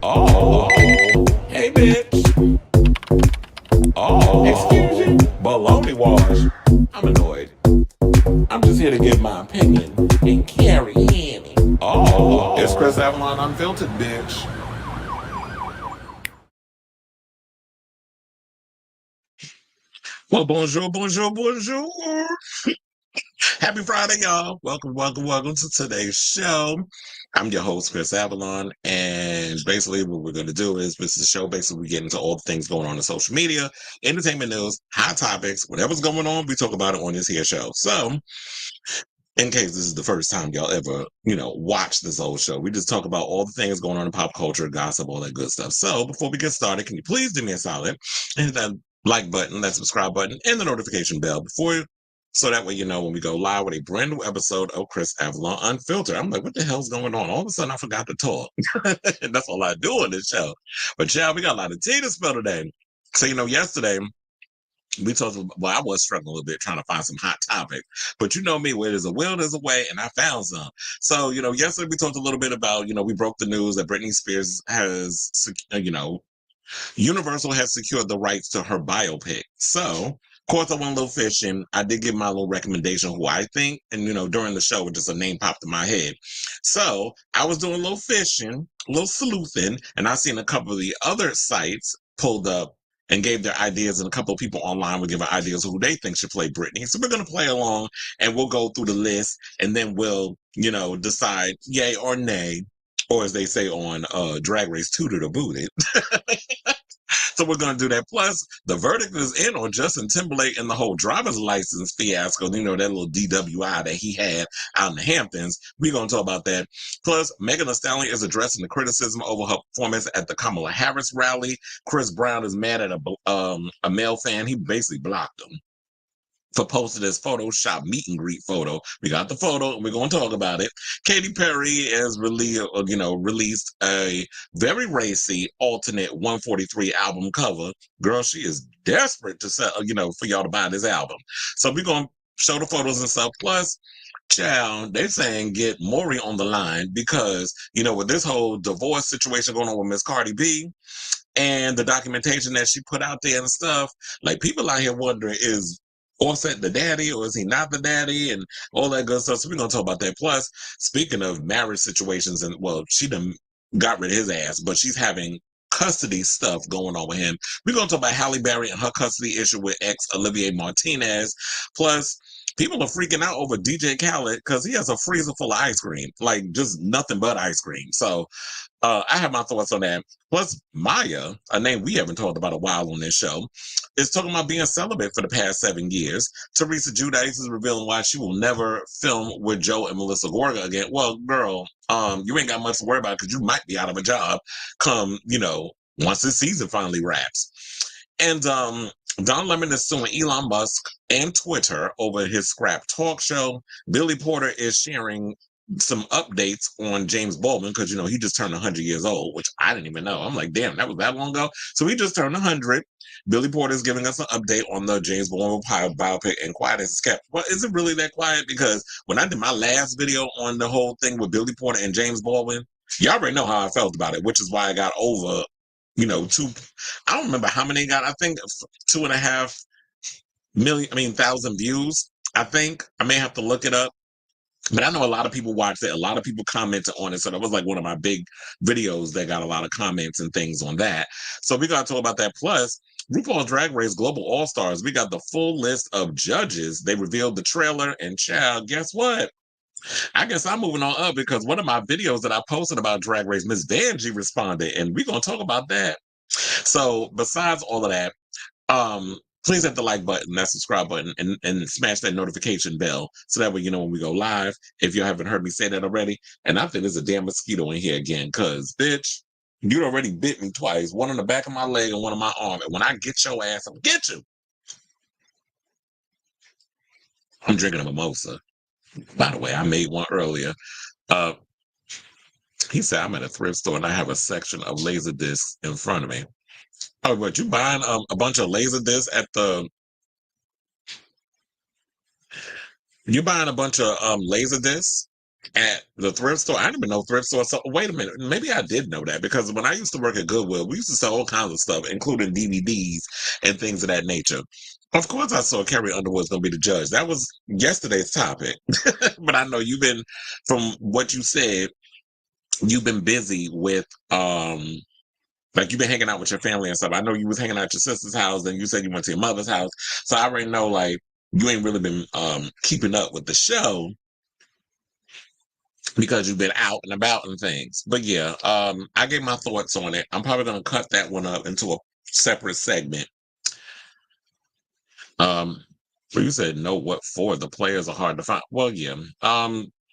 Oh, hey, bitch. Oh, excuse you. Baloney wash. I'm annoyed. I'm just here to give my opinion and carry in. Oh, it's Chris Avalon Unfiltered, bitch. Well, bonjour, bonjour, bonjour. Happy Friday, y'all. Welcome to today's show. I'm your host, Chris Avalon, and basically what we're going to do is this is a show. Basically, we get into all the things going on in social media, entertainment news, hot topics, whatever's going on, we talk about it on this here show. So, in case this is the first time y'all ever, watch this whole show, we just talk about all the things going on in pop culture, gossip, all that good stuff. So, before we get started, can you please do me a solid and hit that like button, that subscribe button, and the notification bell so that way you know when we go live with a brand new episode of Chris Avalon Unfiltered. I'm like, what the hell's going on? All of a sudden, I forgot to talk. And that's all I do on this show. But yeah, we got a lot of tea to spill today. So, yesterday, we talked about, well, I was struggling a little bit trying to find some hot topics. But you know me, where there's a will, there's a way, and I found some. So, yesterday we talked a little bit about, we broke the news that Britney Spears has, Universal has secured the rights to her biopic. So, of course, I went a little fishing. I did give my little recommendation who I think, and during the show, just a name popped in my head. So I was doing a little fishing, a little sleuthing, and I seen a couple of the other sites pulled up and gave their ideas, and a couple of people online were giving ideas of who they think should play Britney. So we're gonna play along, and we'll go through the list, and then we'll, decide yay or nay, or as they say on Drag Race, tooted or booted. So we're going to do that. Plus, the verdict is in on Justin Timberlake and the whole driver's license fiasco. That little DWI that he had out in the Hamptons. We're going to talk about that. Plus, Megan Thee Stallion is addressing the criticism over her performance at the Kamala Harris rally. Chris Brown is mad at a male fan. He basically blocked him for posting his Photoshop meet and greet photo. We got the photo, and we're going to talk about it. Katy Perry has released a very racy alternate 143 album cover. Girl, she is desperate to sell, for y'all to buy this album. So we're going to show the photos and stuff. Plus, child, they're saying get Maury on the line because, with this whole divorce situation going on with Miss Cardi B and the documentation that she put out there and stuff, like people out here wondering, is Offset the daddy, or is he not the daddy, and all that good stuff. So we're gonna talk about that. Plus, speaking of marriage situations, and well, she done got rid of his ass, but she's having custody stuff going on with him. We're gonna talk about Halle Berry and her custody issue with ex Olivier Martinez. Plus, people are freaking out over DJ Khaled because he has a freezer full of ice cream, like just nothing but ice cream. So I have my thoughts on that. Plus, Maya, a name we haven't talked about a while on this show, is talking about being celibate for the past 7 years. Teresa Giudice is revealing why she will never film with Joe and Melissa Gorga again. Well, girl, you ain't got much to worry about because you might be out of a job come, once this season finally wraps. And Don Lemon is suing Elon Musk and Twitter over his Scrap talk show. Billy Porter is sharing some updates on James Baldwin because he just turned 100 years old, which I didn't even know. I'm like, damn, that was that long ago. So he just turned 100. Billy Porter is giving us an update on the James Baldwin biopic, and quiet as kept. Well, is it really that quiet? Because when I did my last video on the whole thing with Billy Porter and James Baldwin, you already know how I felt about it, which is why I got over, two. I don't remember how many got. I think 2.5 thousand views. I think I may have to look it up. But I know a lot of people watched it. A lot of people commented on it. So that was like one of my big videos that got a lot of comments and things on that. So we got to talk about that. Plus, RuPaul's Drag Race Global All-Stars. We got the full list of judges. They revealed the trailer. And child, guess what? I guess I'm moving on up because one of my videos that I posted about Drag Race, Miss Vanjie responded. And we're going to talk about that. So besides all of that, please hit the like button, that subscribe button, and smash that notification bell so that way you know when we go live. If you haven't heard me say that already, and I think there's a damn mosquito in here again, because, bitch, you already bit me twice, one on the back of my leg and one on my arm. And when I get your ass, I'm get you. I'm drinking a mimosa. By the way, I made one earlier. He said I'm at a thrift store and I have a section of laser discs in front of me. Oh, but you buying a bunch of laser discs at the? You buying a bunch of laser discs at the thrift store. I didn't even know thrift store. So wait a minute, maybe I did know that because when I used to work at Goodwill, we used to sell all kinds of stuff, including DVDs and things of that nature. Of course, I saw Carrie Underwood's going to be the judge. That was yesterday's topic, but I know you've been, from what you said, you've been busy with like you've been hanging out with your family and stuff. I know you was hanging out at your sister's house, and you said you went to your mother's house. So I already know like you ain't really been keeping up with the show because you've been out and about and things. But yeah, I gave my thoughts on it. I'm probably gonna cut that one up into a separate segment. But you said no, what for? The players are hard to find. Well, yeah.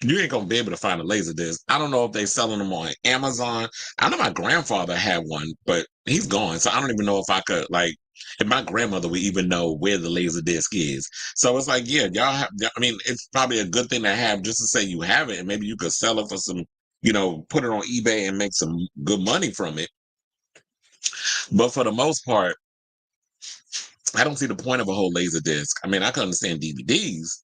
You ain't gonna be able to find a laser disc. I don't know if they selling them on Amazon. I know my grandfather had one, but he's gone, so I don't even know if I could like. If my grandmother would even know where the laser disc is. So it's like, yeah, y'all have. I mean, it's probably a good thing to have just to say you have it, and maybe you could sell it for some, put it on eBay and make some good money from it. But for the most part, I don't see the point of a whole laser disc. I mean, I can understand DVDs,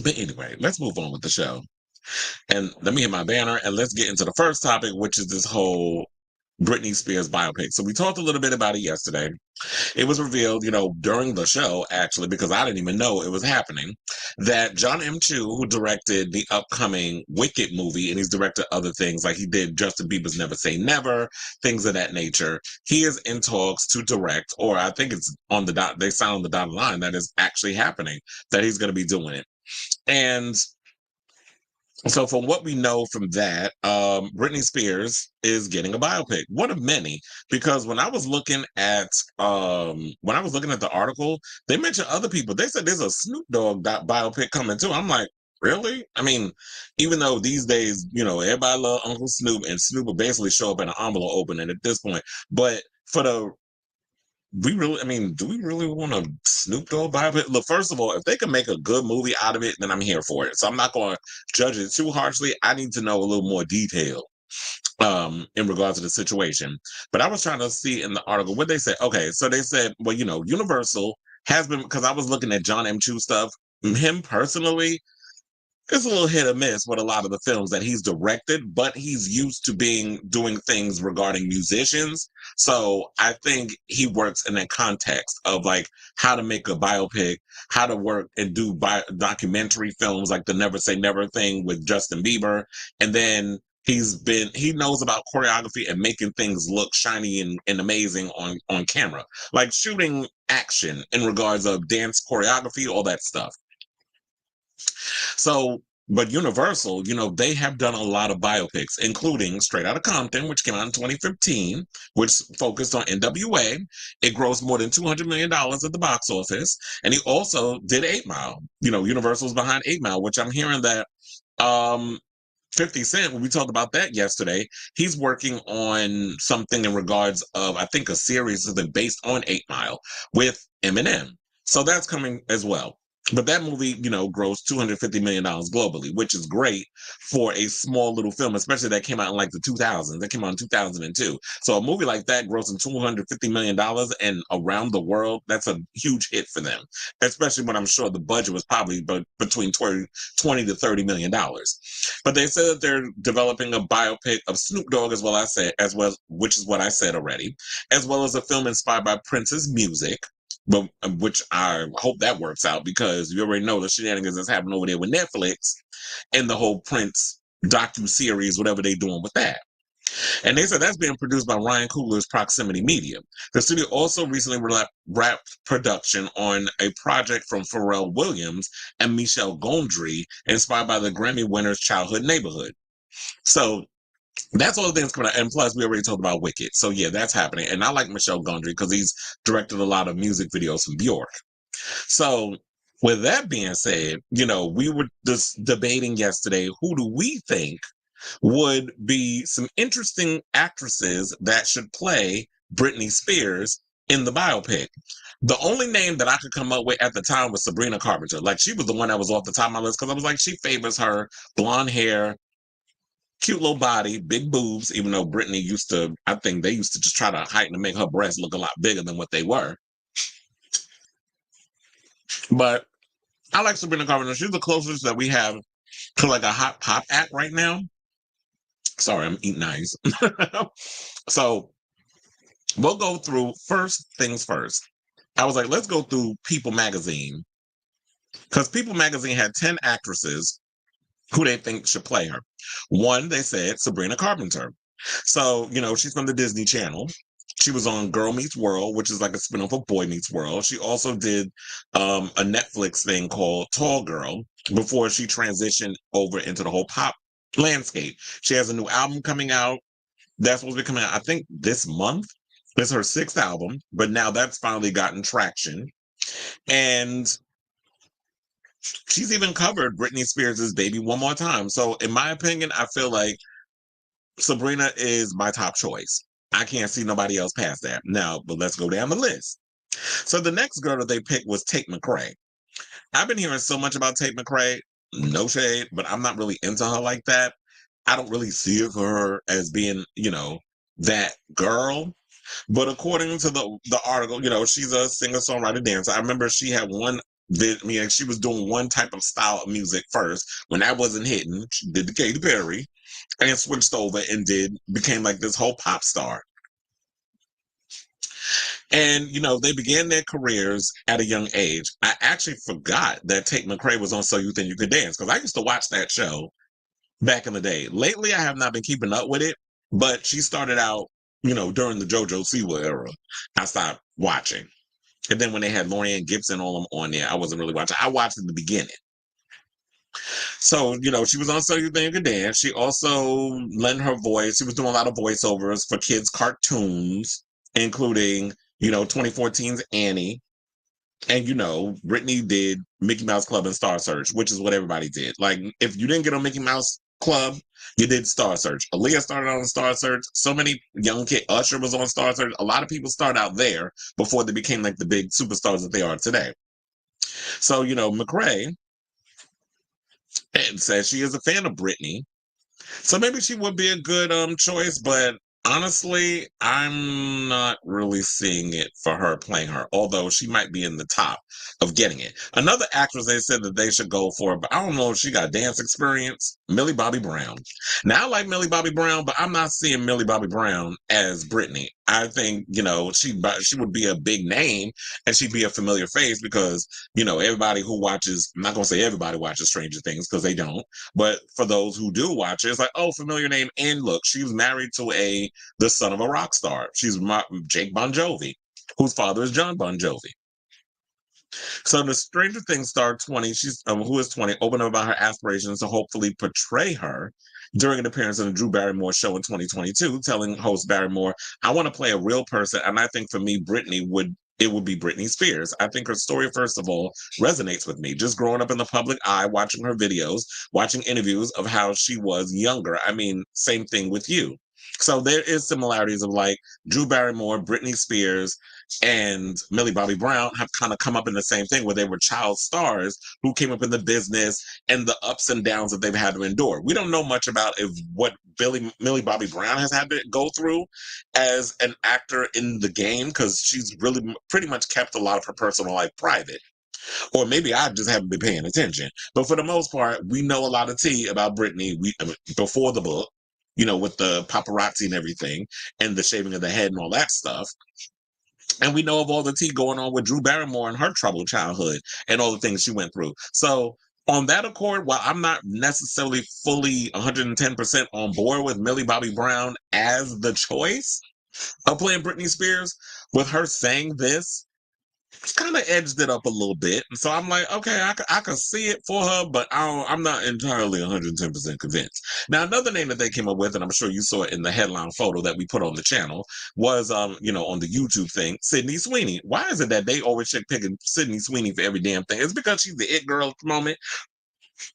but anyway, let's move on with the show. And let me hit my banner and let's get into the first topic, which is this whole Britney Spears biopic. So we talked a little bit about it yesterday. It was revealed, during the show, actually, because I didn't even know it was happening, that John M. Chu, who directed the upcoming Wicked movie, and he's directed other things, like he did Justin Bieber's Never Say Never, things of that nature. He is in talks to direct, or I think it's on the dot, they sound on the dotted line that is actually happening, that he's going to be doing it. And so from what we know from that, Britney Spears is getting a biopic, one of many, because when I was looking at the article, they mentioned other people. They said there's a Snoop Dogg biopic coming too. I'm like, really? I mean, even though these days, everybody love Uncle Snoop, and Snoop will basically show up in an envelope opening at this point. But do we really want a Snoop Dogg biopic? Look, first of all, if they can make a good movie out of it, then I'm here for it. So I'm not going to judge it too harshly. I need to know a little more detail in regards to the situation. But I was trying to see in the article what they said. Okay, so they said, well, Universal has been, because I was looking at John M. Chu stuff, him personally, it's a little hit or miss with a lot of the films that he's directed, but he's used to doing things regarding musicians. So I think he works in that context of like how to make a biopic, how to work and do documentary films like the Never Say Never thing with Justin Bieber. And then he knows about choreography and making things look shiny and amazing on camera, like shooting action in regards of dance choreography, all that stuff. So, but Universal, they have done a lot of biopics, including Straight Outta Compton, which came out in 2015, which focused on NWA. It grossed more than $200 million at the box office. And he also did 8 Mile. Universal's behind 8 Mile, which I'm hearing that 50 Cent, when we talked about that yesterday, he's working on something in regards of, I think, a series that's based on 8 Mile with Eminem. So that's coming as well. But that movie, grossed $250 million globally, which is great for a small little film, especially that came out in like the 2000s. That came out in 2002. So a movie like that grossing $250 million and around the world, that's a huge hit for them, especially when I'm sure the budget was probably between 20 to $30 million. But they said that they're developing a biopic of Snoop Dogg, which is what I said already, as well as a film inspired by Prince's music. But which I hope that works out, because you already know the shenanigans that's happening over there with Netflix and the whole Prince docu-series, whatever they're doing with that. And they said that's being produced by Ryan Coogler's Proximity Media. The studio also recently wrapped production on a project from Pharrell Williams and Michel Gondry, inspired by the Grammy winner's Childhood Neighborhood. So that's all the things coming out. And plus, we already talked about Wicked. So yeah, that's happening. And I like Michel Gondry because he's directed a lot of music videos from Bjork. So with that being said, we were just debating yesterday, who do we think would be some interesting actresses that should play Britney Spears in the biopic? The only name that I could come up with at the time was Sabrina Carpenter. Like, she was the one that was off the top of my list because I was like, she favors her blonde hair, cute little body, big boobs, even though Britney I think they used to just try to heighten and make her breasts look a lot bigger than what they were. But I like Sabrina Carpenter. She's the closest that we have to like a hot pop act right now. Sorry, I'm eating ice. So we'll go through first things first. I was like, let's go through People Magazine because People Magazine had 10 actresses who they think should play her. One, they said Sabrina Carpenter. So, she's from the Disney Channel. She was on Girl Meets World, which is like a spinoff of Boy Meets World. She also did a Netflix thing called Tall Girl before she transitioned over into the whole pop landscape. She has a new album coming out. That's supposed to be coming out, I think, this month. It's her 6th album, but now that's finally gotten traction. And she's even covered Britney Spears' Baby One More Time. So, in my opinion, I feel like Sabrina is my top choice. I can't see nobody else past that. Now, but let's go down the list. So, the next girl that they picked was Tate McRae. I've been hearing so much about Tate McRae. No shade, but I'm not really into her like that. I don't really see it for her as being, that girl. But according to the article, she's a singer-songwriter dancer. I remember she had she was doing one type of style of music first. When that wasn't hitting, she did the Katy Perry and switched over and became like this whole pop star. And, they began their careers at a young age. I actually forgot that Tate McRae was on So You Think You Could Dance because I used to watch that show back in the day. Lately, I have not been keeping up with it, but she started out, during the JoJo Siwa era. I stopped watching. And then when they had Lorianne Gibson on there, I wasn't really watching. I watched at the beginning. So, she was on So You Think You Could Dance. She also lent her voice. She was doing a lot of voiceovers for kids' cartoons, including, 2014's Annie. And, Britney did Mickey Mouse Club and Star Search, which is what everybody did. Like, if you didn't get on Mickey Mouse Club, you did Star Search. Aaliyah started on Star Search. So many young kids. Usher was on Star Search. A lot of people started out there before they became like the big superstars that they are today. So, McRae says she is a fan of Britney. So maybe she would be a good choice, but honestly, I'm not really seeing it for her playing her, although she might be in the top of getting it. Another actress they said that they should go for, but I don't know if she got dance experience, Millie Bobby Brown. Now, I like Millie Bobby Brown, but I'm not seeing Millie Bobby Brown as Britney. I think, she would be a big name and she'd be a familiar face because, everybody who watches, I'm not going to say everybody watches Stranger Things because they don't, but for those who do watch it, it's like, oh, familiar name. And look, she was married to the son of a rock star. She's Jake Bon Jovi, whose father is John Bon Jovi. So the Stranger Things star 20, who is 20, opened up about her aspirations to hopefully portray her during an appearance in the Drew Barrymore show in 2022, telling host Barrymore, I want to play a real person. And I think for me, Britney would be Britney Spears. I think her story, first of all, resonates with me. Just growing up in the public eye, watching her videos, watching interviews of how she was younger. I mean, same thing with you. So there is similarities of like Drew Barrymore, Britney Spears, and Millie Bobby Brown have kind of come up in the same thing where they were child stars who came up in the business and the ups and downs that they've had to endure. We don't know much about what Millie Bobby Brown has had to go through as an actor in the game because she's really pretty much kept a lot of her personal life private. Or maybe I just haven't been paying attention. But for the most part, we know a lot of tea about Britney before the book, with the paparazzi and everything and the shaving of the head and all that stuff. And we know of all the tea going on with Drew Barrymore and her troubled childhood and all the things she went through. So on that accord, while I'm not necessarily fully 110% on board with Millie Bobby Brown as the choice of playing Britney Spears, with her saying this, kind of edged it up a little bit. And so I'm like, okay, I can see it for her, but I'm not entirely 110% convinced. Now, another name that they came up with, and I'm sure you saw it in the headline photo that we put on the channel, was, on the YouTube thing, Sydney Sweeney. Why is it that they always check picking Sydney Sweeney for every damn thing? It's because she's the it girl at the moment.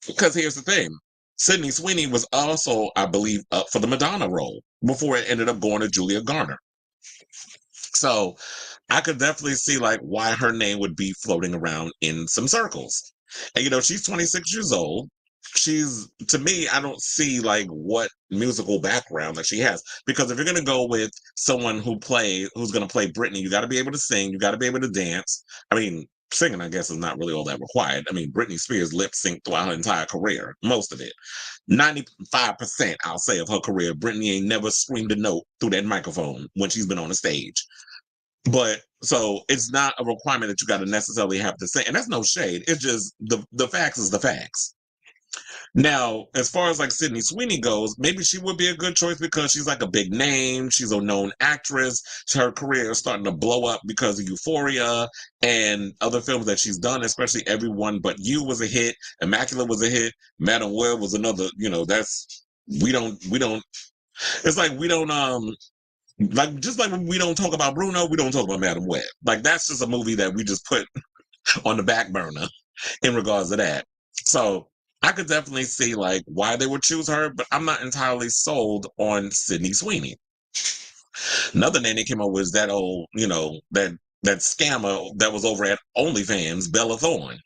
Because here's the thing. Sydney Sweeney was also, I believe, up for the Madonna role before it ended up going to Julia Garner. So I could definitely see like why her name would be floating around in some circles. And she's 26 years old. To me, I don't see like what musical background that she has. Because if you're gonna go with someone who's gonna play Britney, you gotta be able to sing, you gotta be able to dance. I mean, singing, I guess, is not really all that required. I mean, Britney Spears lip synced throughout her entire career, most of it. 95%, I'll say, of her career, Britney ain't never screamed a note through that microphone when she's been on the stage. But so it's not a requirement that you got to necessarily have to sing. And that's no shade. It's just the facts is the facts. Now, as far as like Sydney Sweeney goes, maybe she would be a good choice because she's like a big name. She's a known actress. Her career is starting to blow up because of Euphoria and other films that she's done, especially Everyone But You was a hit. Immaculate was a hit. Madam Web was another, that's, we don't, it's like we don't, like, just like when we don't talk about Bruno, we don't talk about Madam Web. Like, that's just a movie that we just put on the back burner in regards to that. So I could definitely see like why they would choose her, but I'm not entirely sold on Sydney Sweeney. Another name they came up with is that old, that scammer that was over at OnlyFans, Bella Thorne.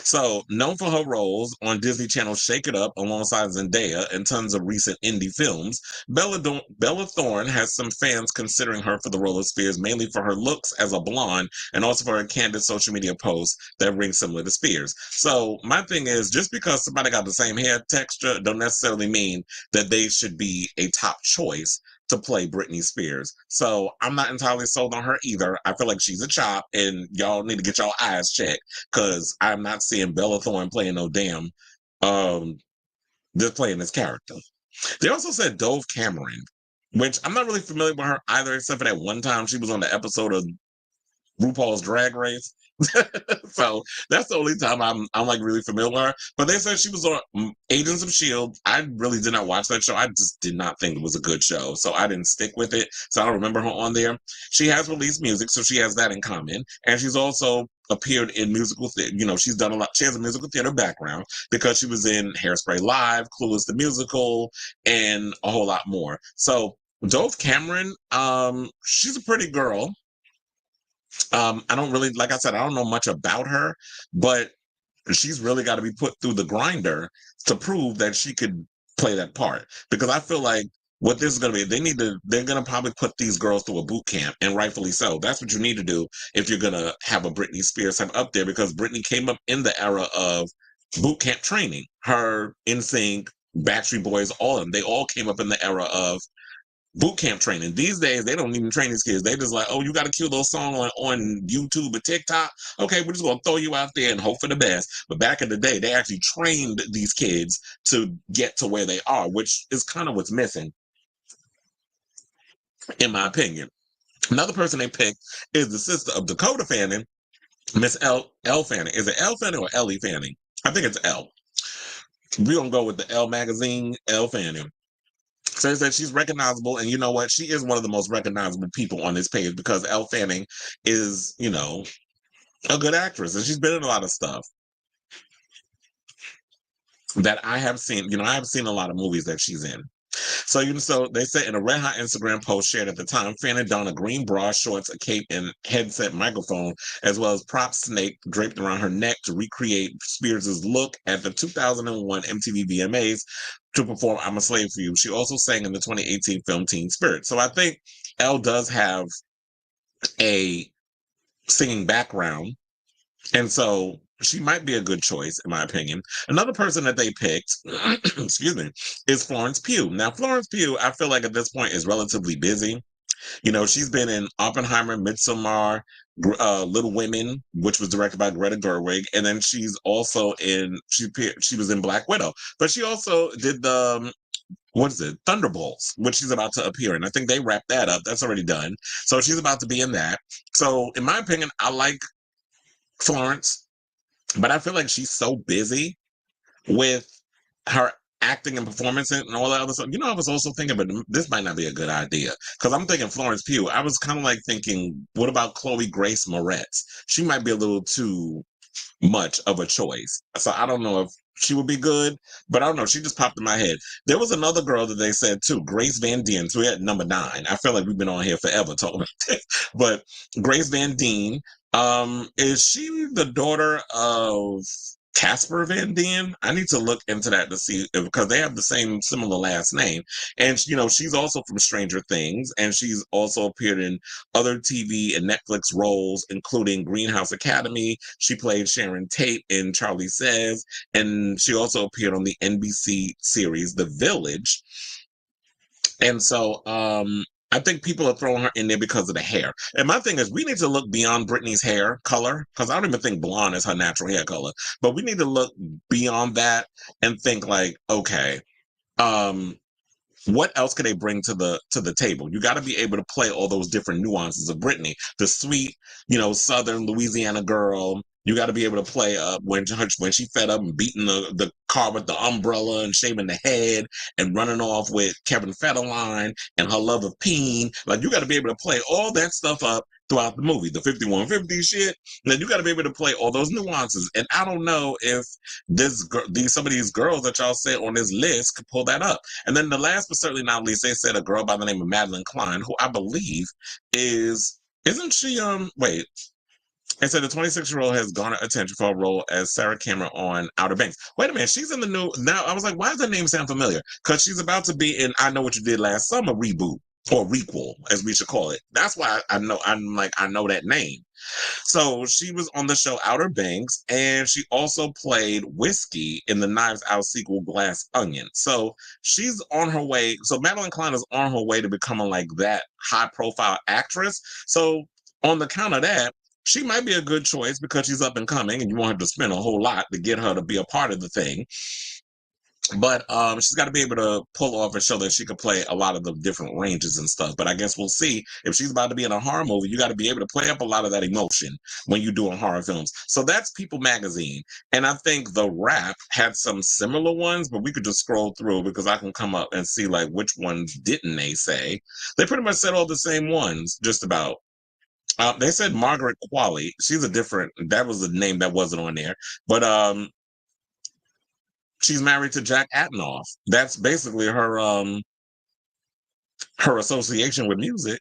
So, known for her roles on Disney Channel's Shake It Up alongside Zendaya and tons of recent indie films, Bella Thorne has some fans considering her for the role of Spears, mainly for her looks as a blonde and also for her candid social media posts that ring similar to Spears. So, my thing is, just because somebody got the same hair texture don't necessarily mean that they should be a top choice to play Britney Spears. So I'm not entirely sold on her either. I feel like she's a chop and y'all need to get y'all eyes checked because I'm not seeing Bella Thorne playing no damn just playing this character. They also said Dove Cameron, which I'm not really familiar with her either, except for that one time she was on the episode of RuPaul's Drag Race. So that's the only time I'm like really familiar with her. But they said she was on Agents of Shield. I really did not watch that show. I just did not think it was a good show, so I didn't stick with it. So I don't remember her on there. She has released music, so she has that in common, and she's also appeared in musical theater. She's done a lot. She has a musical theater background because she was in Hairspray Live, Clueless the Musical, and a whole lot more. So Dove Cameron, she's a pretty girl. I don't really, like I said, I don't know much about her, but she's really got to be put through the grinder to prove that she could play that part. Because I feel like what this is going to be, they're going to probably put these girls through a boot camp, and rightfully so. That's what you need to do if you're going to have a Britney Spears type up there, because Britney came up in the era of boot camp training. Her, NSYNC, Backstreet Boys, all of them, they all came up in the era of boot camp training. These days, they don't even train these kids. They just like, oh, you got a cute little song on YouTube or TikTok. Okay, we're just going to throw you out there and hope for the best. But back in the day, they actually trained these kids to get to where they are, which is kind of what's missing, in my opinion. Another person they picked is the sister of Dakota Fanning, Miss L Fanning. Is it L Fanning or Ellie Fanning? I think it's L. We're going to go with the L magazine, L Fanning. Says that she's recognizable, and you know what? She is one of the most recognizable people on this page because Elle Fanning is, a good actress, and she's been in a lot of stuff that I have seen. I have seen a lot of movies that she's in. So they said in a Red Hot Instagram post shared at the time, Fanning donned a green bra, shorts, a cape, and headset microphone, as well as prop snake draped around her neck to recreate Spears' look at the 2001 MTV VMAs to perform I'm a Slave for You. She also sang in the 2018 film Teen Spirit. So I think Elle does have a singing background, and so she might be a good choice, in my opinion. Another person that they picked, excuse me, is Florence Pugh. Now, Florence Pugh, I feel like at this point is relatively busy. She's been in Oppenheimer, Midsommar, Little Women, which was directed by Greta Gerwig, and then she's also she was in Black Widow, but she also did the Thunderbolts, which she's about to appear in. I think they wrapped that up. That's already done. So she's about to be in that. So in my opinion, I like Florence, but I feel like she's so busy with her acting and performance and all that other stuff. I was also thinking, but this might not be a good idea because I'm thinking Florence Pugh. I was kind of like thinking, what about Chloe Grace Moretz? She might be a little too much of a choice. So I don't know if she would be good, but I don't know. She just popped in my head. There was another girl that they said too, Grace Van Dien. So we had number 9. I feel like we've been on here forever talking about this. But Grace Van Dien, is she the daughter of Casper Van Dien. I need to look into that to see because they have the same similar last name. And you know, she's also from Stranger Things, and she's also appeared in other TV and Netflix roles, including Greenhouse Academy. She played Sharon Tate in Charlie Says, and she also appeared on the NBC series The Village. And so I think people are throwing her in there because of the hair. And my thing is, we need to look beyond Britney's hair color, because I don't even think blonde is her natural hair color. But we need to look beyond that and think like, okay, um, what else can they bring to the table? You got to be able to play all those different nuances of Britney, the sweet, you know, Southern Louisiana girl. You got to be able to play when she fed up and beating the car with the umbrella and shaving the head and running off with Kevin Federline and her love of peen. Like, you got to be able to play all that stuff up throughout the movie, the 5150 shit. And then you got to be able to play all those nuances. And I don't know if some of these girls that y'all said on this list could pull that up. And then the last but certainly not least, they said a girl by the name of Madeline Klein, who I believe isn't she, wait. It said the 26-year-old has garnered attention for a role as Sarah Cameron on Outer Banks. Wait a minute, she's in the new, now I was like, why does that name sound familiar? Because she's about to be in I Know What You Did Last Summer reboot, or requel, as we should call it. That's why I know that name. So she was on the show Outer Banks, and she also played Whiskey in the Knives Out sequel Glass Onion. So she's on her way. So Madeline Klein is on her way to becoming like that high profile actress. So on the count of that, she might be a good choice because she's up and coming, and you want her to spend a whole lot to get her to be a part of the thing. But she's got to be able to pull off and show that she could play a lot of the different ranges and stuff. But I guess we'll see. If she's about to be in a horror movie, you got to be able to play up a lot of that emotion when you're doing horror films. So that's People Magazine. And I think The Wrap had some similar ones, but we could just scroll through because I can come up and see like which ones didn't they say. They pretty much said all the same ones, just about. They said Margaret Qualley. She's that was a name that wasn't on there. But she's married to Jack Antonoff. That's basically her association with music.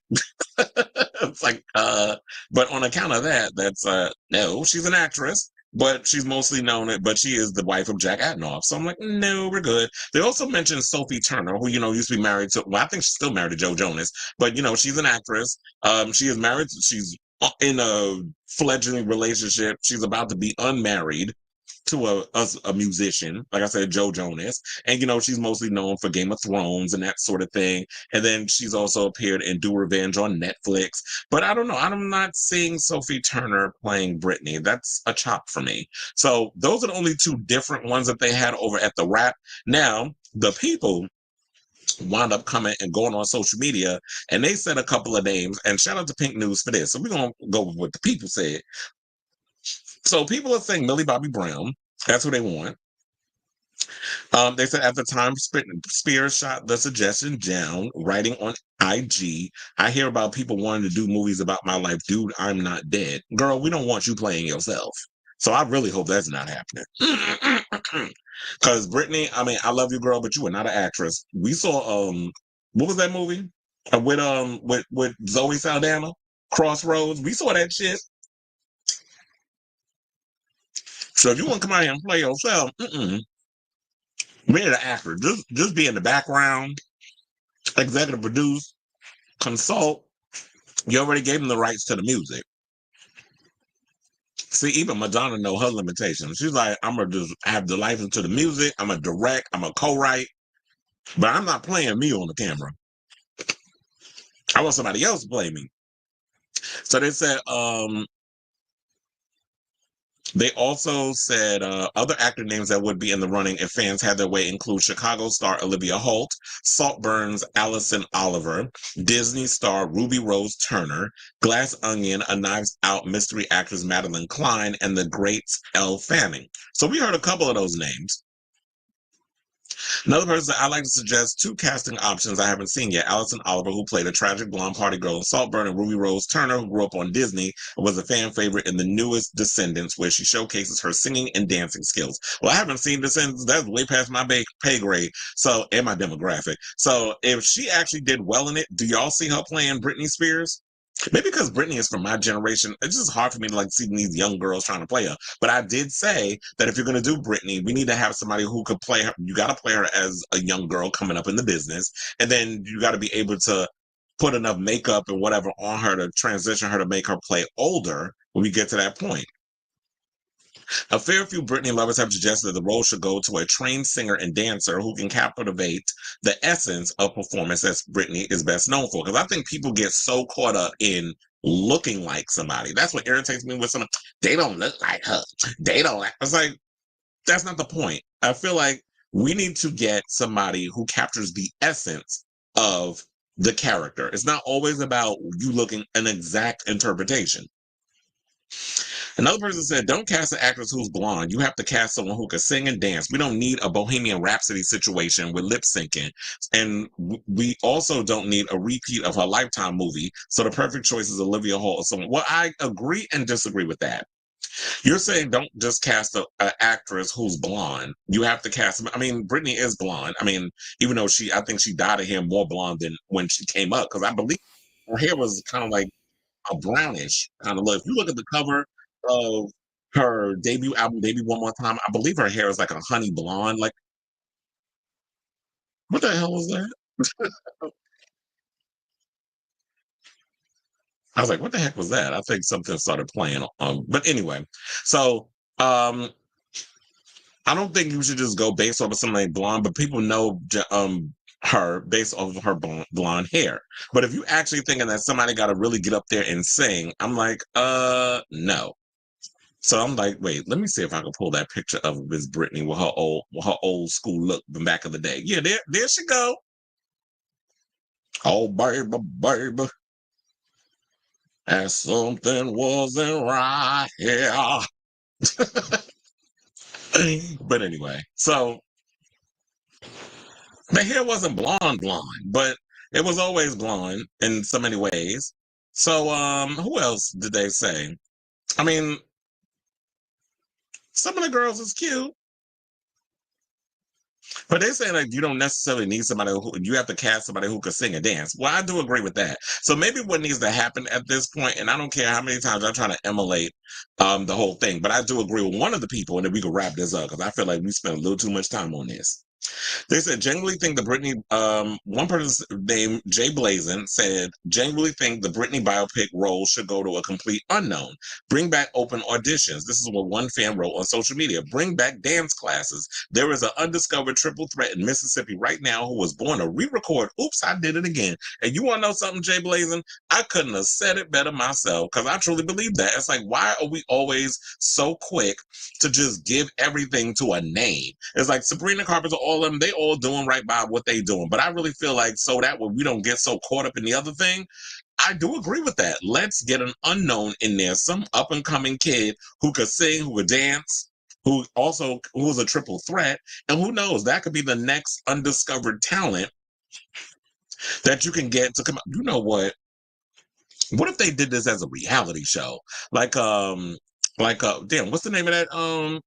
It's like but on account of that, that's no, she's an actress, but she's mostly known but she is the wife of Jack Antonoff. So I'm like, no, we're good. They also mentioned Sophie Turner, who, you know, used to be married to, well, I think she's still married to Joe Jonas, but you know, she's an actress. She is married, she's in a fledgling relationship. She's about to be unmarried to a musician, like I said, Joe Jonas. And, you know, she's mostly known for Game of Thrones and that sort of thing. And then she's also appeared in Do Revenge on Netflix. But I don't know. I'm not seeing Sophie Turner playing Britney. That's a chop for me. So those are the only two different ones that they had over at The Wrap. Now, the People wound up coming and going on social media, and they said a couple of names, and shout out to Pink News for this. So we're going to go with what the People said. So people are saying Millie Bobby Brown. That's who they want. They said at the time Spears shot the suggestion down, writing on IG, I hear about people wanting to do movies about my life. Dude, I'm not dead. Girl, we don't want you playing yourself. So I really hope that's not happening. Because Britney, I mean, I love you, girl, but you are not an actress. We saw what was that movie? With Zoe Saldana? Crossroads. We saw that shit. So if you want to come out here and play yourself, be an actor. Just be in the background, executive produce, consult. You already gave them the rights to the music. See, even Madonna know her limitations. She's like, I'm gonna just have the license to the music. I'm gonna direct. I'm gonna co-write, but I'm not playing me on the camera. I want somebody else to play me. So they said, they also said other actor names that would be in the running if fans had their way include Chicago star Olivia Holt, Saltburn's Allison Oliver, Disney star Ruby Rose Turner, Glass Onion, a Knives Out mystery actress Madeline Klein, and the great Elle Fanning. So we heard a couple of those names. Another person I'd like to suggest two casting options I haven't seen yet. Allison Oliver, who played a tragic blonde party girl in Saltburn, and Ruby Rose Turner, who grew up on Disney and was a fan favorite in the newest Descendants, where she showcases her singing and dancing skills. Well, I haven't seen Descendants. That's way past my pay grade, so, and my demographic. So if she actually did well in it, do y'all see her playing Britney Spears? Maybe because Britney is from my generation, it's just hard for me to like see these young girls trying to play her. But I did say that if you're going to do Britney, we need to have somebody who could play her. You got to play her as a young girl coming up in the business, and then you got to be able to put enough makeup and whatever on her to transition her to make her play older when we get to that point. A fair few Britney lovers have suggested that the role should go to a trained singer and dancer who can captivate the essence of performance that Britney is best known for. Because I think people get so caught up in looking like somebody. That's what irritates me with some. They don't look like her. They don't. It's like that's not the point. I feel like we need to get somebody who captures the essence of the character. It's not always about you looking an exact interpretation. Another person said, don't cast an actress who's blonde. You have to cast someone who can sing and dance. We don't need a Bohemian Rhapsody situation with lip syncing. And we also don't need a repeat of her Lifetime movie. So the perfect choice is Olivia Hall or someone. Well, I agree and disagree with that. You're saying don't just cast an actress who's blonde. You have to cast. I mean, Britney is blonde. I mean, even though I think she dyed her hair more blonde than when she came up, because I believe her hair was kind of like a brownish kind of look. If you look at the cover of her debut album, Baby One More Time, I believe her hair is like a honey blonde. Like, what the hell was that? I was like, what the heck was that? I think something started playing. But anyway, so I don't think you should just go based off of something like blonde, but people know her based off of her blonde hair. But if you actually thinking that somebody got to really get up there and sing, I'm like, no. So I'm like, wait, let me see if I can pull that picture of Miss Britney with her old school look from back in the day. Yeah, there she go. Oh baby, baby, and something wasn't right here. But anyway, so the hair wasn't blonde, but it was always blonde in so many ways. So who else did they say? I mean, some of the girls is cute. But they say like you don't necessarily need somebody who you have to cast somebody who can sing and dance. Well, I do agree with that. So maybe what needs to happen at this point, and I don't care how many times I'm trying to emulate the whole thing, but I do agree with one of the people, and then we can wrap this up because I feel like we spent a little too much time on this. They said genuinely think the Britney. One person named Jay Blazin said genuinely think the Britney biopic role should go to a complete unknown. Bring back open auditions. This is what one fan wrote on social media. Bring back dance classes. There is an undiscovered triple threat in Mississippi right now who was born to re-record. Oops, I did it again. And you want to know something, Jay Blazin? I couldn't have said it better myself because I truly believe that. It's like, why are we always so quick to just give everything to a name? It's like Sabrina Carpenter, all of them, they all doing right by what they doing. But I really feel like so that way we don't get so caught up in the other thing. I do agree with that. Let's get an unknown in there, some up and coming kid who could sing, who could dance, who was a triple threat, and who knows, that could be the next undiscovered talent that you can get to come out. You know what? What if they did this as a reality show? Damn, what's the name of that?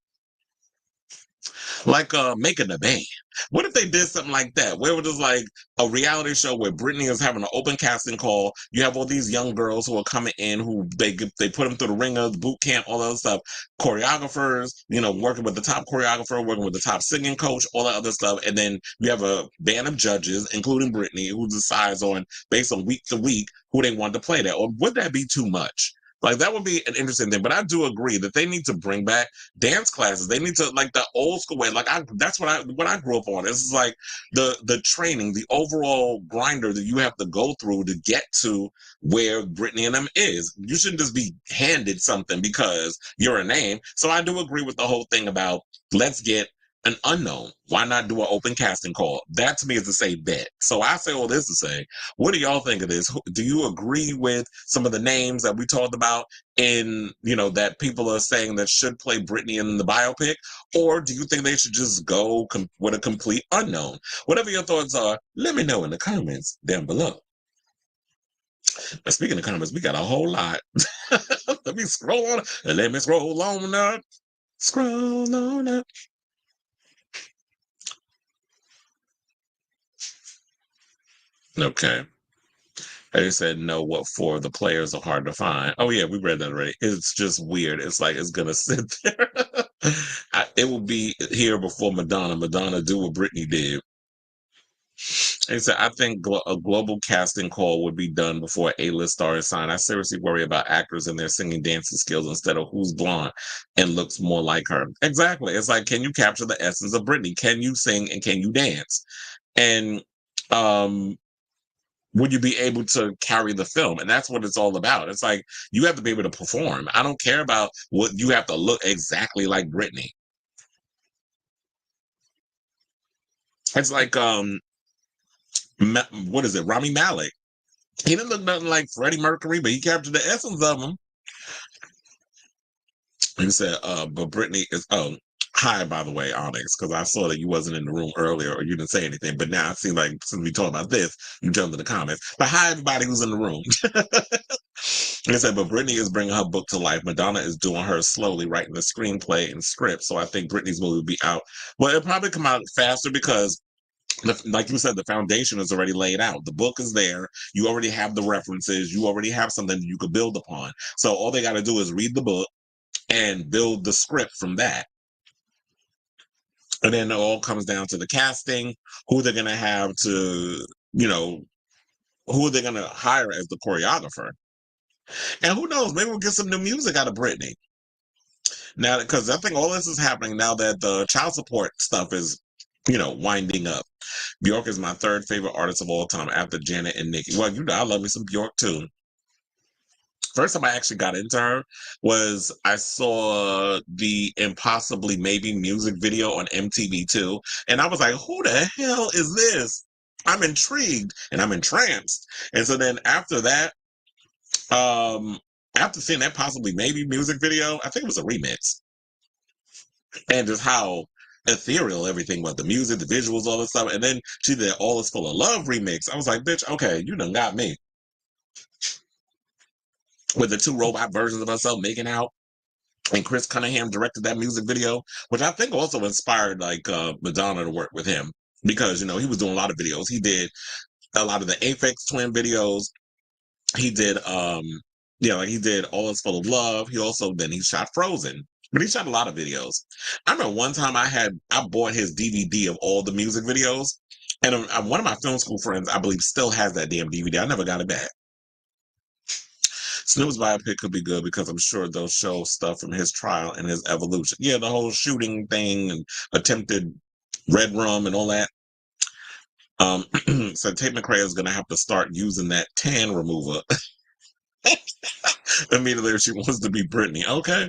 Making the band. What if they did something like that, where it was like a reality show where Britney is having an open casting call? You have all these young girls who are coming in, who they put them through the ringer, the boot camp, all that other stuff. Choreographers, working with the top choreographer, working with the top singing coach, all that other stuff, and then you have a band of judges, including Britney, who decides on based on week to week who they want to play that. Or would that be too much? Like that would be an interesting thing, but I do agree that they need to bring back dance classes. They need to like the old school way. Like that's what I grew up on. It's like the training, the overall grinder that you have to go through to get to where Britney and them is. You shouldn't just be handed something because you're a name. So I do agree with the whole thing about let's get an unknown. Why not do an open casting call? That to me is to say bet. So I say all this to say, what do y'all think of this? Do you agree with some of the names that we talked about that people are saying that should play Britney in the biopic? Or do you think they should just go with a complete unknown? Whatever your thoughts are, let me know in the comments down below. But speaking of comments, we got a whole lot. Let me scroll on. Let me scroll on up. Scroll on up. Okay. They said no. What for? The players are hard to find. Oh yeah, we read that already. It's just weird. It's like it's gonna sit there. It will be here before Madonna. Madonna do what Britney did. He said, I think a global casting call would be done before A-list star is signed. I seriously worry about actors and their singing dancing skills instead of who's blonde and looks more like her. Exactly. It's like, can you capture the essence of Britney? Can you sing and can you dance? And um would you be able to carry the film? And that's what it's all about. It's like you have to be able to perform. I don't care about what you have to look exactly like Britney. It's like what is it? Rami Malek. He didn't look nothing like Freddie Mercury, but he captured the essence of him. He said, but Britney is, oh, hi, by the way, Onyx, because I saw that you wasn't in the room earlier or you didn't say anything, but now I see like, since we talked about this, you jumped in the comments. But hi, everybody who's in the room. He said, but Britney is bringing her book to life. Madonna is doing hers slowly, writing the screenplay and script. So I think Britney's movie will be out. Well, it'll probably come out faster because like you said, the foundation is already laid out. The book is there. You already have the references. You already have something that you could build upon. So all they got to do is read the book and build the script from that. And then it all comes down to the casting, who they're going to have to, who are they going to hire as the choreographer. And who knows, maybe we'll get some new music out of Britney. Now, because I think all this is happening now that the child support stuff is, winding up. Bjork is my third favorite artist of all time after Janet and Nicki. Well, I love me some Bjork too. First time I actually got into her was I saw the Impossibly Maybe music video on MTV2, and I was like, who the hell is this? I'm intrigued and I'm entranced. And so then after that, after seeing that Possibly Maybe music video, I think it was a remix. And just how ethereal everything was, the music, the visuals, all this stuff. And then she did All Is Full of Love remix. I was like, bitch, okay, you done got me. With the two robot versions of herself making out. And Chris Cunningham directed that music video, which I think also inspired like Madonna to work with him because, he was doing a lot of videos. He did a lot of the Aphex Twin videos. He did, he did All Is Full of Love. He shot Frozen. But he shot a lot of videos. I remember one time I bought his DVD of all the music videos. And one of my film school friends, I believe, still has that damn DVD. I never got it back. Snoop's biopic could be good because I'm sure they'll show stuff from his trial and his evolution. Yeah, the whole shooting thing and attempted red rum and all that. So Tate McRae is going to have to start using that tan remover immediately if she wants to be Britney. Okay.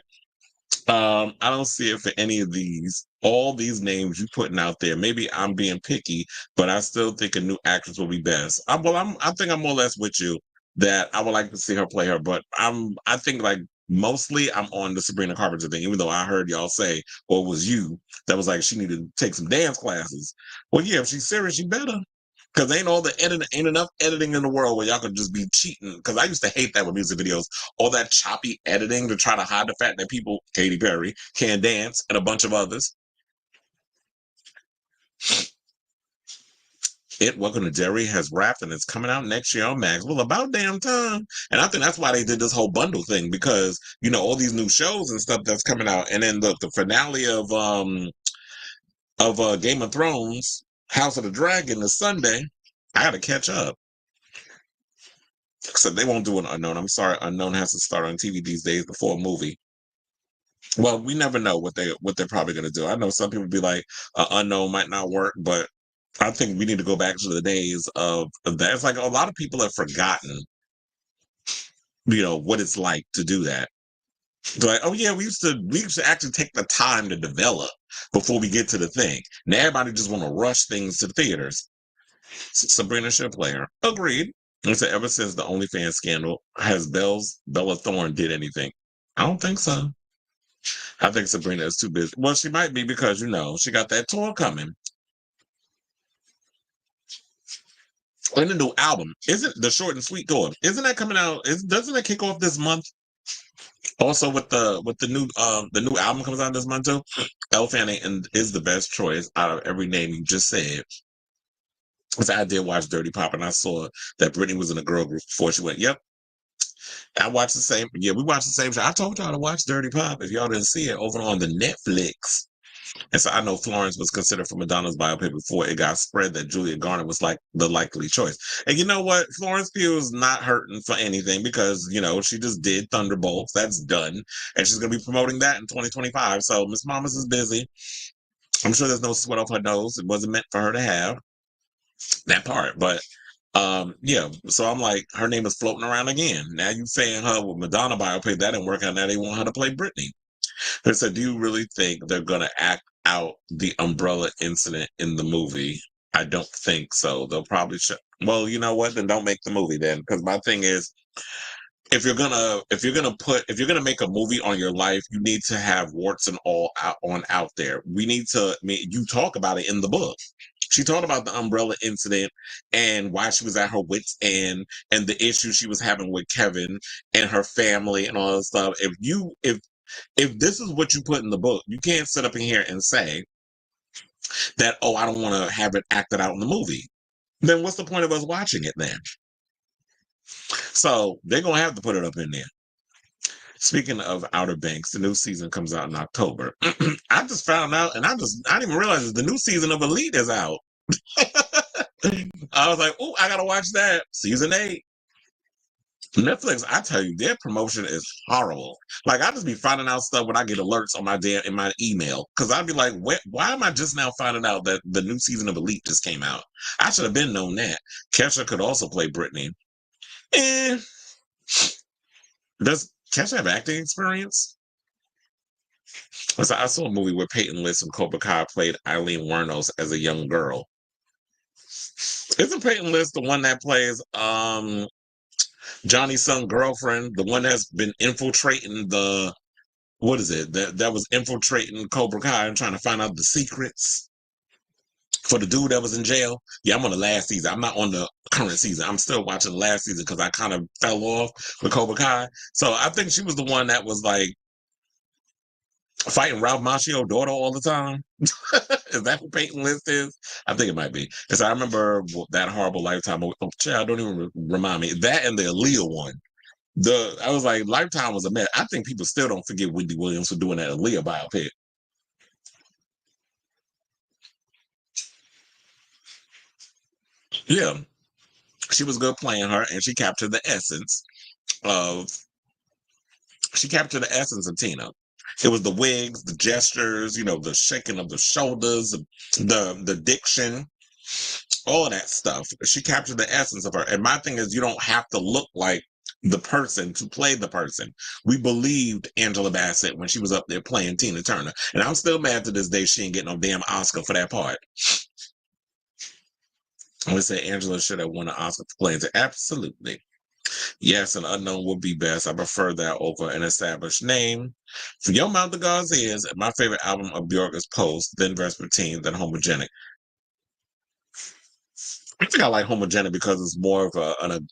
I don't see it for any of these. All these names you putting out there. Maybe I'm being picky, but I still think a new actress will be best. I think I'm more or less with you that I would like to see her play her, but I think like mostly I'm on the Sabrina Carpenter thing, even though I heard y'all say, or it was you that was like she needed to take some dance classes. Well, yeah, if she's serious, she better. Because ain't enough editing in the world where y'all could just be cheating. Because I used to hate that with music videos. All that choppy editing to try to hide the fact that people, Katy Perry, can dance and a bunch of others. Welcome to Derry has wrapped and it's coming out next year on Max. Well, about damn time. And I think that's why they did this whole bundle thing because, all these new shows and stuff that's coming out. And then the finale of Game of Thrones, House of the Dragon is Sunday. I got to catch up. So they won't do an Unknown. I'm sorry, Unknown has to start on TV these days before a movie. Well, we never know what they're probably going to do. I know some people be like, Unknown might not work, but I think we need to go back to the days of that. It's like a lot of people have forgotten, what it's like to do that. They're like, oh yeah, we used to actually take the time to develop before we get to the thing. Now everybody just want to rush things to the theaters. Sabrina should play her. Agreed. And so ever since the OnlyFans scandal, has Bella Thorne did anything? I don't think so. I think Sabrina is too busy. Well, she might be because, she got that tour coming. And the new album, isn't the Short and Sweet tour? Isn't that coming out? Doesn't that kick off this month? Also, with the new album comes out this month too. Elle Fanning is the best choice out of every name you just said. So I did watch Dirty Pop, and I saw that Britney was in a girl group before she went. Yep, I watched the same. Yeah, we watched the same show. I told y'all to watch Dirty Pop if y'all didn't see it over on the Netflix. And so I know Florence was considered for Madonna's biopic before it got spread that Julia Garner was like the likely choice. And you know what? Florence Pugh is not hurting for anything because, she just did Thunderbolts. That's done. And she's going to be promoting that in 2025. So Miss Mamas is busy. I'm sure there's no sweat off her nose. It wasn't meant for her to have that part. But yeah, so I'm like, her name is floating around again. Now you saying her with Madonna biopic, that didn't work out. Now they want her to play Britney. They said, do you really think they're going to act out the umbrella incident in the movie? I don't think so. They'll probably well, you know what? Then don't make the movie then. Because my thing is, if you're gonna make a movie on your life, you need to have warts and all out there. We need to. I mean, you talk about it in the book. She talked about the umbrella incident and why she was at her wits' end and the issue she was having with Kevin and her family and all that stuff. If this is what you put in the book, you can't sit up in here and say that, oh, I don't want to have it acted out in the movie. Then what's the point of us watching it then? So they're going to have to put it up in there. Speaking of Outer Banks, the new season comes out in October. I just found out, and I didn't even realize the new season of Elite is out. I was like, oh, I got to watch that. Season 8. Netflix, I tell you, their promotion is horrible. Like I just be finding out stuff when I get alerts on my in my email because I'd be like, why am I just now finding out that the new season of Elite just came out? I should have been known that. Kesha could also play Britney. Does Kesha have acting experience? So I saw a movie where Peyton List from Cobra Kai played Eileen Wuornos as a young girl. Isn't Peyton List the one that plays Johnny's son girlfriend, the one that's been infiltrating what is it that was infiltrating Cobra Kai and trying to find out the secrets for the dude that was in jail? Yeah, I'm on the last season. I'm not on the current season. I'm still watching the last season because I kind of fell off with Cobra Kai. So I think she was the one that was like fighting Ralph Macchio's daughter all the time. Is that who Peyton List is? I think it might be. Because I remember that horrible Lifetime. Oh, child, don't even remind me. That and the Aaliyah one. I was like, Lifetime was a mess. I think people still don't forget Wendy Williams for doing that Aaliyah biopic. Yeah, she was good playing her, and of she captured the essence of Tina. It was the wigs, the gestures, the shaking of the shoulders, the diction, all of that stuff. She captured the essence of her. And my thing is, you don't have to look like the person to play the person. We believed Angela Bassett when she was up there playing Tina Turner. And I'm still mad to this day she ain't getting no damn Oscar for that part. I would say Angela should have won an Oscar for playing it. Absolutely. Yes, an unknown would be best. I prefer that over an established name. For Your Mouth to God's Ears, my favorite album of Bjork is Post, then Vespertine, then Homogenic. I think I like Homogenic because it's more of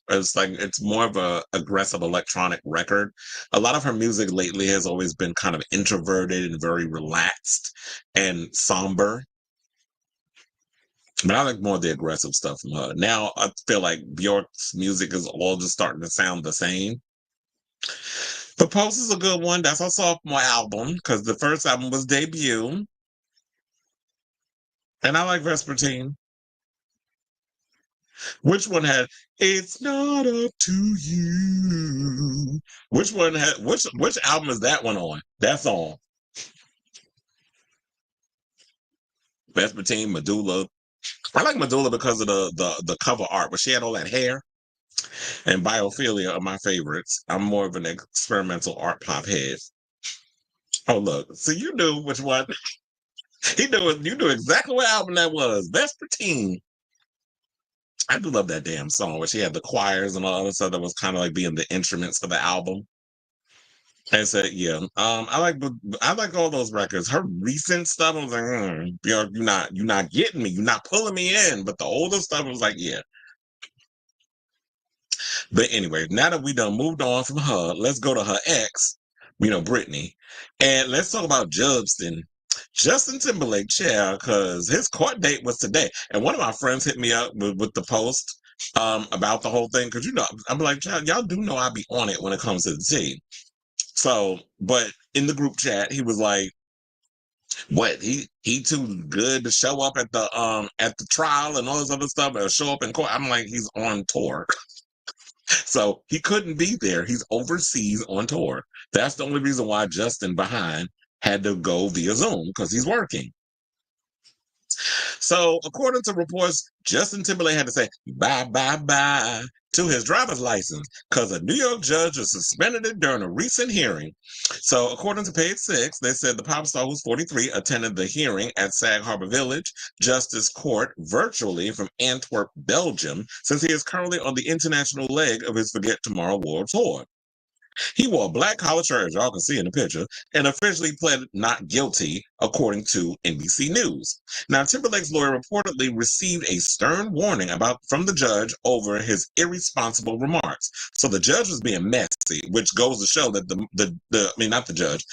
it's more of a aggressive electronic record. A lot of her music lately has always been kind of introverted and very relaxed and somber. But I like more of the aggressive stuff from her. Now I feel like Bjork's music is all just starting to sound the same. But Post is a good one. That's her sophomore album because the first album was Debut. And I like Vespertine. Which one had It's Not Up to You? Which one had which album is that one on? That song. Vespertine, Medulla. I like Medulla because of the cover art, but she had all that hair. And Biophilia are my favorites. I'm more of an experimental art pop head. Oh look, so you knew which one. You knew exactly what album that was. Vespertine. I do love that damn song where she had the choirs and all that stuff that was kind of like being the instruments for the album. And so yeah, I like all those records. Her recent stuff I was like, you're not getting me, you're not pulling me in. But the older stuff was like, yeah. But anyway, now that we done moved on from her, let's go to her ex, Britney, and let's talk about Jubston. Justin Timberlake, chair, because his court date was today. And one of my friends hit me up with the post about the whole thing. Because, I'm like, child, y'all do know I be on it when it comes to the tea. So, but in the group chat, he was like, what, he too good to show up at the trial and all this other stuff, or show up in court. I'm like, he's on tour. So he couldn't be there. He's overseas on tour. That's the only reason why Justin behind had to go via Zoom, because he's working. So, according to reports, Justin Timberlake had to say bye, bye, bye to his driver's license because a New York judge has suspended it during a recent hearing. So, according to page 6, they said the pop star, who's 43, attended the hearing at Sag Harbor Village Justice Court virtually from Antwerp, Belgium, since he is currently on the international leg of his Forget Tomorrow World Tour. He wore a black collar shirt, as y'all can see in the picture, and officially pled not guilty, according to NBC News. Now, Timberlake's lawyer reportedly received a stern warning from the judge over his irresponsible remarks. So the judge was being messy, which goes to show that not the judge,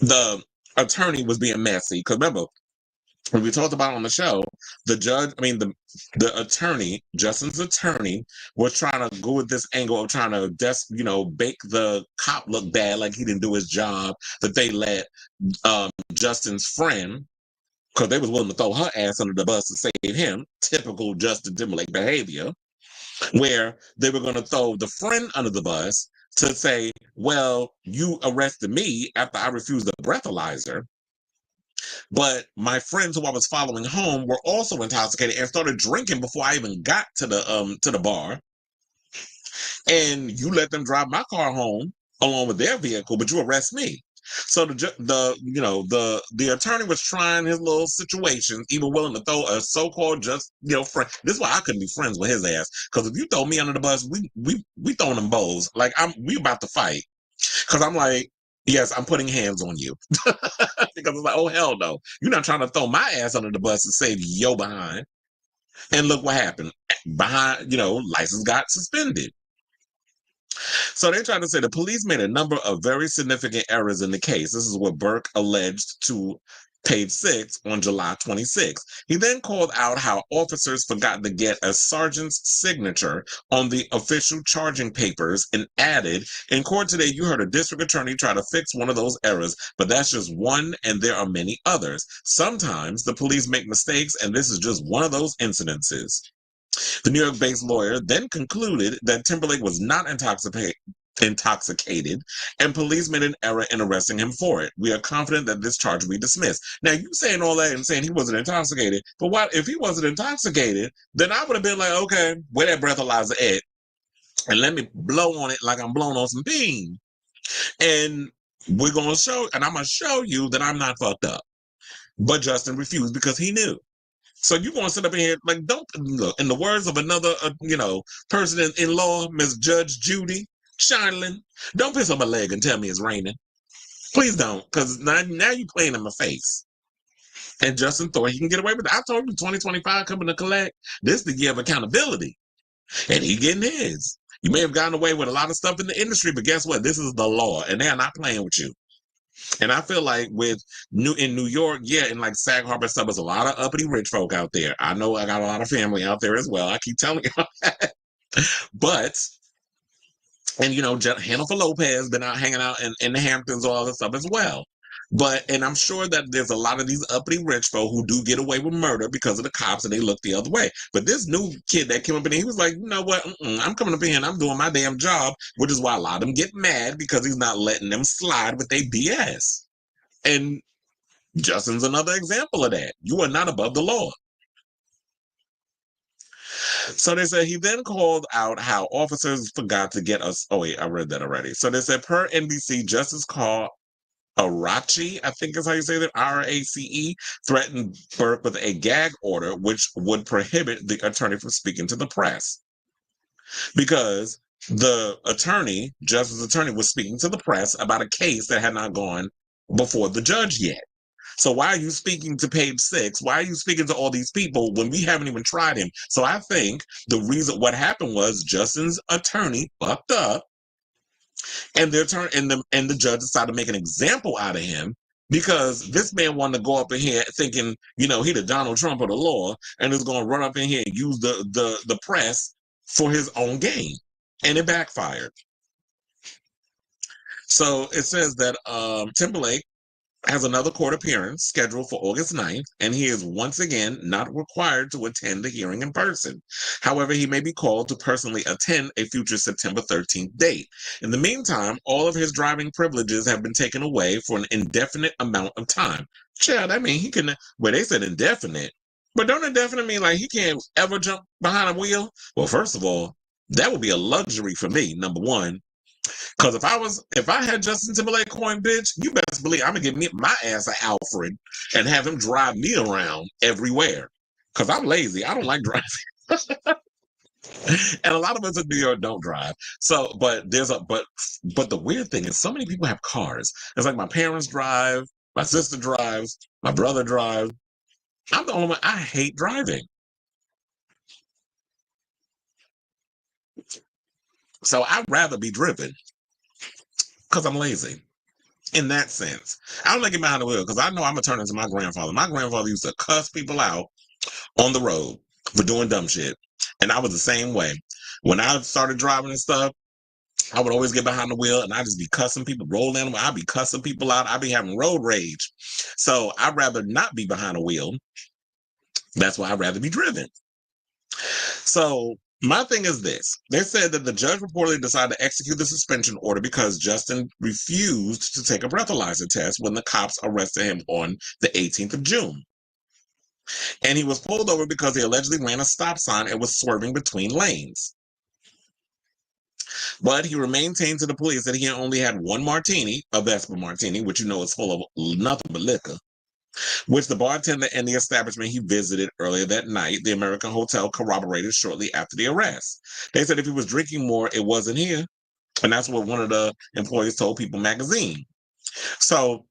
the attorney was being messy. Because remember, when we talked about on the show, the attorney, Justin's attorney, was trying to go with this angle of trying to make the cop look bad, like he didn't do his job, that they let Justin's friend, because they was willing to throw her ass under the bus to save him, typical Justin Timberlake behavior, where they were going to throw the friend under the bus to say, well, you arrested me after I refused the breathalyzer. But my friends who I was following home were also intoxicated and started drinking before I even got to the bar. And you let them drive my car home along with their vehicle, but you arrest me. So the attorney was trying his little situation, even willing to throw a so-called friend. This is why I couldn't be friends with his ass. Because if you throw me under the bus, we throwing them bows. Like we about to fight. Because I'm like, yes, I'm putting hands on you. Because it's like, oh, hell no. You're not trying to throw my ass under the bus and save your behind. And look what happened. License got suspended. So they tried to say the police made a number of very significant errors in the case. This is what Burke alleged to page 6 on July 26. He then called out how officers forgot to get a sergeant's signature on the official charging papers and added, in court today, you heard a district attorney try to fix one of those errors, but that's just one and there are many others. Sometimes the police make mistakes and this is just one of those incidences. The New York-based lawyer then concluded that Timberlake was not intoxicated, and police made an error in arresting him for it. We are confident that this charge will be dismissed. Now, you saying all that and saying he wasn't intoxicated, but what if he wasn't intoxicated? Then I would have been like, okay, where that breathalyzer at? And let me blow on it like I'm blowing on some bean. And I'm going to show you that I'm not fucked up. But Justin refused because he knew. So you going to sit up in here, like, don't look, in the words of another, person in law, Miss Judge Judy Shineland, don't piss on my leg and tell me it's raining. Please don't, because now you playing in my face. And Justin thought he can get away with it. I told you 2025 coming to collect. This is the year of accountability. And he getting his. You may have gotten away with a lot of stuff in the industry, but guess what? This is the law, and they're not playing with you. And I feel like in New York, in like Sag Harbor stuff, there's a lot of uppity rich folk out there. I know I got a lot of family out there as well. I keep telling you that. But, and Jennifer Lopez been out hanging out in the Hamptons, all this stuff as well. And I'm sure that there's a lot of these uppity rich folk who do get away with murder because of the cops and they look the other way. But this new kid that came up in here, he was like, you know what? I'm coming up in here and I'm doing my damn job, which is why a lot of them get mad because he's not letting them slide with their BS. And Justin's another example of that. You are not above the law. So they said he then called out how officers forgot to get us. Oh, wait, I read that already. So they said per NBC, Justice called RHONJ, I think is how you say that, RACE, threatened Burke with a gag order, which would prohibit the attorney from speaking to the press. Because the Justice attorney, was speaking to the press about a case that had not gone before the judge yet. So why are you speaking to page 6? Why are you speaking to all these people when we haven't even tried him? So I think the reason what happened was Justin's attorney fucked up, and the judge decided to make an example out of him because this man wanted to go up in here thinking, he the Donald Trump of the law, and is going to run up in here and use the press for his own gain, and it backfired. So it says that Timberlake has another court appearance scheduled for August 9th, and he is once again not required to attend the hearing in person. However, he may be called to personally attend a future September 13th date. In the meantime, all of his driving privileges have been taken away for an indefinite amount of time. Child, I mean, he can, well, they said indefinite, but don't indefinite mean like he can't ever jump behind a wheel? Well, first of all, that would be a luxury for me, number one. Because if I had Justin Timberlake coin, bitch, you best believe I'm gonna give me my ass a Alfred and have him drive me around everywhere. Because I'm lazy. I don't like driving. And a lot of us in New York don't drive. So, but the weird thing is so many people have cars. It's like my parents drive, my sister drives, my brother drives. I'm the only one. I hate driving. So I'd rather be driven because I'm lazy. In that sense, I don't like it behind the wheel because I know I'm gonna turn into my grandfather. My grandfather used to cuss people out on the road for doing dumb shit, and I was the same way. When I started driving and stuff, I would always get behind the wheel and I just be cussing people, rolling them. I'd be cussing people out. I'd be having road rage. So I'd rather not be behind a wheel. That's why I'd rather be driven. So my thing is this. They said that the judge reportedly decided to execute the suspension order because Justin refused to take a breathalyzer test when the cops arrested him on the 18th of June. And he was pulled over because he allegedly ran a stop sign and was swerving between lanes. But he maintained to the police that he only had one martini, a Vespa martini, which is full of nothing but liquor, which the bartender and the establishment he visited earlier that night, the American Hotel, corroborated shortly after the arrest. They said if he was drinking more, it wasn't here. And that's what one of the employees told People magazine. So,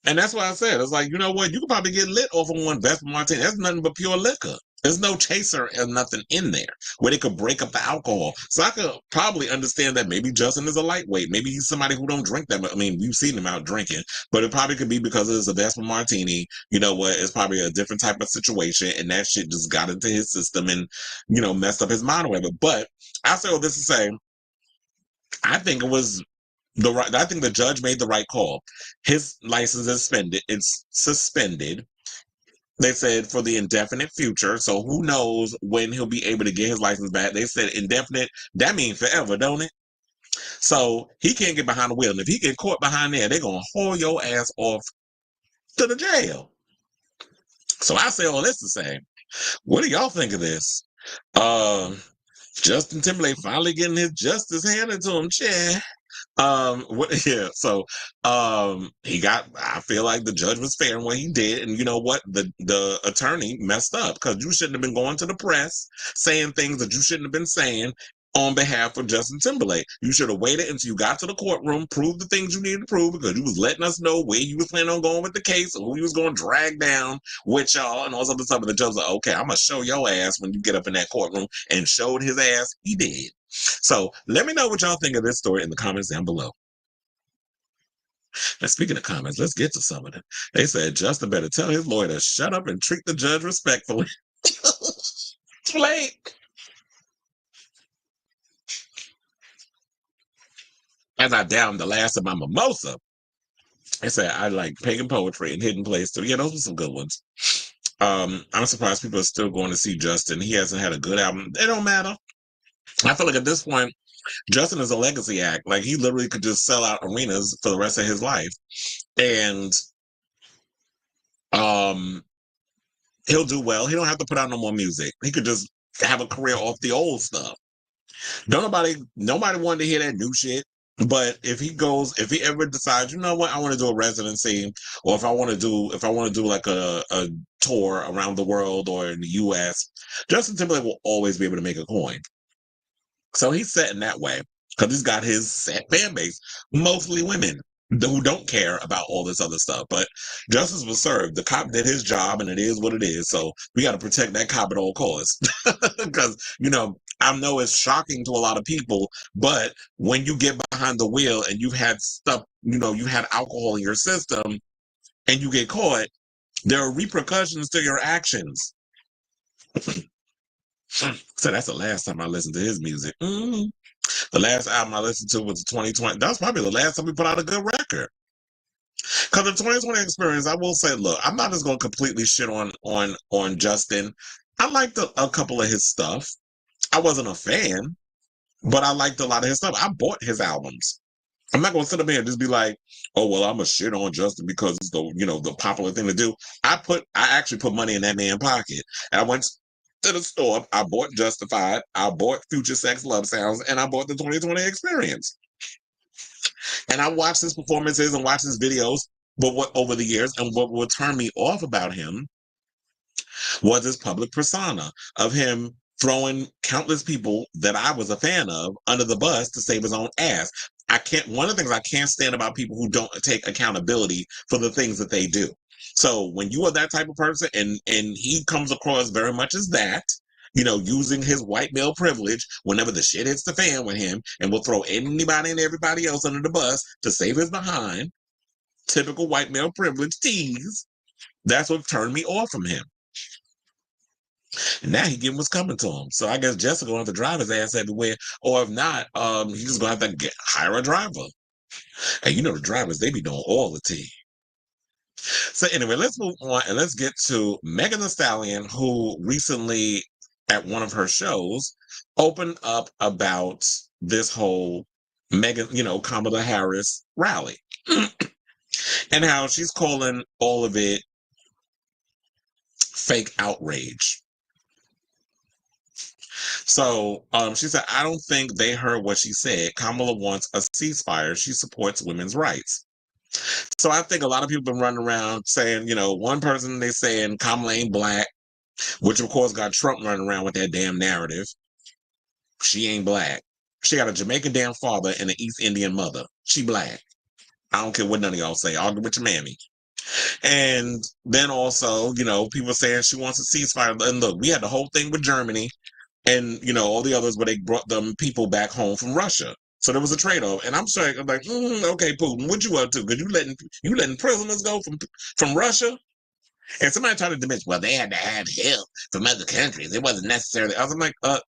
and that's why I said, it's like, you know what? You could probably get lit off of one Vespa martini. That's nothing but pure liquor. There's no chaser and nothing in there where they could break up the alcohol. So I could probably understand that maybe Justin is a lightweight. Maybe he's somebody who don't drink that much. I mean, we've seen him out drinking, but it probably could be because it's a Vespa martini. You know what? It's probably a different type of situation, and that shit just got into his system and, messed up his mind or whatever. But I say all this to say, I think it was I think the judge made the right call. His license is suspended. It's suspended. They said for the indefinite future. So who knows when he'll be able to get his license back. They said indefinite. That means forever, don't it? So he can't get behind the wheel. And if he get caught behind there, they're going to haul your ass off to the jail. So I say all this to say, what do y'all think of this? Justin Timberlake finally getting his justice handed to him, chair. So I feel like the judge was fair in what he did, and you know what, the attorney messed up because you shouldn't have been going to the press saying things that you shouldn't have been saying on behalf of Justin Timberlake. You should have waited until you got to the courtroom, proved the things you needed to prove, because you was letting us know where you was planning on going with the case and who you was going to drag down with y'all and all this other stuff. And the judge was like, okay, I'm going to show your ass when you get up in that courtroom, and showed his ass. He did. So let me know what y'all think of this story in the comments down below. Now, speaking of comments, let's get to some of them. They said Justin better tell his lawyer to shut up and treat the judge respectfully. Flake. As I downed the last of my mimosa, I said I like Pagan Poetry and Hidden Place too. Yeah, those were some good ones. I'm surprised people are still going to see Justin. He hasn't had a good album. It don't matter. I feel like at this point, Justin is a legacy act. Like, he literally could just sell out arenas for the rest of his life. And he'll do well. He don't have to put out no more music. He could just have a career off the old stuff. Nobody wanted to hear that new shit. But if he ever decides, you know what, I want to do a residency, or if I want to do like a tour around the world or in the US, Justin Timberlake will always be able to make a coin. So he's set in that way because he's got his set fan base, mostly women who don't care about all this other stuff. But justice was served. The cop did his job, and it is what it is. So we got to protect that cop at all costs. Because, I know it's shocking to a lot of people, but when you get behind the wheel and you've had stuff, you had alcohol in your system and you get caught, there are repercussions to your actions. So that's the last time I listened to his music. The last album I listened to was 2020. That's probably the last time we put out a good record. Because the 2020 experience, I will say, look, I'm not just going to completely shit on Justin. I liked a couple of his stuff. I wasn't a fan, but I liked a lot of his stuff. I bought his albums. I'm not going to sit up here and just be like, oh, well, I'm a shit on Justin because it's the popular thing to do. I actually put money in that man's pocket. And I went to the store. I bought Justified. I bought Future Sex Love Sounds, and I bought the 2020 Experience. And I watched his performances and watched his videos, but what over the years, and what would turn me off about him was his public persona of him throwing countless people that I was a fan of under the bus to save his own ass. One of the things I can't stand about people who don't take accountability for the things that they do. So when you are that type of person and he comes across very much as that, using his white male privilege whenever the shit hits the fan with him and will throw anybody and everybody else under the bus to save his behind, typical white male privilege tease, that's what turned me off from him. And now he getting what's coming to him. So I guess Jessica gonna have to drive his ass everywhere. Or if not, he's just gonna have to hire a driver. And the drivers, they be doing all the tea. So anyway, let's move on and let's get to Megan Thee Stallion, who recently at one of her shows opened up about this whole Kamala Harris rally. And how she's calling all of it fake outrage. So she said, I don't think they heard what she said. Kamala wants a ceasefire. She supports women's rights. So I think a lot of people have been running around saying, one person they saying Kamala ain't black, which of course got Trump running around with that damn narrative. She ain't black. She got a Jamaican damn father and an East Indian mother. She black. I don't care what none of y'all say. Argue with your mammy. And then also, people saying she wants a ceasefire. And look, we had the whole thing with Germany and, all the others where they brought them people back home from Russia. So there was a trade-off. And I'm saying, like, okay, Putin, what you up to? Because you letting prisoners go from Russia? And somebody tried to diminish, well, they had to have help from other countries. It wasn't necessarily. I was like,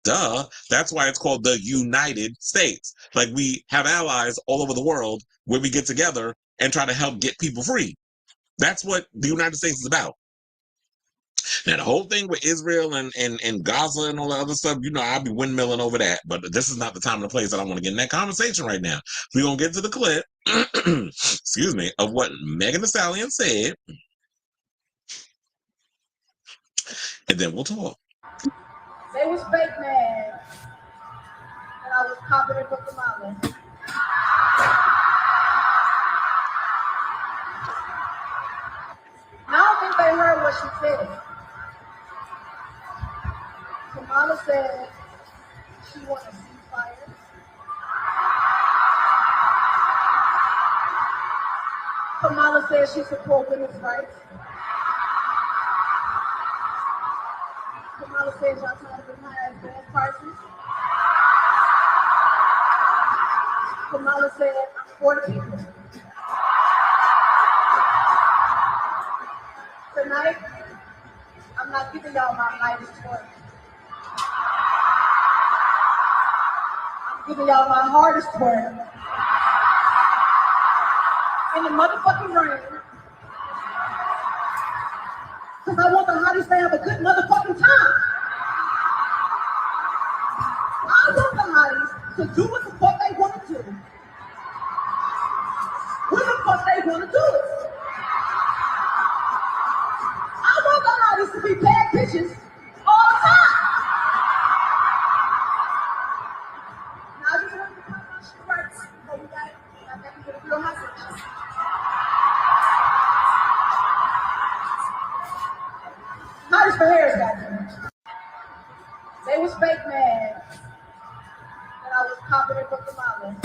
duh. That's why it's called the United States. Like, we have allies all over the world where we get together and try to help get people free. That's what the United States is about. Now, the whole thing with Israel and Gaza and all that other stuff, I'll be windmilling over that. But this is not the time and the place that I want to get in that conversation right now. We're going to get to the clip, excuse me, of what Megan Thee Stallion said. And then we'll talk. They was fake mad and I was confident for Kamala. I don't think they heard what she said. Kamala said she wants a ceasefire. Kamala said she supports women's rights. Kamala said y'all trying to high as gas prices. Kamala said I'm for the people. Tonight, I'm not giving y'all my lightest toy. I'm giving y'all my hardest toy. In the motherfucking rain. Because I want the hotties to have a good motherfucking time. I want the hotties to do what the fuck they want to do. When the fuck they want to do it. I want the hotties to be bad bitches all the time. Now I just want to put my shit right before we got back into the real message. Hotties for hairs, goddamn. They was fake mad and I was confident for Kamala.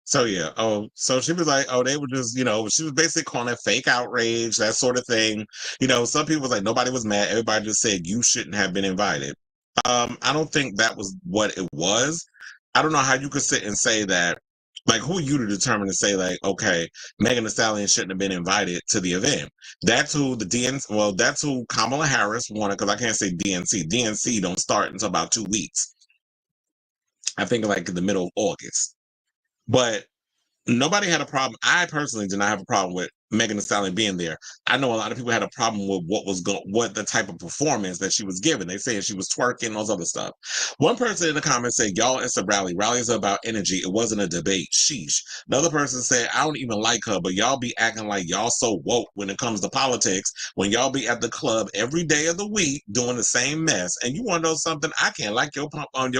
So yeah, so she was like, oh, they were just, she was basically calling it fake outrage, that sort of thing. Some people was like, nobody was mad. Everybody just said you shouldn't have been invited. I don't think that was what it was. I don't know how you could sit and say that. Like, who are you to determine to say, like, okay, Megan Thee Stallion shouldn't have been invited to the event? That's who that's who Kamala Harris wanted, because I can't say DNC. DNC don't start until about 2 weeks. I think like in the middle of August. But nobody had a problem. I personally did not have a problem with Megan Thee Stallion being there. I know a lot of people had a problem with what the type of performance that she was giving. They said she was twerking, all this other stuff. One person in the comments said, y'all, it's a rally. Rallies are about energy. It wasn't a debate. Sheesh. Another person said, I don't even like her, but y'all be acting like y'all so woke when it comes to politics, when y'all be at the club every day of the week doing the same mess. And you want to know something? I can't like your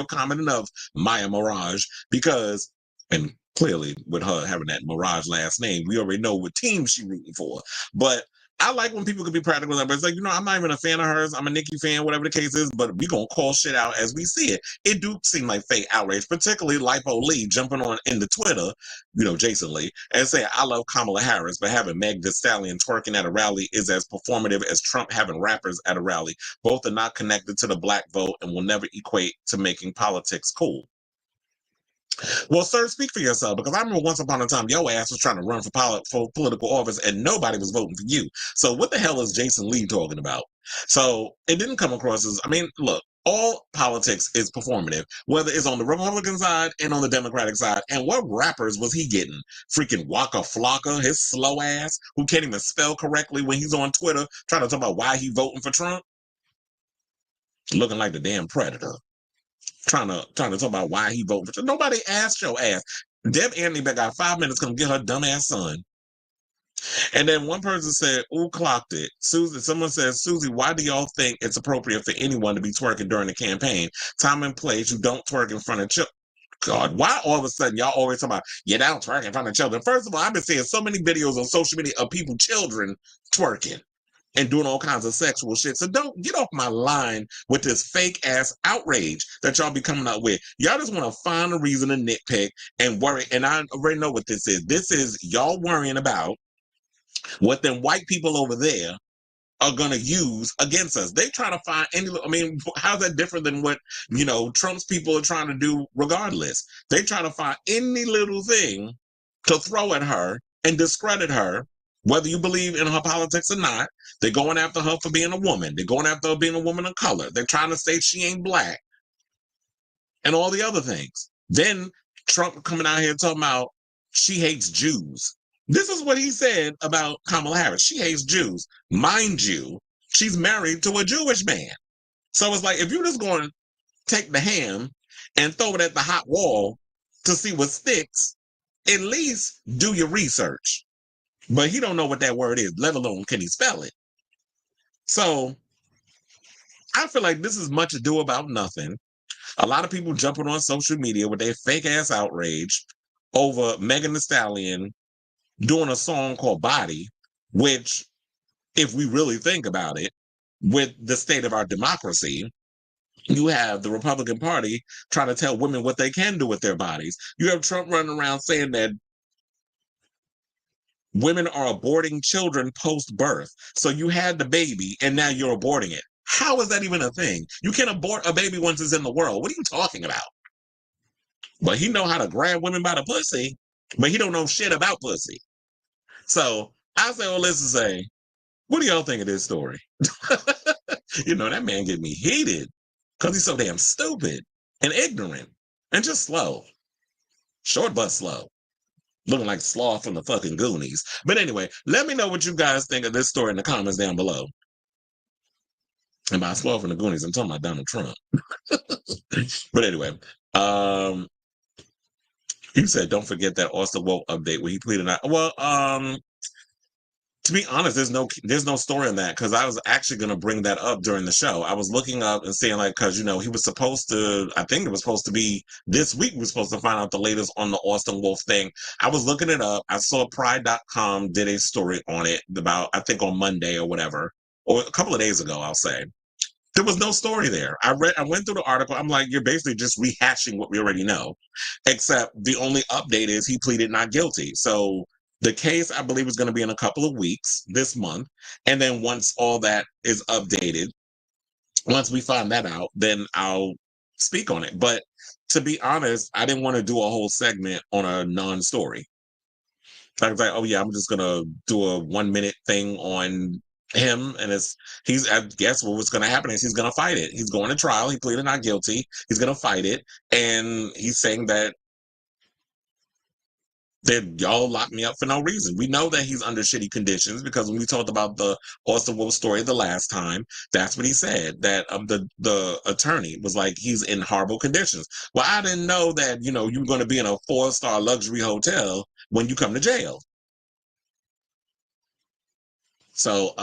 comment enough, Maya Mirage, because, and clearly, with her having that Mirage last name, we already know what team she's rooting for. But I like when people can be practical. But it's like, I'm not even a fan of hers. I'm a Nicki fan, whatever the case is. But we gonna call shit out as we see it. It do seem like fake outrage, particularly Lipo Lee jumping on into Twitter, Jason Lee, and saying, I love Kamala Harris, but having Meg Thee Stallion twerking at a rally is as performative as Trump having rappers at a rally. Both are not connected to the black vote and will never equate to making politics cool. Well, sir, speak for yourself, because I remember once upon a time your ass was trying to run for political office and nobody was voting for you. So what the hell is Jason Lee talking about? So it didn't come across as, look, all politics is performative, whether it's on the Republican side and on the Democratic side. And what rappers was he getting? Freaking Waka Flocka, his slow ass, who can't even spell correctly when he's on Twitter trying to talk about why he voting for Trump? Looking like the damn predator. Trying to talk about why he voted for Trump. Nobody asked your ass. Deb Anthony got 5 minutes, come get her dumbass son. And then one person said, ooh, clocked it. Susie, someone says, Susie, why do y'all think it's appropriate for anyone to be twerking during the campaign? Time and place, you don't twerk in front of children. God, why all of a sudden y'all always talk about, you don't twerk in front of children? First of all, I've been seeing so many videos on social media of people, children, twerking and doing all kinds of sexual shit. So don't get off my line with this fake ass outrage that y'all be coming up with. Y'all just want to find a reason to nitpick and worry. And I already know what this is. This is y'all worrying about what them white people over there are going to use against us. They try to find how's that different than what, Trump's people are trying to do regardless? They try to find any little thing to throw at her and discredit her, whether you believe in her politics or not. They're going after her for being a woman. They're going after her being a woman of color. They're trying to say she ain't black and all the other things. Then Trump coming out here talking about she hates Jews. This is what he said about Kamala Harris. She hates Jews. Mind you, she's married to a Jewish man. So it's like, if you're just going to take the ham and throw it at the hot wall to see what sticks, at least do your research. But he don't know what that word is, let alone can he spell it. So I feel like this is much ado about nothing. A lot of people jumping on social media with their fake ass outrage over Megan Thee Stallion doing a song called Body, which, if we really think about it, with the state of our democracy, you have the Republican Party trying to tell women what they can do with their bodies. You have Trump running around saying that women are aborting children post-birth. So you had the baby and now you're aborting it. How is that even a thing? You can't abort a baby once it's in the world. What are you talking about? But he know how to grab women by the pussy, but he don't know shit about pussy. So I say all this to say, what do y'all think of this story? That man get me heated because he's so damn stupid and ignorant and just slow. Short but slow. Looking like Sloth from the fucking Goonies. But anyway, let me know what you guys think of this story in the comments down below. And by Sloth from the Goonies, I'm talking about Donald Trump. But anyway, you said don't forget that Austin Woke update where he tweeted out. Well, to be honest, there's no story on that, because I was actually going to bring that up during the show. I was looking up and seeing, like, because he was supposed to, I think it was supposed to be this week, we're supposed to find out the latest on the Austin Wolf thing. I was looking it up. I saw Pride.com did a story on it about, I think on Monday or whatever, or a couple of days ago, I'll say. There was no story there. I went through the article. I'm like, you're basically just rehashing what we already know, except the only update is he pleaded not guilty. So the case, I believe, is going to be in a couple of weeks this month. And then once all that is updated, once we find that out, then I'll speak on it. But to be honest, I didn't want to do a whole segment on a non-story. I was like, oh yeah, I'm just gonna do a 1 minute thing on him, and I guess what's gonna happen is he's gonna fight it. He's going to trial. He pleaded not guilty. He's gonna fight it, and he's saying that y'all locked me up for no reason. We know that he's under shitty conditions because when we talked about the Austin Wolf story the last time, that's what he said. That the attorney was like, he's in horrible conditions. Well, I didn't know that you were going to be in a 4-star luxury hotel when you come to jail. So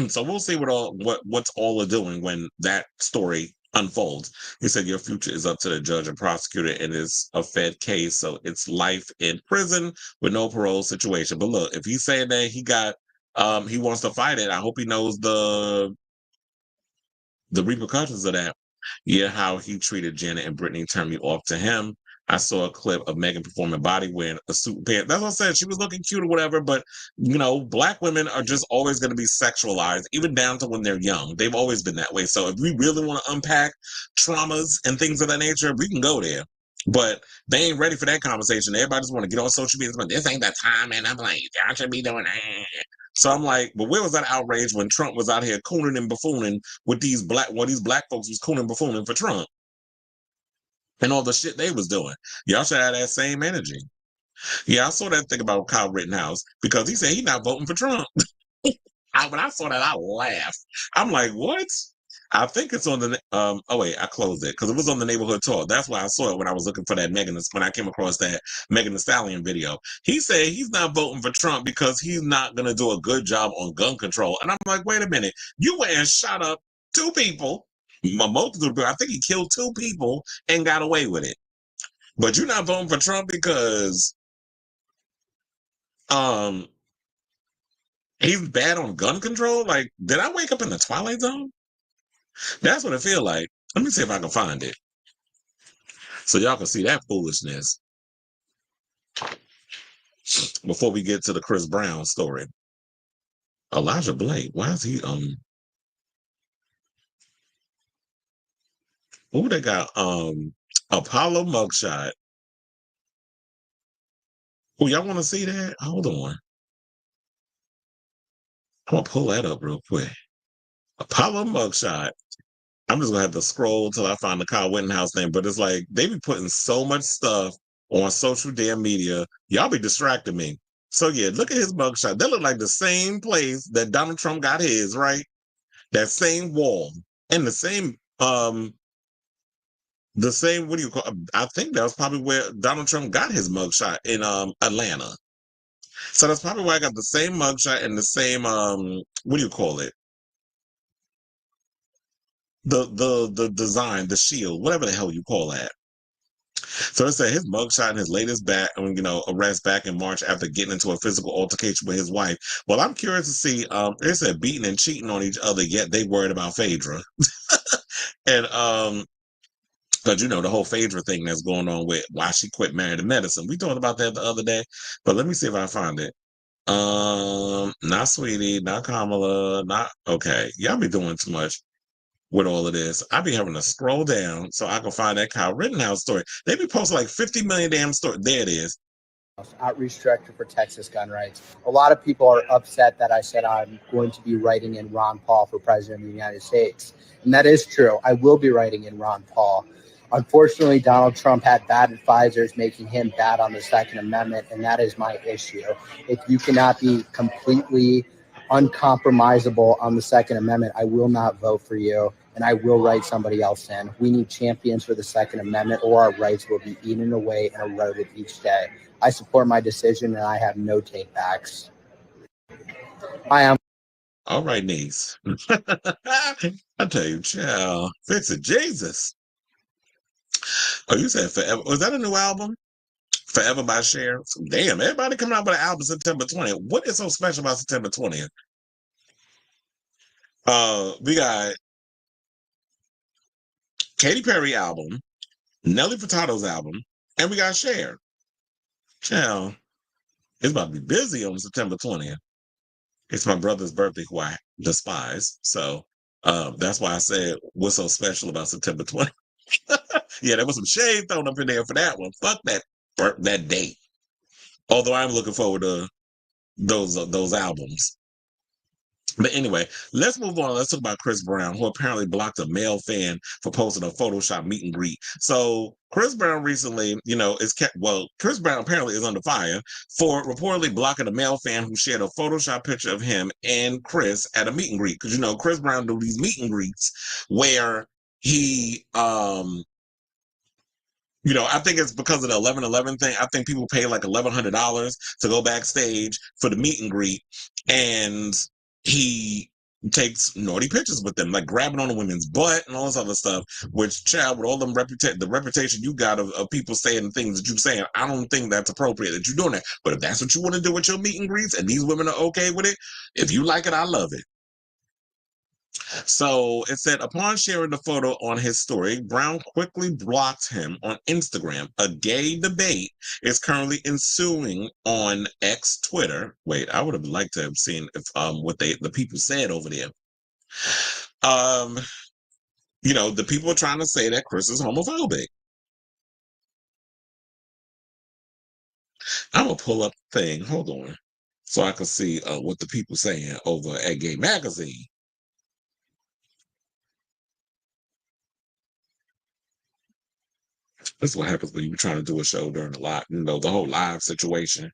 so we'll see what's all doing when that story unfolds. He said your future is up to the judge and prosecutor, and it's a Fed case, so it's life in prison with no parole situation. But look, if he's saying that he wants to fight it, I hope he knows the repercussions of that. Yeah, how he treated Janet and Britney turned me off to him. I saw a clip of Megan performing body wearing a suit and pants. That's what I said. She was looking cute or whatever, but black women are just always going to be sexualized, even down to when they're young. They've always been that way. So if we really want to unpack traumas and things of that nature, we can go there. But they ain't ready for that conversation. Everybody just want to get on social media, but this ain't that time, and I'm like, y'all should be doing that. So I'm like, but where was that outrage when Trump was out here cooning and buffooning with these black folks was cooning and buffooning for Trump and all the shit they was doing? Y'all should have that same energy. Yeah, I saw that thing about Kyle Rittenhouse because he said he's not voting for Trump. When I saw that, I laughed. I'm like, what? I think it's on the oh wait, I closed it because it was on the neighborhood talk. That's why I saw it when I was looking for that when I came across that Megan Thee Stallion video. He said he's not voting for Trump because he's not gonna do a good job on gun control. And I'm like, wait a minute, you went and shot up 2 people, multiple people. I think he killed 2 people and got away with it. But you're not voting for Trump because he's bad on gun control? Like, did I wake up in the Twilight Zone? That's what it feel like. Let me see if I can find it. So y'all can see that foolishness before we get to the Chris Brown story. Elijah Blake, why is he who they got? Apollo mugshot. Oh, y'all want to see that? Hold on. I'm gonna pull that up real quick. Apollo mugshot. I'm just gonna have to scroll till I find the Kyle Rittenhouse thing, but it's like they be putting so much stuff on social damn media. Y'all be distracting me. So yeah, look at his mugshot. That look like the same place that Donald Trump got his, right? That same wall and the same what do you call? I think that was probably where Donald Trump got his mugshot in Atlanta. So that's probably why I got the same mugshot and the same what do you call it? The design, the shield, whatever the hell you call that. So it said his mugshot and his latest arrest back in March after getting into a physical altercation with his wife. Well, I'm curious to see. It said beating and cheating on each other, yet they worried about Phaedra. And because the whole Phaedra thing that's going on with why she quit married to medicine. We talked about that the other day, but let me see if I find it. Not Sweetie, not Kamala, not okay. Y'all be doing too much with all of this. I be having to scroll down so I can find that Kyle Rittenhouse story. They be posting like 50 million damn stories. There it is. Outreach director for Texas gun rights. A lot of people are upset that I said I'm going to be writing in Ron Paul for president of the United States. And that is true. I will be writing in Ron Paul. Unfortunately, Donald Trump had bad advisors making him bad on the Second Amendment, and that is my issue. If you cannot be completely uncompromisable on the Second Amendment, I will not vote for you, and I will write somebody else in. We need champions for the Second Amendment, or our rights will be eaten away and eroded each day. I support my decision, and I have no take-backs. I am. All right, niece. I tell you, child, fix it, Jesus. Oh, you said Forever. Was that a new album? Forever by Cher. Damn, everybody coming out with an album September 20th. What is so special about September 20th? We got Katy Perry album, Nelly Furtado's album, and we got Cher. Child, it's about to be busy on September 20th. It's my brother's birthday, who I despise. So that's why I said what's so special about September 20th. Yeah, there was some shade thrown up in there for that one. Fuck that date. Although I'm looking forward to those albums. But anyway, let's move on. Let's talk about Chris Brown, who apparently blocked a male fan for posting a Photoshop meet and greet. So Chris Brown recently, Chris Brown apparently is under fire for reportedly blocking a male fan who shared a Photoshop picture of him and Chris at a meet and greet. Because Chris Brown do these meet and greets where he I think it's because of the 11/11 thing. I think people pay like $1,100 to go backstage for the meet and greet, and he takes naughty pictures with them, like grabbing on the women's butt and all this other stuff. Which, child, with all them the reputation you got of people saying the things that you're saying, I don't think that's appropriate that you're doing that. But if that's what you want to do with your meet and greets, and these women are okay with it, if you like it, I love it. So it said, upon sharing the photo on his story, Brown quickly blocked him on Instagram. A gay debate is currently ensuing on X Twitter. Wait, I would have liked to have seen what the people said over there. The people are trying to say that Chris is homophobic. I'm gonna pull up the thing. Hold on, so I can see what the people saying over at Gay Magazine. This is what happens when you're trying to do a show during the live, the whole live situation.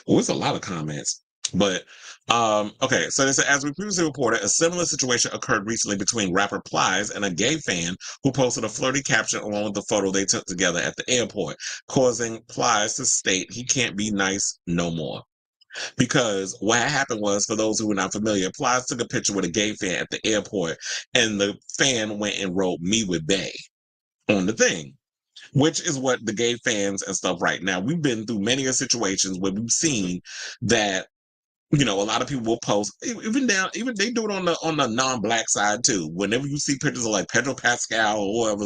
Well, it's a lot of comments. But, okay, so they said, as we previously reported, a similar situation occurred recently between rapper Plies and a gay fan who posted a flirty caption along with the photo they took together at the airport, causing Plies to state he can't be nice no more. Because what happened was, for those who are not familiar, Plies took a picture with a gay fan at the airport, and the fan went and wrote "me with Bay" on the thing. Which is what the gay fans and stuff right now. We've been through many situations where we've seen that, a lot of people will post, even they do it on the non-black side too. Whenever you see pictures of like Pedro Pascal or whoever,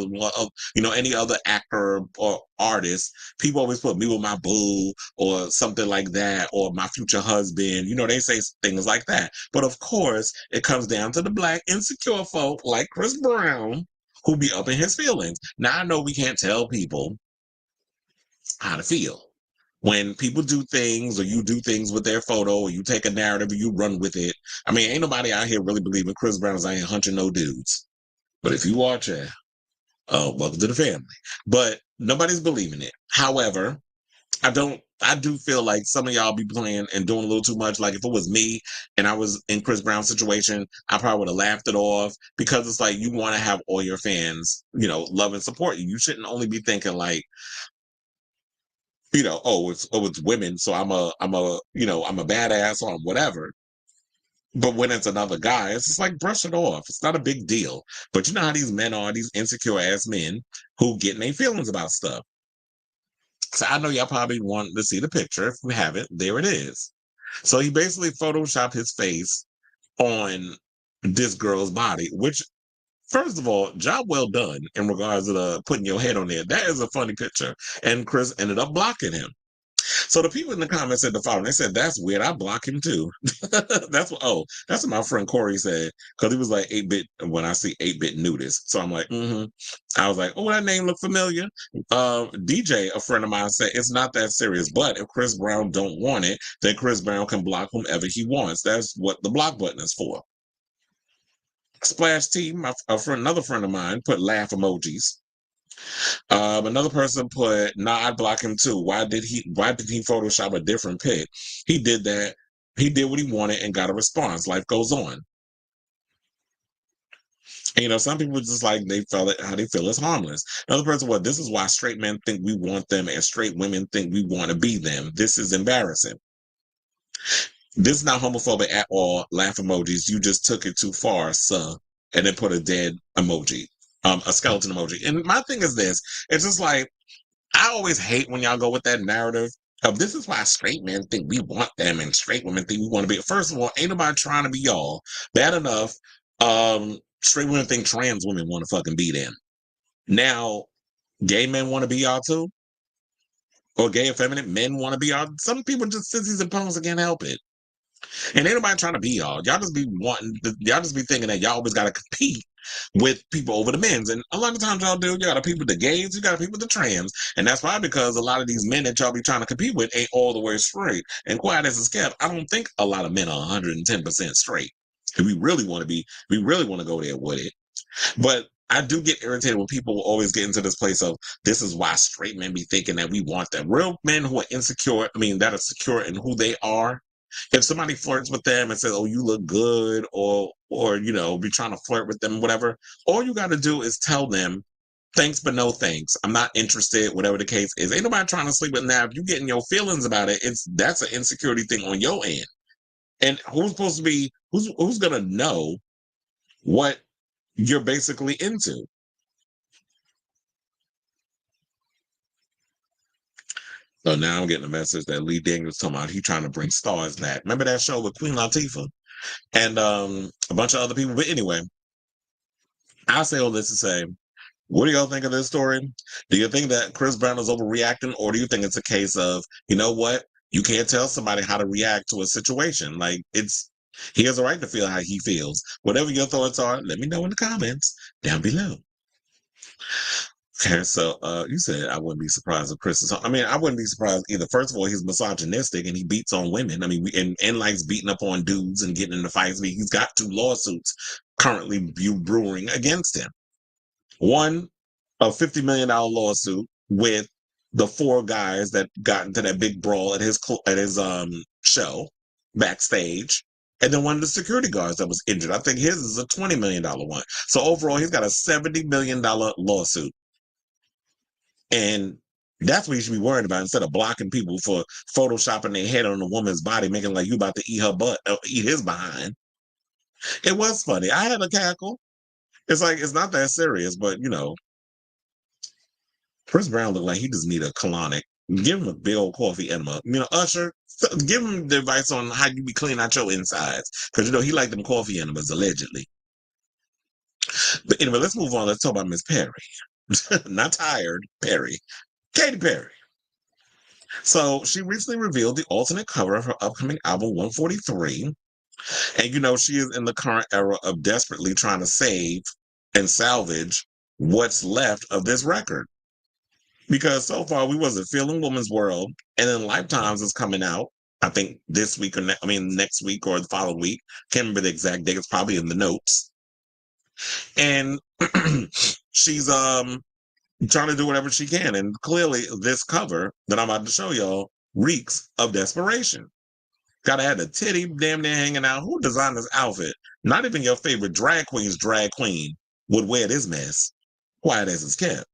any other actor or artist, people always put "me with my boo" or something like that, or "my future husband." They say things like that. But of course, it comes down to the black insecure folk like Chris Brown, who be up in his feelings. Now, I know we can't tell people how to feel. When people do things, or you do things with their photo, or you take a narrative and you run with it. I mean, ain't nobody out here really believing Chris Brown is out here hunching no dudes. But if you watch it, welcome to the family. But nobody's believing it. However, I do feel like some of y'all be playing and doing a little too much. Like, if it was me and I was in Chris Brown's situation, I probably would have laughed it off, because it's like, you want to have all your fans, love and support you. You shouldn't only be thinking like, it's women, so I'm a badass or whatever. But when it's another guy, it's just like, brush it off. It's not a big deal. But you know how these men are, these insecure ass men who get in their feelings about stuff. So I know y'all probably want to see the picture. If you haven't, there it is. So he basically photoshopped his face on this girl's body, which, first of all, job well done in regards to putting your head on there. That is a funny picture. And Chris ended up blocking him. So the people in the comments said the following. They said, "That's weird. I block him too." That's what my friend Corey said, because he was like 8-bit when I see 8-bit nudist. So I'm like, I was like, oh, that name look familiar. DJ, a friend of mine, said it's not that serious, but if Chris Brown don't want it, then Chris Brown can block whomever he wants. That's what the block button is for. Splash T, another friend of mine, put laugh emojis. Another person put, "Nah, I'd block him too. Why did he Photoshop a different pic? He did that. He did what he wanted and got a response. Life goes on." And, some people just like, they felt it how they feel is harmless. Another person, "Well, this is why straight men think we want them and straight women think we want to be them. This is embarrassing. This is not homophobic at all. Laugh emojis. You just took it too far, sir." And then put a dead emoji. A skeleton emoji. And my thing is this, it's just like, I always hate when y'all go with that narrative of, this is why straight men think we want them and straight women think we want to be. First of all, ain't nobody trying to be y'all. Bad enough, straight women think trans women want to fucking be them. Now, gay men want to be y'all too? Or gay and feminine men want to be y'all? Some people just sissies and punks and can't help it. And ain't nobody trying to be y'all. Y'all just be y'all just be thinking that y'all always got to compete with people over the men's. And a lot of times y'all do. You got to compete with the gays, you got to compete with the trans. And that's why, because a lot of these men that y'all be trying to compete with ain't all the way straight. And quiet as it's kept, I don't think a lot of men are 110% straight. If we really want to be, we really want to go there with it. But I do get irritated when people always get into this place of, this is why straight men be thinking that we want that. Real men who are insecure, that are secure in who they are, if somebody flirts with them and says, oh, you look good, or be trying to flirt with them, whatever, all you got to do is tell them, thanks, but no thanks. I'm not interested, whatever the case is. Ain't nobody trying to sleep with. Now, if you getting your feelings about it, that's an insecurity thing on your end. And who's going to know what you're basically into? So now I'm getting a message that Lee Daniels talking about he trying to bring stars back. Remember that show with Queen Latifah and a bunch of other people? But anyway, I'll say all this to say, what do y'all think of this story? Do you think that Chris Brown is overreacting, or do you think it's a case of, you know what? You can't tell somebody how to react to a situation. Like, he has a right to feel how he feels. Whatever your thoughts are, let me know in the comments down below. Okay, so you said I wouldn't be surprised if Chris is. I mean, I wouldn't be surprised either. First of all, he's misogynistic and he beats on women. I mean, and likes beating up on dudes and getting into fights. I mean, he's got 2 lawsuits currently brewing against him. One, a $50 million lawsuit with the 4 guys that got into that big brawl at his show backstage. And then one of the security guards that was injured. I think his is a $20 million one. So overall, he's got a $70 million lawsuit. And that's what you should be worried about, instead of blocking people for photoshopping their head on a woman's body, making like you about to eat her butt, eat his behind. It was funny. I had a cackle. It's like, it's not that serious, but Chris Brown looked like he just need a colonic. Give him a big old coffee enema. Usher, give him the advice on how you be cleaning out your insides. Because, he like them coffee enemas, allegedly. But anyway, let's move on. Let's talk about Miss Perry. Not tired, Perry. Katy Perry. So she recently revealed the alternate cover of her upcoming album 143. And she is in the current era of desperately trying to save and salvage what's left of this record. Because so far we wasn't feeling Woman's World, and then Lifetimes is coming out, I think this week or next week or the following week. Can't remember the exact date. It's probably in the notes. And she's trying to do whatever she can. And clearly this cover that I'm about to show y'all reeks of desperation. Gotta have the titty damn near hanging out. Who designed this outfit? Not even your favorite drag queen would wear this mess. Quiet as it's kept.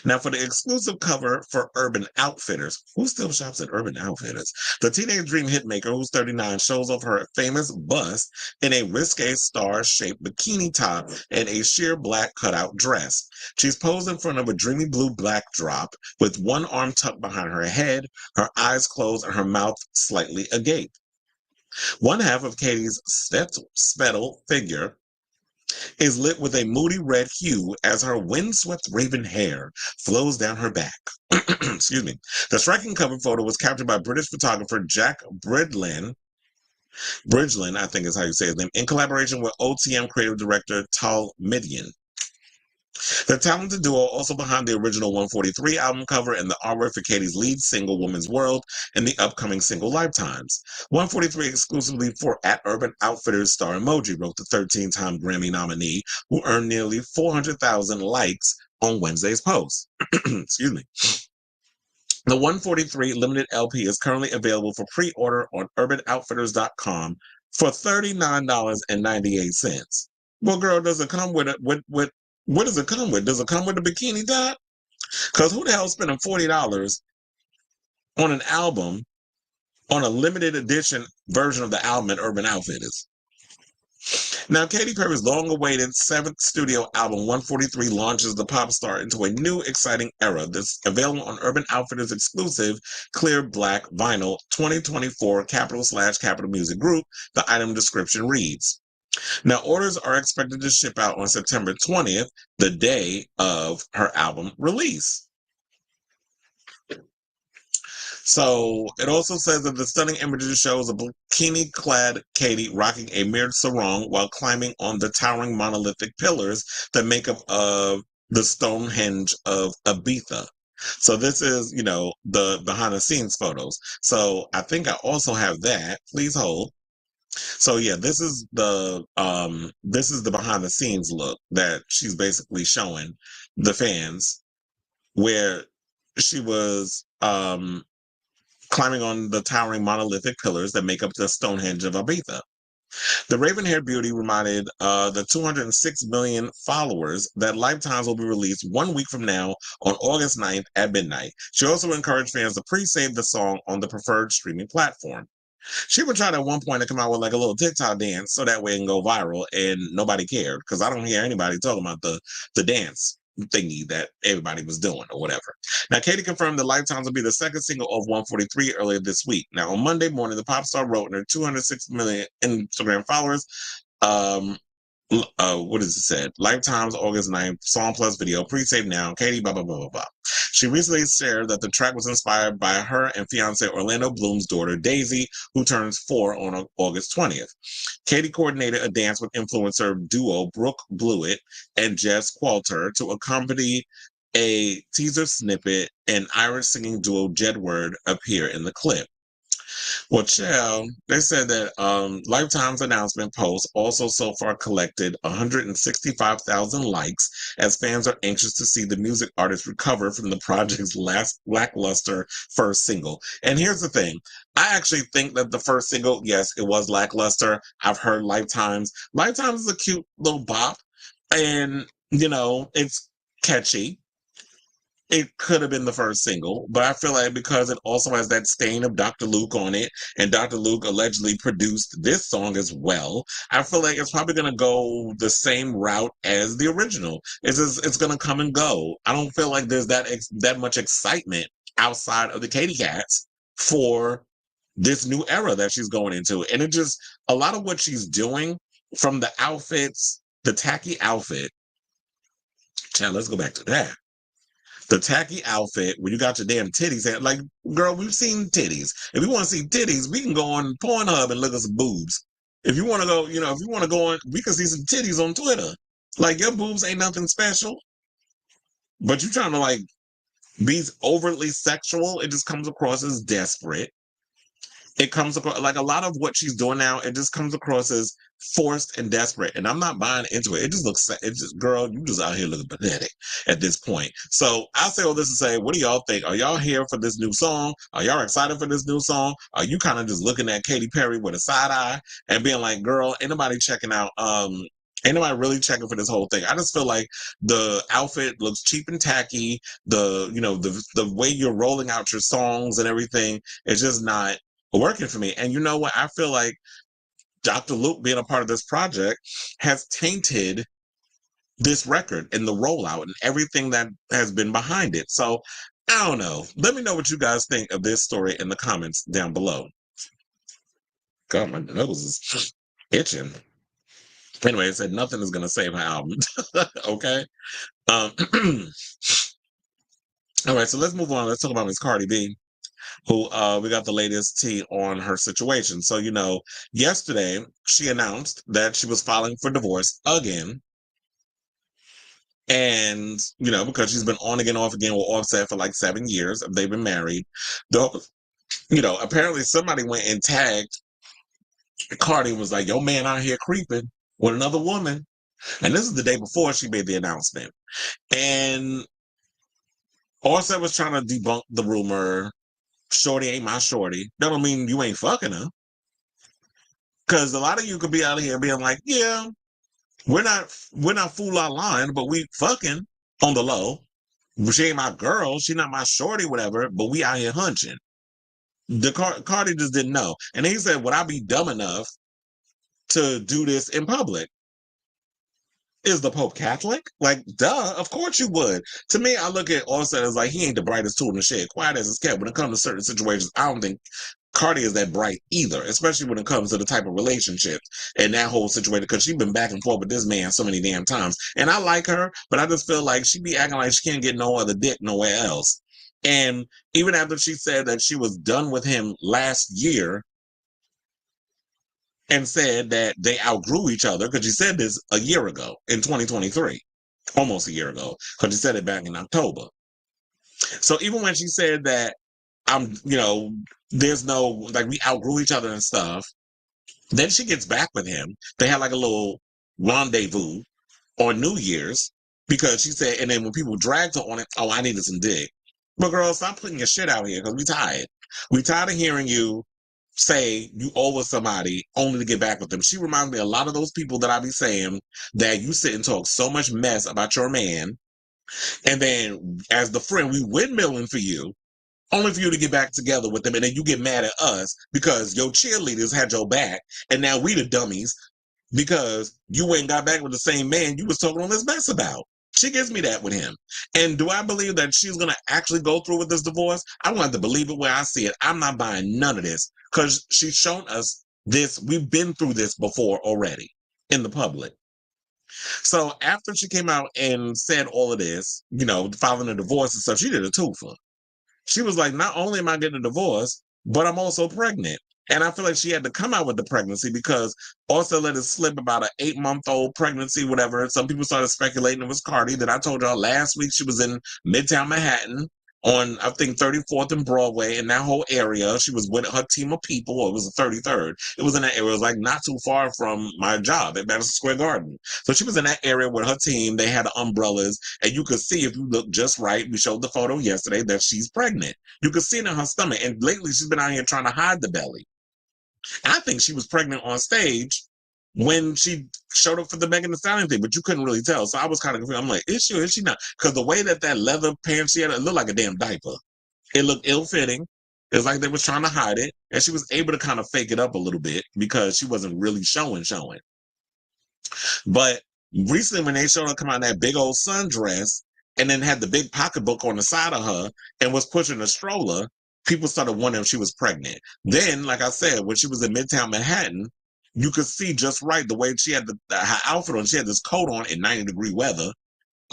Now, for the exclusive cover for Urban Outfitters, who still shops at Urban Outfitters? The teenage dream hitmaker, who's 39, shows off her famous bust in a risque star-shaped bikini top and a sheer black cutout dress. She's posed in front of a dreamy blue backdrop with one arm tucked behind her head, her eyes closed, and her mouth slightly agape. One half of Katy's spettle figure is lit with a moody red hue as her windswept raven hair flows down her back. Excuse me. The striking cover photo was captured by British photographer Jack Bridlin, I think is how you say his name, in collaboration with OTM creative director Tal Midian. The talented duo also behind the original 143 album cover and the artwork for Katy's lead single Woman's World and the upcoming single Lifetimes. 143 exclusively for at Urban Outfitters star emoji, wrote the 13-time Grammy nominee, who earned nearly 400,000 likes on Wednesday's post. Excuse me. The 143 limited LP is currently available for pre-order on urbanoutfitters.com for $39.98. Well, girl, does it come with it? What does it come with? Does it come with a bikini top? Because who the hell is spending $40 on an album, on a limited edition version of the album at Urban Outfitters? Now, Katy Perry's long-awaited 7th studio album, 143, launches the pop star into a new, exciting era that's available on Urban Outfitters' exclusive clear black vinyl 2024 /Capital Music Group. The item description reads, Now, orders are expected to ship out on September 20th, the day of her album release. So it also says that the stunning images shows a bikini-clad Katy rocking a mirrored sarong while climbing on the towering monolithic pillars that make up the Stonehenge of Ibiza. So this is, the behind-the-scenes photos. So I think I also have that. Please hold. So yeah, this is the behind-the-scenes look that she's basically showing the fans, where she was climbing on the towering monolithic pillars that make up the Stonehenge of Ibiza. The raven-haired beauty reminded the 206 million followers that Lifetimes will be released 1 week from now on August 9th at midnight. She also encouraged fans to pre-save the song on the preferred streaming platform. She would try at one point to come out with like a little TikTok dance so that way it can go viral, and nobody cared because I don't hear anybody talking about the dance thingy that everybody was doing or whatever. Now, Katy confirmed that Lifetimes will be the second single of 143 earlier this week. Now, on Monday morning, the pop star wrote in her 206 million Instagram followers, what is it said? Lifetime's August 9th, song plus video, pre-save now, Katy, blah, blah, blah, blah, blah. She recently shared that the track was inspired by her and fiance Orlando Bloom's daughter, Daisy, who turns 4 on August 20th. Katy coordinated a dance with influencer duo Brooke Blewett and Jess Qualter to accompany a teaser snippet, and Irish singing duo Jedward appear in the clip. Well, child, they said that Lifetime's announcement post also so far collected 165,000 likes, as fans are anxious to see the music artist recover from the project's last lackluster first single. And here's the thing. I actually think that the first single, yes, it was lackluster. I've heard Lifetime's. Lifetime's is a cute little bop, and, it's catchy. It could have been the first single, but I feel like because it also has that stain of Dr. Luke on it, and Dr. Luke allegedly produced this song as well, I feel like it's probably going to go the same route as the original. It's going to come and go. I don't feel like there's that much excitement outside of the Katy Cats for this new era that she's going into. And it just, a lot of what she's doing, from the outfits, the tacky outfit, child, let's go back to that. The tacky outfit where you got your damn titties out. Like, girl, we've seen titties. If we want to see titties, we can go on Pornhub and look at some boobs. If you want to go, on, we can see some titties on Twitter. Like, your boobs ain't nothing special. But you trying to, like, be overtly sexual, it just comes across as desperate. It comes across, like, a lot of what she's doing now, it just comes across as forced and desperate. And I'm not buying into it. It just looks, girl, you just out here looking pathetic at this point. So I say all this to say, what do y'all think? Are y'all here for this new song? Are y'all excited for this new song? Are you kind of just looking at Katy Perry with a side eye and being like, girl, ain't nobody checking out, ain't nobody really checking for this whole thing? I just feel like the outfit looks cheap and tacky. The way you're rolling out your songs and everything is just not working for me. And you know what? I feel like Dr. Luke being a part of this project has tainted this record and the rollout and everything that has been behind it. So I don't know. Let me know what you guys think of this story in the comments down below. God, my nose is itching. Anyway, I said nothing is going to save her album. Okay. All right, so let's move on. Let's talk about Miss Cardi B, who we got the latest tea on her situation. So, yesterday she announced that she was filing for divorce again. And, because she's been on again, off again with Offset for like 7 years. They've been married. Apparently somebody went and tagged Cardi and was like, yo, man out here creeping with another woman. And this is the day before she made the announcement. And Offset was trying to debunk the rumor, shorty ain't my shorty. That don't mean you ain't fucking her. Because a lot of you could be out here being like, yeah, we're not full out lying, but we fucking on the low. She ain't my girl. She not my shorty, whatever, but we out here hunching. The Cardi just didn't know. And he said, would I be dumb enough to do this in public? Is the Pope Catholic? Like, duh, of course you would. To me, I look at Offset as like, he ain't the brightest tool in the shed. Quiet as it's kept. When it comes to certain situations, I don't think Cardi is that bright either, especially when it comes to the type of relationships and that whole situation, because she's been back and forth with this man so many damn times. And I like her, but I just feel like she be acting like she can't get no other dick nowhere else. And even after she said that she was done with him last year and said that they outgrew each other, because she said this a year ago in 2023, almost a year ago, because she said it back in October. So even when she said that there's no, like, we outgrew each other and stuff, then she gets back with him. They had like a little rendezvous on New Year's because she said, and then when people dragged her on it, oh, I needed some dick. But girl, stop putting your shit out here because we tired. We tired of hearing you say you owe somebody only to get back with them. She reminds me a lot of those people that I be saying that you sit and talk so much mess about your man, and then as the friend, we windmilling for you, only for you to get back together with them, and then you get mad at us because your cheerleaders had your back, and now we the dummies because you ain't got back with the same man you was talking all this mess about. She gives me that with him. And do I believe that she's going to actually go through with this divorce? I want to believe it where I see it. I'm not buying none of this because she's shown us this. We've been through this before already in the public. So after she came out and said all of this, filing a divorce and stuff, she did a twofer. She was like, not only am I getting a divorce, but I'm also pregnant. And I feel like she had to come out with the pregnancy because also let it slip about an 8-month-old pregnancy, whatever. And some people started speculating it was Cardi. That I told y'all last week she was in Midtown Manhattan on, I think, 34th and Broadway, in that whole area. She was with her team of people, or it was the 33rd. It was in that area. It was like not too far from my job at Madison Square Garden. So she was in that area with her team. They had the umbrellas, and you could see, if you look just right, we showed the photo yesterday, that she's pregnant. You could see it in her stomach. And lately she's been out here trying to hide the belly. I think she was pregnant on stage when she showed up for the Megan Thee Stallion thing, but you couldn't really tell. So I was kind of confused. I'm like, is she or is she not? Because the way that leather pants she had, it looked like a damn diaper. It looked ill-fitting. It was like they was trying to hide it. And she was able to kind of fake it up a little bit because she wasn't really showing. But recently when they showed her come out in that big old sundress and then had the big pocketbook on the side of her and was pushing a stroller, people started wondering if she was pregnant. Then, like I said, when she was in Midtown Manhattan, you could see just right the way she had her outfit on. She had this coat on in 90-degree weather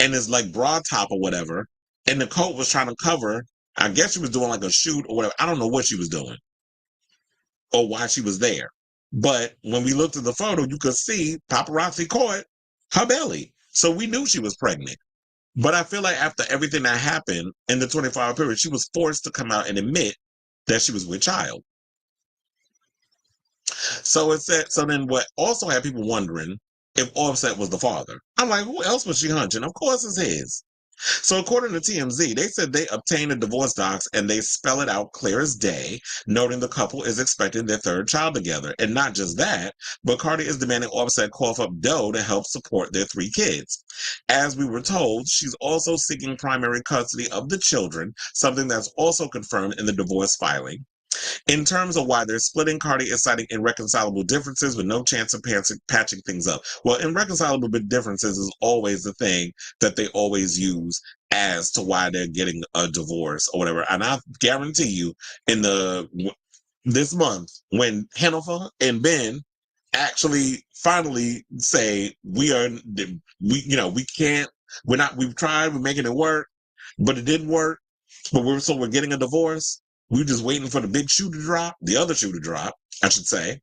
and this like bra top or whatever. And the coat was trying to cover, I guess she was doing like a shoot or whatever. I don't know what she was doing or why she was there. But when we looked at the photo, you could see paparazzi caught her belly. So we knew she was pregnant. But I feel like after everything that happened in the 24-hour period, she was forced to come out and admit that she was with child. So then what also had people wondering if Offset was the father. I'm like, who else was she hunching? Of course it's his. So according to TMZ, they said they obtained the divorce docs and they spell it out clear as day, noting the couple is expecting their third child together. And not just that, but Cardi is demanding Offset cough up dough to help support their 3 kids. As we were told, she's also seeking primary custody of the children, something that's also confirmed in the divorce filing. In terms of why they're splitting, Cardi is citing irreconcilable differences with no chance of patching things up. Well, irreconcilable differences is always the thing that they always use as to why they're getting a divorce or whatever. And I guarantee you, this month, when Hannaford and Ben actually finally say we've tried, we're making it work, but it didn't work, but we're getting a divorce. We're just waiting for the big shoe to drop, the other shoe to drop, I should say.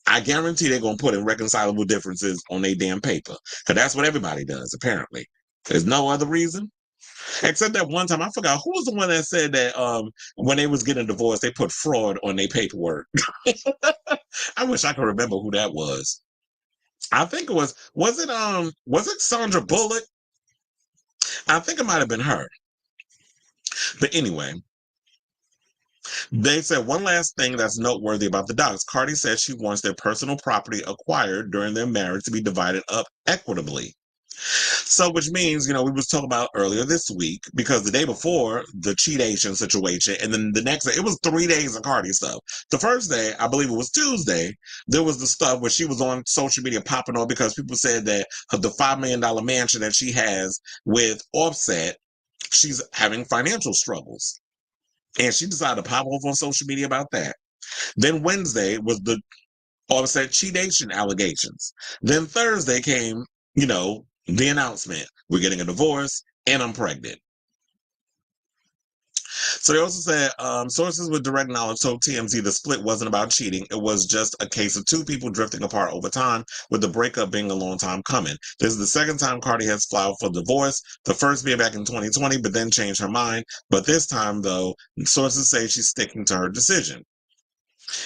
I guarantee they're going to put irreconcilable differences on their damn paper. Because that's what everybody does, apparently. There's no other reason. Except that one time, I forgot, who was the one that said that when they was getting divorced, they put fraud on their paperwork. I wish I could remember who that was. I think it was it Sandra Bullock? I think it might have been her. But anyway, they said one last thing that's noteworthy about the docs. Cardi said she wants their personal property acquired during their marriage to be divided up equitably. So, which means, we was talking about earlier this week, because the day before the cheatation situation, and then the next day, it was 3 days of Cardi stuff. The first day, I believe it was Tuesday, there was the stuff where she was on social media popping on because people said that the $5 million mansion that she has with Offset, she's having financial struggles. And she decided to pop off on social media about that. Then Wednesday was the Offset cheatation allegations. Then Thursday came, the announcement. We're getting a divorce and I'm pregnant. So they also said sources with direct knowledge told TMZ the split wasn't about cheating. It was just a case of two people drifting apart over time, with the breakup being a long time coming. This is the second time Cardi has filed for divorce, the first being back in 2020, but then changed her mind. But this time, though, sources say she's sticking to her decision.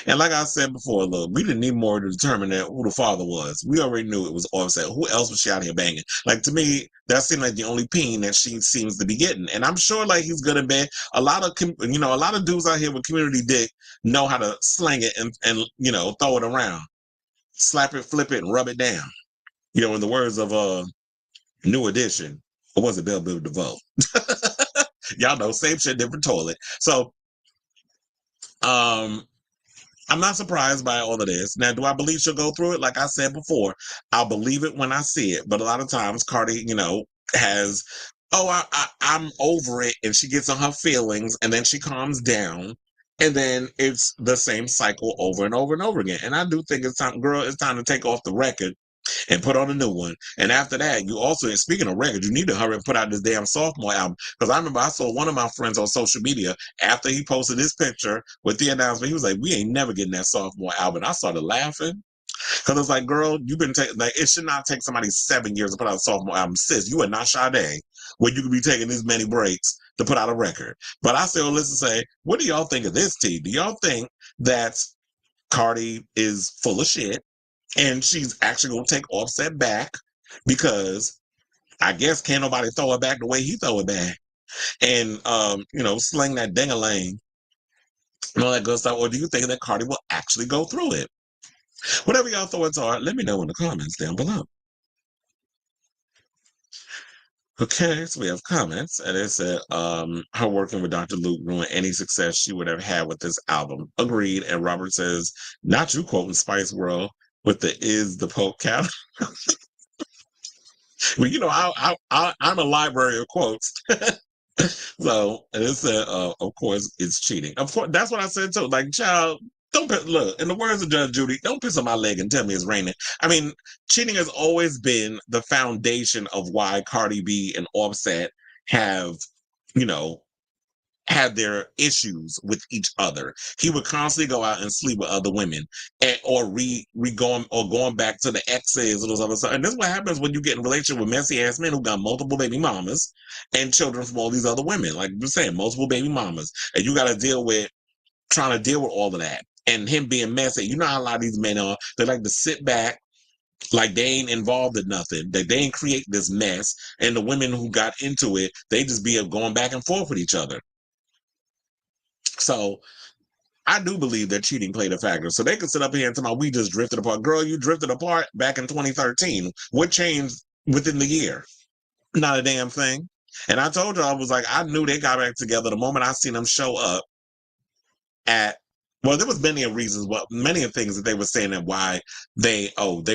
And like I said before, look, we didn't need more to determine who the father was. We already knew it was Offset. Who else was she out here banging? Like, to me, that seemed like the only peen that she seems to be getting. And I'm sure, like, he's good in bed. A lot of dudes out here with community dick know how to slang it and throw it around. Slap it, flip it, and rub it down. In the words of New Edition. Or was it Belle Biv DeVoe? Y'all know, same shit, different toilet. So, I'm not surprised by all of this. Now, do I believe she'll go through it? Like I said before, I'll believe it when I see it. But a lot of times, Cardi, has, I'm over it, and she gets on her feelings, and then she calms down, and then it's the same cycle over and over and over again. And I do think it's time, girl, it's time to take off the record and put on a new one. And after that, you also, speaking of records, you need to hurry and put out this damn sophomore album. Because I remember I saw one of my friends on social media after he posted this picture with the announcement. He was like, we ain't never getting that sophomore album. I started laughing. Because it's like, girl, you've been taking, like, it should not take somebody 7 years to put out a sophomore album. Sis, you are not Sade, where you could be taking this many breaks to put out a record. But I still listen say, what do y'all think of this, T? Do y'all think that Cardi is full of shit? And she's actually going to take Offset back because I guess can't nobody throw it back the way he throw it back. And, sling that ding-a-ling and all that good stuff. Or do you think that Cardi will actually go through it? Whatever y'all thoughts are, let me know in the comments down below. Okay, so we have comments, and it said, her working with Dr. Luke ruined any success she would have had with this album. Agreed. And Robert says, not you quoting Spice World with the is the Pope count. Well, I'm a library of quotes. So, and it said, of course, it's cheating. Of course, that's what I said too. Like, child, look, in the words of Judge Judy, don't piss on my leg and tell me it's raining. I mean, cheating has always been the foundation of why Cardi B and Offset have, had their issues with each other. He would constantly go out and sleep with other women, or going back to the exes and those other stuff. And this is what happens when you get in a relationship with messy ass men who got multiple baby mamas and children from all these other women. Like you're saying, multiple baby mamas, and you got to trying to deal with all of that. And him being messy. You know how a lot of these men are. They like to sit back like they ain't involved in nothing. That they ain't create this mess. And the women who got into it, they just be going back and forth with each other. So I do believe that cheating played a factor. So they could sit up here and tell me, we just drifted apart. Girl, you drifted apart back in 2013. What changed within the year? Not a damn thing. And I told you, I was like, I knew they got back together the moment I seen them show up well, there was many reasons, many of things that they were saying that why they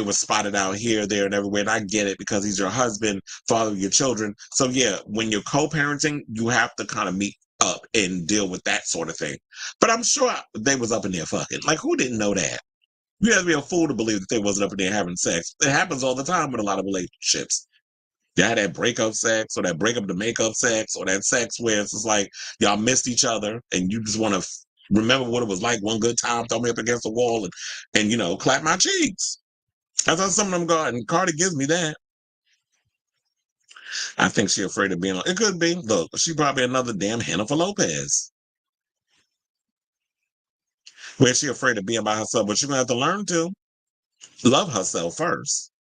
were spotted out here, there, and everywhere. And I get it because he's your husband, father of your children. So yeah, when you're co-parenting, you have to kind of meet up and deal with that sort of thing. But I'm sure they was up in there fucking. Like, who didn't know that? You have to be a fool to believe that they wasn't up in there having sex. It happens all the time with a lot of relationships. You had that breakup sex, or that breakup to makeup sex, or that sex where it's just like y'all missed each other and you just want to remember what it was like one good time, throw me up against the wall and clap my cheeks. That's how some of them go, and Cardi gives me that. I think she's afraid of being, it could be, look, she probably another damn Jennifer Lopez. Where she afraid of being by herself, but she's going to have to learn to love herself first.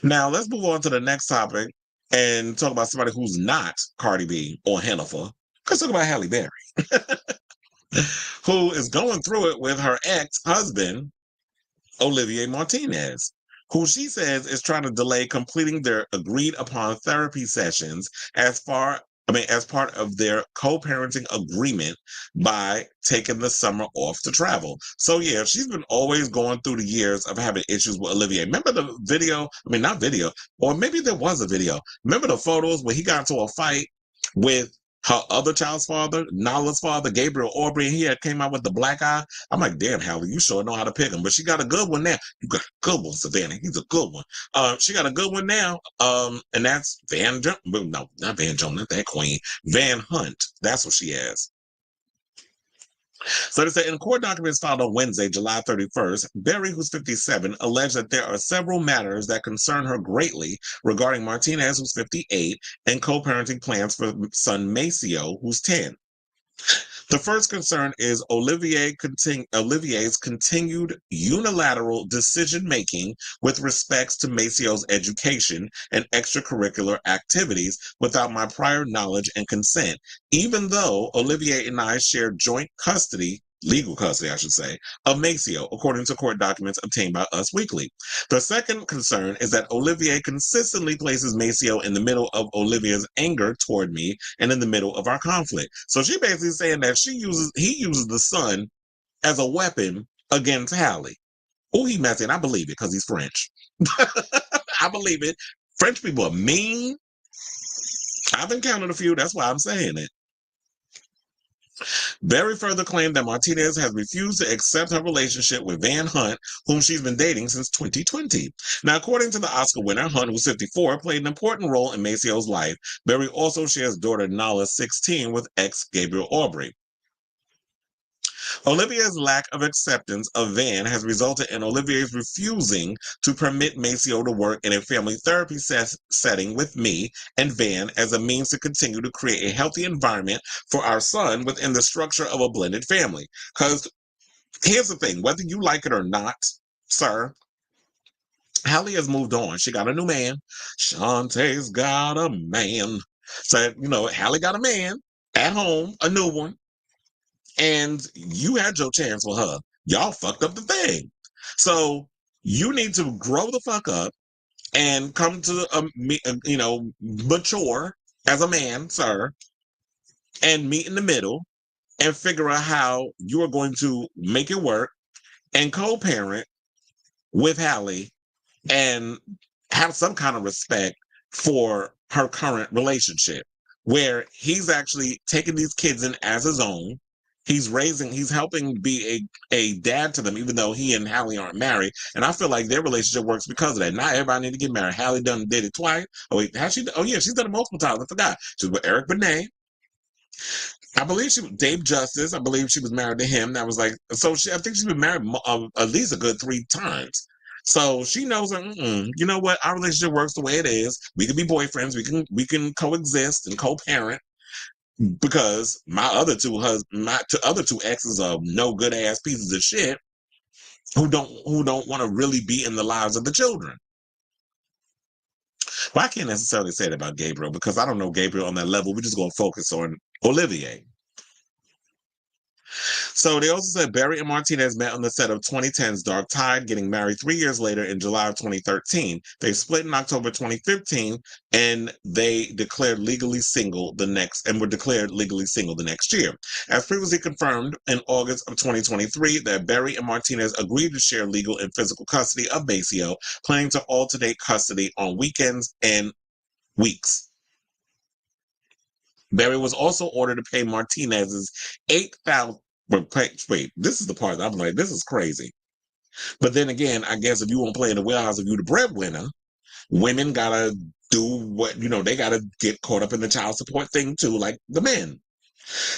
Now, let's move on to the next topic and talk about somebody who's not Cardi B or Jennifer. Let's talk about Halle Berry. Who is going through it with her ex-husband, Olivier Martinez, who she says is trying to delay completing their agreed-upon therapy sessions as part of their co-parenting agreement by taking the summer off to travel. So yeah, she's been always going through the years of having issues with Olivier. Remember the video? I mean, not video, or maybe there was a video. Remember the photos where he got into a fight with her other child's father, Nala's father, Gabriel Aubrey, and he had came out with the black eye. I'm like, damn, Halle, you sure know how to pick him. But she got a good one now. You got a good one, Savannah. He's a good one. She got a good one now. And that's no, not Van Jones, not that queen. Van Hunt. That's what she has. So they say in court documents filed on Wednesday, July 31st, Berry, who's 57, alleged that there are several matters that concern her greatly regarding Martinez, who's 58, and co-parenting plans for son Maceo, who's 10. The first concern is Olivier's continued unilateral decision-making with respects to Maceo's education and extracurricular activities without my prior knowledge and consent, even though Olivier and I shared joint custody, legal custody, I should say, of Maceo, according to court documents obtained by Us Weekly. The second concern is that Olivier consistently places Maceo in the middle of Olivier's anger toward me and in the middle of our conflict. So she basically saying that he uses the son as a weapon against Halle. Oh, he messing. I believe it because he's French. I believe it. French people are mean. I've encountered a few. That's why I'm saying it. Berry further claimed that Martinez has refused to accept her relationship with Van Hunt, whom she's been dating since 2020. Now, according to the Oscar winner, Hunt, who's 54, played an important role in Maceo's life. Berry also shares daughter Nala, 16, with ex Gabriel Aubrey. Olivier's lack of acceptance of Van has resulted in Olivier's refusing to permit Maceo to work in a family therapy setting with me and Van as a means to continue to create a healthy environment for our son within the structure of a blended family. Because here's the thing, whether you like it or not, sir, Halle has moved on. She got a new man. Shantae's got a man. So, Halle got a man at home, a new one. And you had your chance with her. Y'all fucked up the thing. So you need to grow the fuck up and come to, mature as a man, sir, and meet in the middle and figure out how you are going to make it work and co-parent with Halle and have some kind of respect for her current relationship where he's actually taking these kids in as his own. He's helping be a dad to them, even though he and Halle aren't married. And I feel like their relationship works because of that. Not everybody need to get married. Halle did it twice. Oh, wait, has she? Oh, yeah, she's done it multiple times. I forgot. She was with Eric Benet. I believe she was Dave Justice. I believe she was married to him. That was like, so I think she's been married at least a good 3 times. So she knows that, you know what? Our relationship works the way it is. We can be boyfriends. We can coexist and co-parent. Because my other two exes are no good ass pieces of shit who don't want to really be in the lives of the children. Well, I can't necessarily say that about Gabriel because I don't know Gabriel on that level. We're just going to focus on Olivier. So they also said Berry and Martinez met on the set of 2010's Dark Tide, getting married 3 years later in July of 2013. They split in October 2015, and they declared legally single the next year. As previously confirmed in August of 2023, that Berry and Martinez agreed to share legal and physical custody of Maceo, planning to alternate custody on weekends and weeks. Berry was also ordered to pay Martinez's $8,000. Wait, this is the part that I'm like, this is crazy. But then again, I guess if you want to play in the wheelhouse, if you're the breadwinner, women gotta do what, they gotta get caught up in the child support thing too, like the men.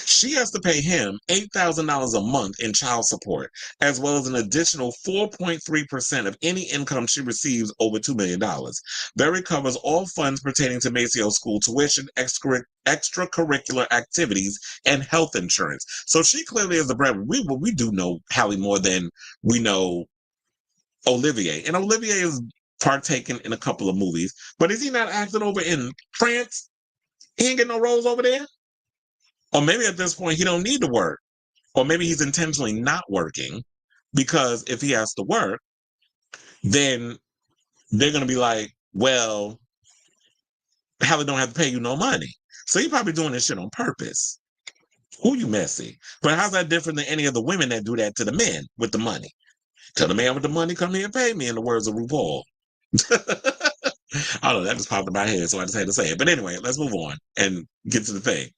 She has to pay him $8,000 a month in child support, as well as an additional 4.3% of any income she receives over $2 million. Berry covers all funds pertaining to Maceo's school tuition, extracurricular activities, and health insurance. So she clearly is the breadwinner. We do know Halle more than we know Olivier. And Olivier is partaking in a couple of movies, but is he not acting over in France? He ain't getting no roles over there? Or maybe at this point, he don't need to work. Or maybe he's intentionally not working because if he has to work, then they're going to be like, well, Halle don't have to pay you no money. So he's probably doing this shit on purpose. Who you messy? But how's that different than any of the women that do that to the men with the money? Tell the man with the money, come here and pay me, in the words of RuPaul. I don't know, that just popped in my head, so I just had to say it. But anyway, let's move on and get to the thing.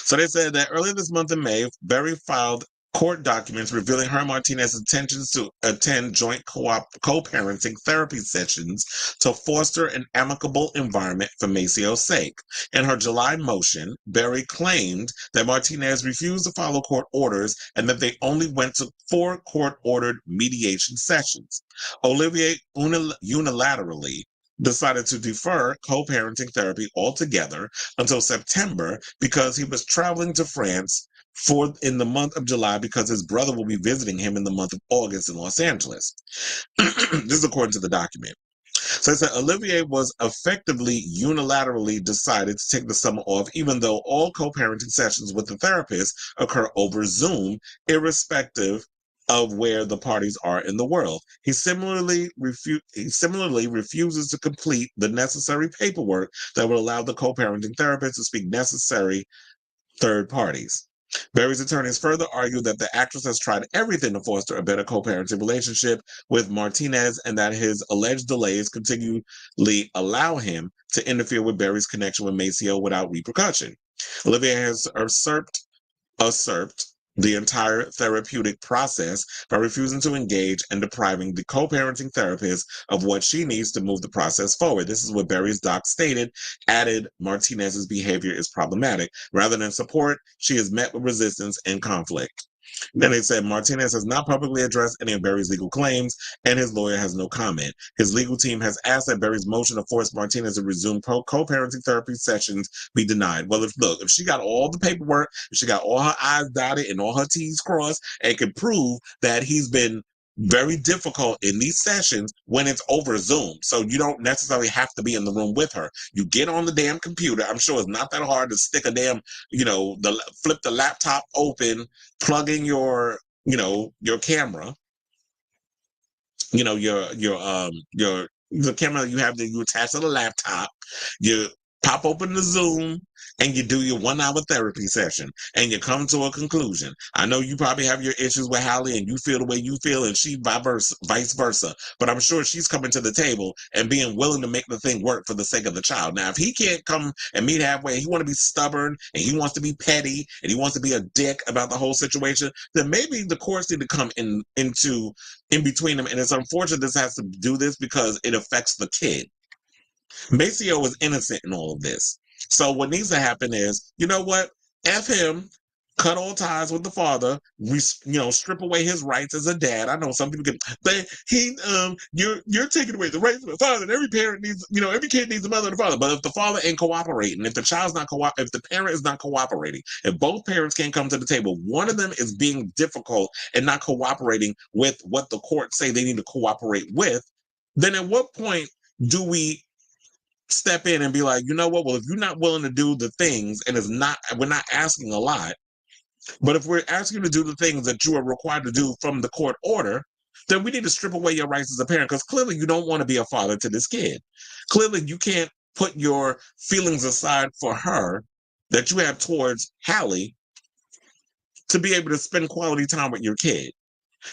So they said that earlier this month in May, Berry filed court documents revealing her and Martinez's intentions to attend joint co-parenting therapy sessions to foster an amicable environment for Macio's sake. In her July motion, Berry claimed that Martinez refused to follow court orders and that they only went to 4 court-ordered mediation sessions. Olivier unilaterally decided to defer co-parenting therapy altogether until September because he was traveling to France in the month of July because his brother will be visiting him in the month of August in Los Angeles. This is according to the document. So it said Olivier was effectively unilaterally decided to take the summer off, even though all co-parenting sessions with the therapist occur over Zoom, irrespective of where the parties are in the world. He similarly refuses to complete the necessary paperwork that would allow the co-parenting therapist to speak necessary third parties. Berry's attorneys further argue that the actress has tried everything to foster a better co-parenting relationship with Martinez and that his alleged delays continually allow him to interfere with Berry's connection with Maceo without repercussion. Olivier has usurped the entire therapeutic process by refusing to engage and depriving the co-parenting therapist of what she needs to move the process forward. This is what Berry's doc stated, added Martinez's behavior is problematic. Rather than support, she is met with resistance and conflict. Then they said Martinez has not publicly addressed any of Berry's legal claims, and his lawyer has no comment. His legal team has asked that Berry's motion to force Martinez to resume co-parenting therapy sessions be denied. Well, if she got all the paperwork, if she got all her I's dotted and all her T's crossed, and can prove that he's been very difficult in these sessions when it's over Zoom. So you don't necessarily have to be in the room with her. You get on the damn computer. I'm sure it's not that hard to stick a damn, flip the laptop open, plug in your camera, the camera you have that you attach to the laptop, you pop open the Zoom, and you do your 1-hour therapy session, and you come to a conclusion. I know you probably have your issues with Halle, and you feel the way you feel, and she vice versa. But I'm sure she's coming to the table and being willing to make the thing work for the sake of the child. Now, if he can't come and meet halfway, he want to be stubborn, and he wants to be petty, and he wants to be a dick about the whole situation, then maybe the courts need to come in between them. And it's unfortunate this has to do this because it affects the kid. Maceo is innocent in all of this. So what needs to happen is, you know what? F him, cut all ties with the father, strip away his rights as a dad. I know some people but you're taking away the rights of the father, and every parent needs, every kid needs a mother and a father. But if the father ain't cooperating, if the parent is not cooperating, if both parents can't come to the table, one of them is being difficult and not cooperating with what the courts say they need to cooperate with, then at what point do we step in and be like, you know what? Well, if you're not willing to do the things, and we're not asking a lot, but if we're asking you to do the things that you are required to do from the court order, then we need to strip away your rights as a parent, because clearly you don't want to be a father to this kid. Clearly you can't put your feelings aside for her that you have towards Halle to be able to spend quality time with your kid.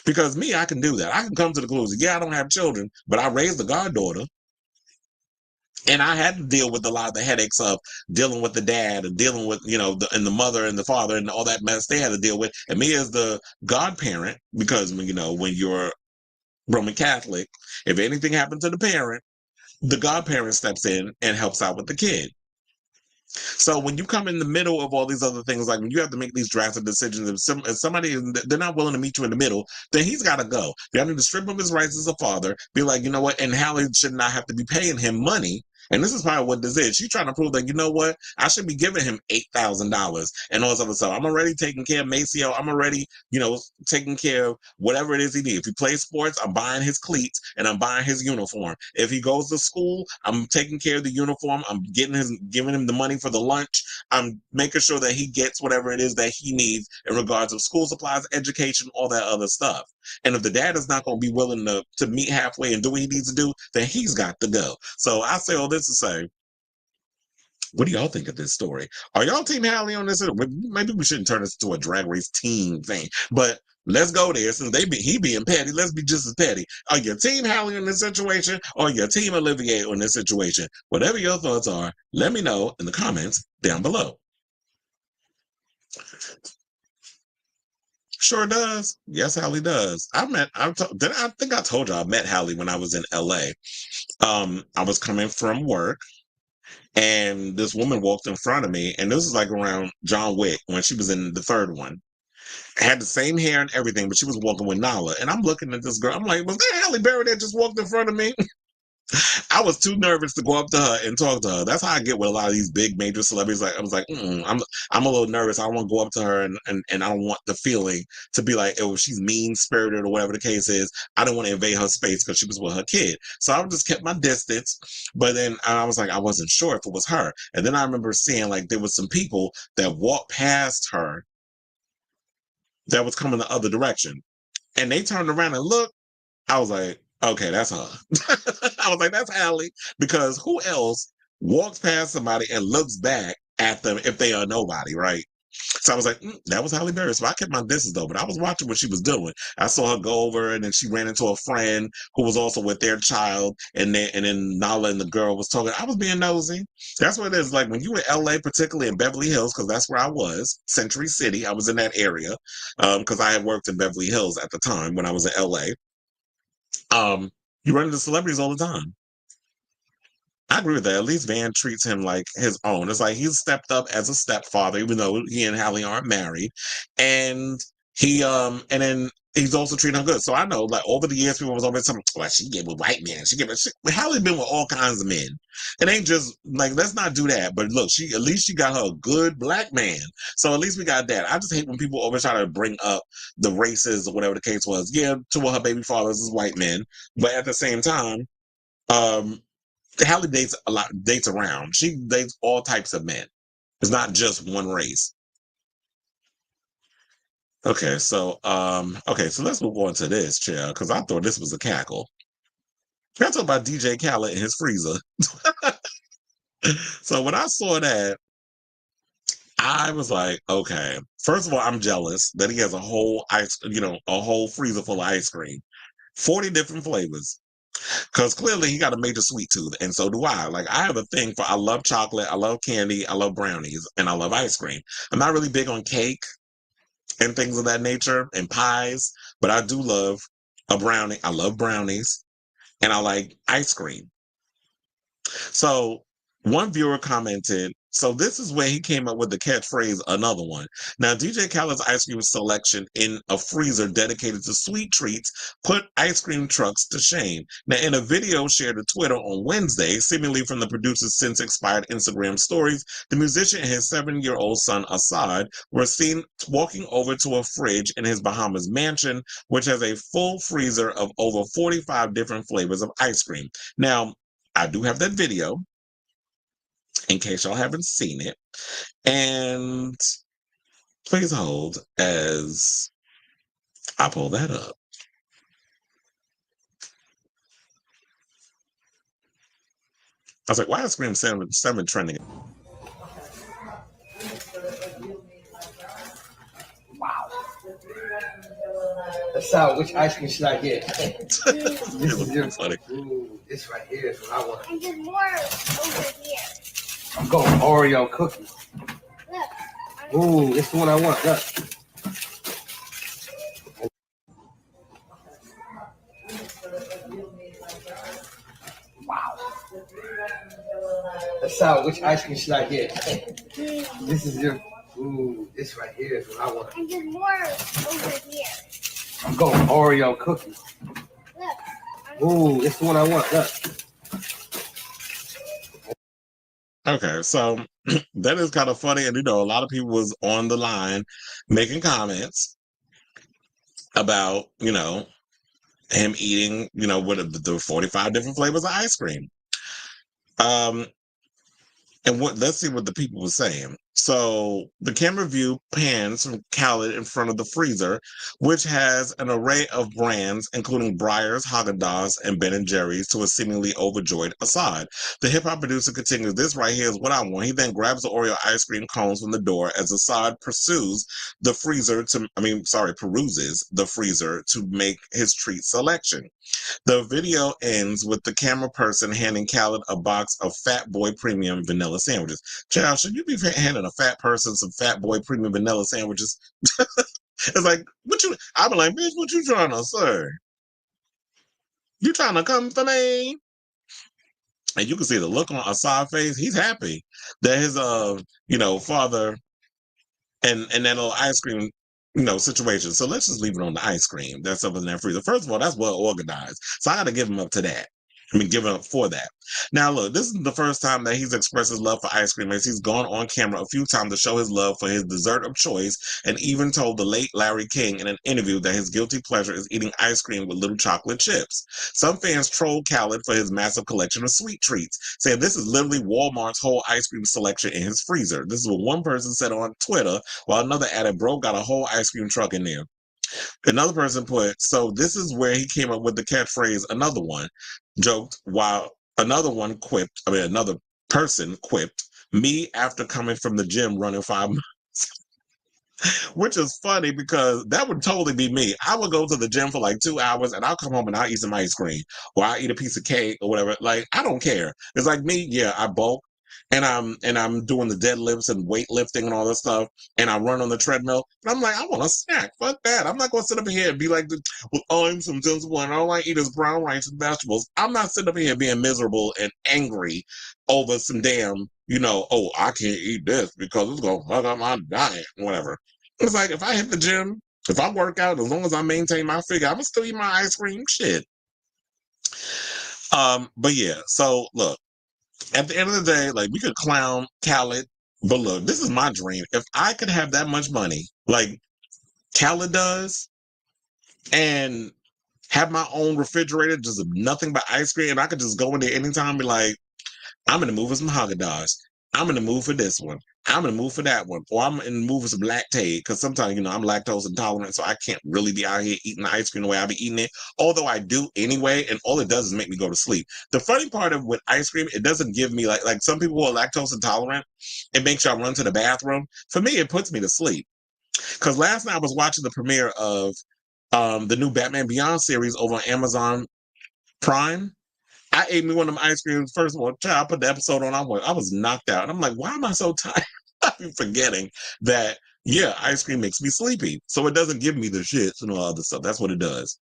Because me, I can do that. I can come to the conclusion, yeah, I don't have children, but I raised a goddaughter. And I had to deal with a lot of the headaches of dealing with the dad and dealing with, and the mother and the father and all that mess they had to deal with. And me as the godparent, because, when you're Roman Catholic, if anything happened to the parent, the godparent steps in and helps out with the kid. So when you come in the middle of all these other things, like when you have to make these drastic decisions, if somebody, they're not willing to meet you in the middle, then he's got to go. You have to strip him his rights as a father, be like, you know what, and Halle should not have to be paying him money. And this is probably what this is. She's trying to prove that, you know what, I should be giving him $8,000 and all this other stuff. I'm already taking care of Maceo. I'm already, taking care of whatever it is he needs. If he plays sports, I'm buying his cleats and I'm buying his uniform. If he goes to school, I'm taking care of the uniform. I'm giving him the money for the lunch. I'm making sure that he gets whatever it is that he needs in regards of school supplies, education, all that other stuff. And if the dad is not going to be willing to meet halfway and do what he needs to do, then he's got to go. So I say all this to say, what do y'all think of this story? Are y'all team Halle on this? Maybe we shouldn't turn this into a drag race team thing, but let's go there. Since he being petty, let's be just as petty. Are you team Halle on this situation, or your team Olivier on this situation? Whatever your thoughts are, let me know in the comments down below. Sure does. Yes, Halle does. I think I told you I met Halle when I was in LA. I was coming from work and this woman walked in front of me, and this was like around John Wick when she was in the third one. Had the same hair and everything, but she was walking with Nala. And I'm looking at this girl. I'm like, was that Halle Berry that just walked in front of me? I was too nervous to go up to her and talk to her. That's how I get with a lot of these big major celebrities. Like I was like, I'm a little nervous. I don't want to go up to her, and I don't want the feeling to be like, oh, she's mean spirited or whatever the case is. I don't want to invade her space because she was with her kid. So I just kept my distance. But then I was like, I wasn't sure if it was her. And then I remember seeing like there was some people that walked past her that was coming the other direction, and they turned around and looked. I was like, okay, that's her. I was like, that's Halle, because who else walks past somebody and looks back at them if they are nobody, right? So I was like, that was Halle Berry. So I kept my distance though, but I was watching what she was doing. I saw her go over, and then she ran into a friend who was also with their child, and then Nala and the girl was talking. I was being nosy. That's what it is. Like when you were in LA, particularly in Beverly Hills, because that's where I was, Century City. I was in that area because I had worked in Beverly Hills at the time when I was in LA. You run into celebrities all the time. I agree with that. At least Van treats him like his own. It's like he's stepped up as a stepfather, even though he and Halle aren't married. And and then he's also treating her good. So I know, like, over the years, people was always saying, well, she get with white men. Halle been with all kinds of men. It ain't just, like, let's not do that. But look, at least she got her a good black man. So at least we got that. I just hate when people always try to bring up the races or whatever the case was. Yeah, two of her baby fathers is white men. But at the same time, Halle dates around. She dates all types of men. It's not just one race. Okay, so let's move on to this, chair, because I thought this was a cackle. Can I talk about DJ Khaled and his freezer? So when I saw that, I was like, okay. First of all, I'm jealous that he has a whole a whole freezer full of ice cream, 40 different flavors. Because clearly he got a major sweet tooth, and so do I. Like, I have a thing I love chocolate, I love candy, I love brownies, and I love ice cream. I'm not really big on cake and things of that nature and pies, but I do love a brownie. I love brownies, and I like ice cream. So one viewer commented, so this is where he came up with the catchphrase, another one. Now, DJ Khaled's ice cream selection in a freezer dedicated to sweet treats put ice cream trucks to shame. Now, in a video shared to Twitter on Wednesday, seemingly from the producer's since expired Instagram stories, the musician and his 7-year-old son, Assad, were seen walking over to a fridge in his Bahamas mansion, which has a full freezer of over 45 different flavors of ice cream. Now, I do have that video, in case y'all haven't seen it. And please hold as I pull that up. I was like, why is Scream 7 trending? Wow. Let's out. Which ice cream should I get? This is funny. Ooh, this right here is what I want. And there's more over here. I'm going Oreo cookie. Look. Ooh, this is the one I want. Look. Wow. Let's out. Which ice cream should I get? This is your. Ooh, this right here is what I want. And there's more over here. I'm going Oreo cookie. Look. Ooh, this is the one I want. Look. Okay, so that is kind of funny. And, a lot of people was on the line making comments about, him eating, with the 45 different flavors of ice cream. And let's see what the people were saying. So the camera view pans from Khaled in front of the freezer, which has an array of brands, including Breyers, Haagen-Dazs, and Ben & Jerry's, to a seemingly overjoyed Assad. The hip-hop producer continues, this right here is what I want. He then grabs the Oreo ice cream cones from the door as Assad peruses the freezer to make his treat selection. The video ends with the camera person handing Khaled a box of Fat Boy Premium vanilla sandwiches. Child, should you be handing a fat person some Fat Boy premium vanilla sandwiches. It's like, I'm like, bitch, what you trying to say? You trying to come for me? And you can see the look on Asad's face. He's happy that his father and that little ice cream, situation. So let's just leave it on the ice cream. That's up in that freezer. First of all, that's well organized. So I got to give him up to that. Give it up for that. Now, look, this is the first time that he's expressed his love for ice cream, as he's gone on camera a few times to show his love for his dessert of choice, and even told the late Larry King in an interview that his guilty pleasure is eating ice cream with little chocolate chips. Some fans trolled Khaled for his massive collection of sweet treats, saying this is literally Walmart's whole ice cream selection in his freezer. This is what one person said on Twitter, while another added, bro got a whole ice cream truck in there. Another person put, so this is where he came up with the catchphrase, another one, joked, while another person quipped, me after coming from the gym running 5 miles. Which is funny because that would totally be me. I would go to the gym for like 2 hours and I'll come home and I'll eat some ice cream or I'll eat a piece of cake or whatever. Like, I don't care. It's like me, yeah, I bulk and I'm doing the deadlifts and weightlifting and all that stuff, and I run on the treadmill. And I'm like, I want a snack. Fuck that. I'm not gonna sit up here and be like, well, I'm some sensible and all I eat is brown rice and vegetables. I'm not sitting up here being miserable and angry over some damn, oh, I can't eat this because it's gonna fuck up my diet, whatever. It's like, if I hit the gym, if I work out, as long as I maintain my figure, I'm gonna still eat my ice cream. Shit. But yeah, so look, at the end of the day, like, we could clown Khaled, but look, this is my dream. If I could have that much money, like Khaled does, and have my own refrigerator, just nothing but ice cream, and I could just go in there anytime and be like, I'm in the mood for some Haagen-Dazs. I'm in the mood for this one. I'm in the mood for that one. Or I'm in the mood for some Lactaid, because sometimes, I'm lactose intolerant, so I can't really be out here eating the ice cream the way I be eating it. Although I do anyway, and all it does is make me go to sleep. The funny part of with ice cream, it doesn't give me, like some people who are lactose intolerant, it makes y'all run to the bathroom. For me, it puts me to sleep. Because last night I was watching the premiere of the new Batman Beyond series over on Amazon Prime. I ate me one of them ice creams. First of all, I put the episode on. I was knocked out. And I'm like, why am I so tired? I'm forgetting that, yeah, ice cream makes me sleepy. So it doesn't give me the shits and all other stuff. That's what it does.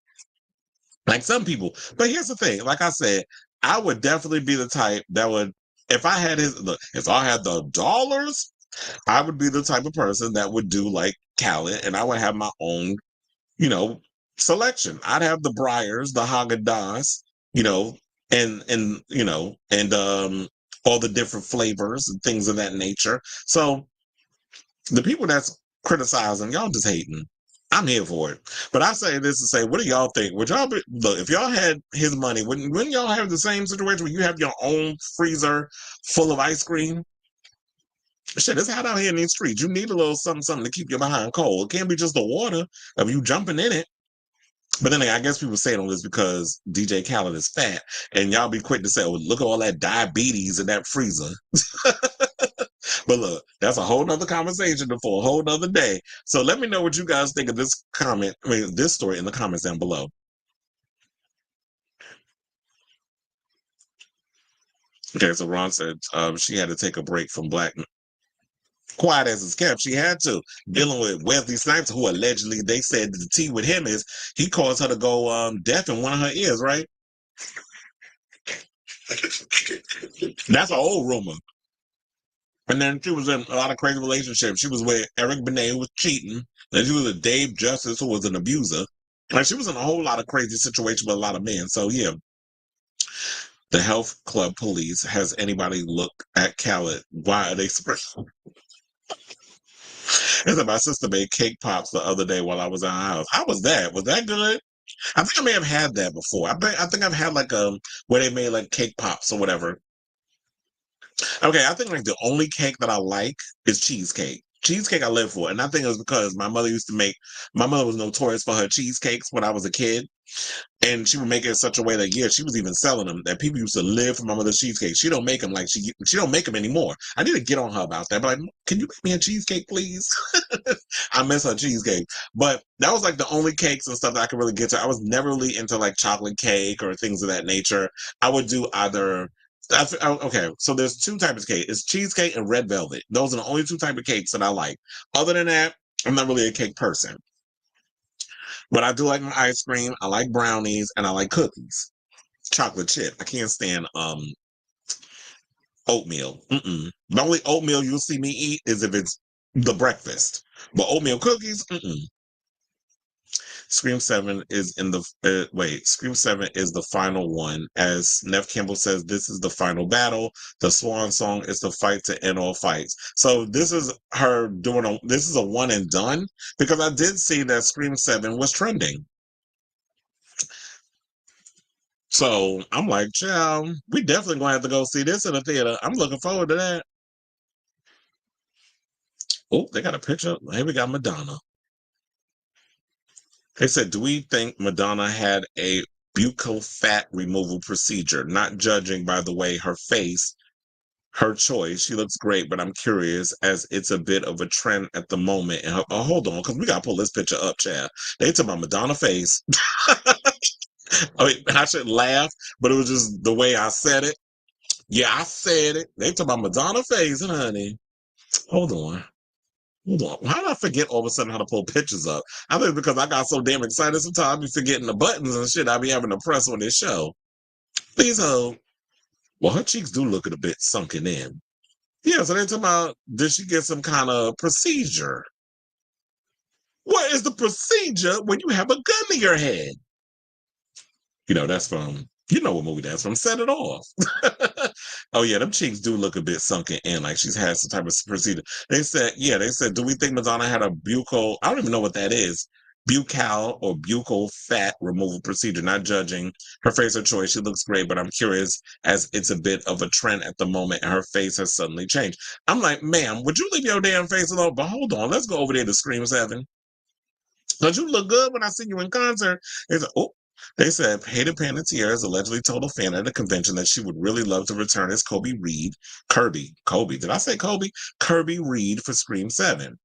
Like some people. But here's the thing. Like I said, I would definitely be the type that would, if I had the dollars, I would be the type of person that would do like Khaled, and I would have my own, selection. I'd have the Breyers, the Haagen-Dazs, and all the different flavors and things of that nature. So the people that's criticizing, y'all just hating. I'm here for it. But I say this to say, what do y'all think? Would y'all look, if y'all had his money, wouldn't y'all have the same situation where you have your own freezer full of ice cream? Shit, it's hot out here in these streets. You need a little something to keep your behind cold. It can't be just the water of you jumping in it. But then I guess people say all this because DJ Khaled is fat, and y'all be quick to say, "Oh, look at all that diabetes in that freezer." But look, that's a whole nother conversation for a whole nother day. So let me know what you guys think of this this story in the comments down below. Okay, so Ron said she had to take a break from Black. Quiet as it's kept, she had to, dealing with Wesley Snipes, who allegedly, they said the tea with him is he caused her to go deaf in one of her ears, right? That's an old rumor. And then she was in a lot of crazy relationships. She was with Eric Benet, who was cheating. Then she was with Dave Justice, who was an abuser. Like, she was in a whole lot of crazy situations with a lot of men. So yeah, the health club police, has anybody looked at Khaled? Why are they suppressing? My sister made cake pops the other day while I was in her house. How was that? Was that good? I think I may have had that before. I think I've had like where they made like cake pops or whatever. Okay, I think like the only cake that I like is cheesecake. Cheesecake I live for, and I think it was because my mother was notorious for her cheesecakes when I was a kid. And she would make it in such a way that, yeah, she was even selling them, that people used to live for my mother's cheesecake. She don't make them like she don't make them anymore. I need to get on her about that. But like, can you make me a cheesecake, please? I miss her cheesecake. But that was like the only cakes and stuff that I could really get to. I was never really into like chocolate cake or things of that nature. I would do either Okay, so there's two types of cake. It's cheesecake and red velvet. Those are the only two types of cakes that I like. Other than that, I'm not really a cake person. But I do like my ice cream. I like brownies and I like cookies. Chocolate chip. I can't stand oatmeal. The only oatmeal you'll see me eat is if it's the breakfast. But oatmeal cookies, Scream 7 is in the Scream 7 is the final one. As Neff Campbell says, this is the final battle. The swan song is the fight to end all fights. So this is her doing this is a one and done, because I did see that Scream 7 was trending. So I'm like, child, we definitely gonna have to go see this in the theater. I'm looking forward to that. Oh, they got a picture. Here we got Madonna. They said, do we think Madonna had a buccal fat removal procedure? Not judging by the way her face, her choice. She looks great, but I'm curious as it's a bit of a trend at the moment. And hold on, because we got to pull this picture up, Chad. They talking about Madonna face. I mean, I shouldn't laugh, but it was just the way I said it. Yeah, I said it. They talking about Madonna face, honey. Hold on. Hold on. How did I forget all of a sudden how to pull pictures up? I think because I got so damn excited sometimes I be forgetting the buttons and shit I be having to press on this show. Please hold. Well, her cheeks do look a bit sunken in. Yeah, so they're talking about, did she get some kind of procedure? What is the procedure when you have a gun to your head? You know, that's from, you know what movie that's from, Set It Off. Oh, yeah, them cheeks do look a bit sunken in, like she's had some type of procedure. They said, do we think Madonna had a buccal, I don't even know what that is, buccal or buccal fat removal procedure? Not judging her face or choice. She looks great, but I'm curious as it's a bit of a trend at the moment and her face has suddenly changed. I'm like, ma'am, would you leave your damn face alone? But hold on, let's go over there to Scream 7. Because you look good when I see you in concert. They said Hayden Panettiere allegedly told a fan at a convention that she would really love to return as Kobe, did I say Kobe? Kirby Reed for Scream 7.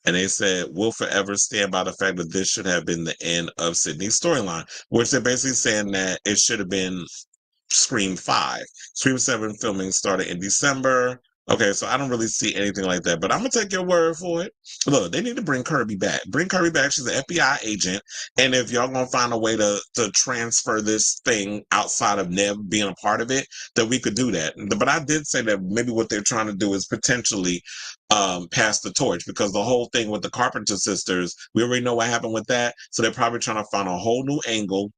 And they said, we'll forever stand by the fact that this should have been the end of Sydney's storyline, which they're basically saying that it should have been Scream 5. Scream 7 filming started in December. Okay, so I don't really see anything like that, but I'm going to take your word for it. Look, they need to bring Kirby back. Bring Kirby back. She's an FBI agent. And if y'all going to find a way to transfer this thing outside of Nev being a part of it, then we could do that. But I did say that maybe what they're trying to do is potentially pass the torch, because the whole thing with the Carpenter sisters, we already know what happened with that. So they're probably trying to find a whole new angle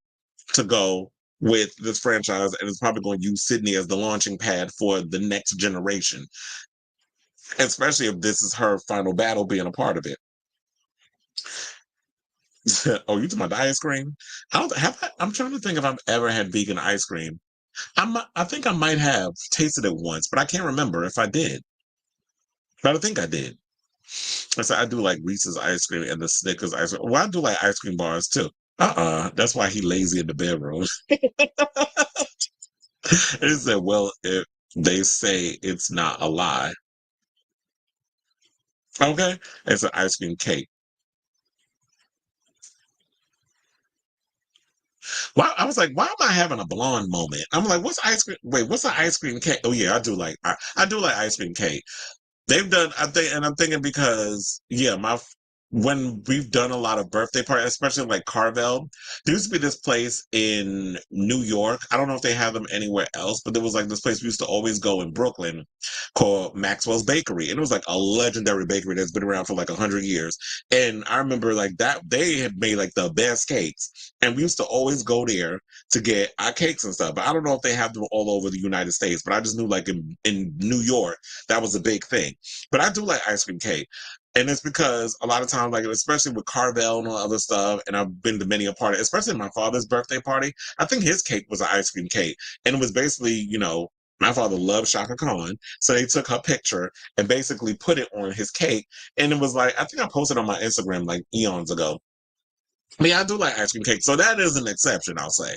to go with this franchise, and it's probably going to use Sydney as the launching pad for the next generation, especially if this is her final battle being a part of it. Oh, you talking about the ice cream? I'm trying to think if I've ever had vegan ice cream. I think I might have tasted it once, but I can't remember if I did. But I think I did. So I do like Reese's ice cream and the Snickers ice cream. Well, I do like ice cream bars too. That's why he lazy in the bedroom. It said, well, if they say it's not a lie. Okay. It's an ice cream cake. Why I was like, why am I having a blonde moment? I'm like, what's ice cream? Wait, what's an ice cream cake? Oh yeah, I do like ice cream cake. They've done, I think, and I'm thinking because, yeah, when we've done a lot of birthday parties, especially like Carvel, there used to be this place in New York. I don't know if they have them anywhere else, but there was like this place we used to always go in Brooklyn called Maxwell's Bakery. And it was like a legendary bakery that's been around for like 100 years. And I remember like that, they had made like the best cakes. And we used to always go there to get our cakes and stuff. But I don't know if they have them all over the United States, but I just knew like in New York, that was a big thing. But I do like ice cream cake. And it's because a lot of times, like especially with Carvel and all other stuff, and I've been to many a party, especially my father's birthday party. I think his cake was an ice cream cake, and it was basically, my father loved Shaka Khan, so they took her picture and basically put it on his cake, and it was like, I think I posted on my Instagram like eons ago. But yeah, I do like ice cream cake, so that is an exception, I'll say.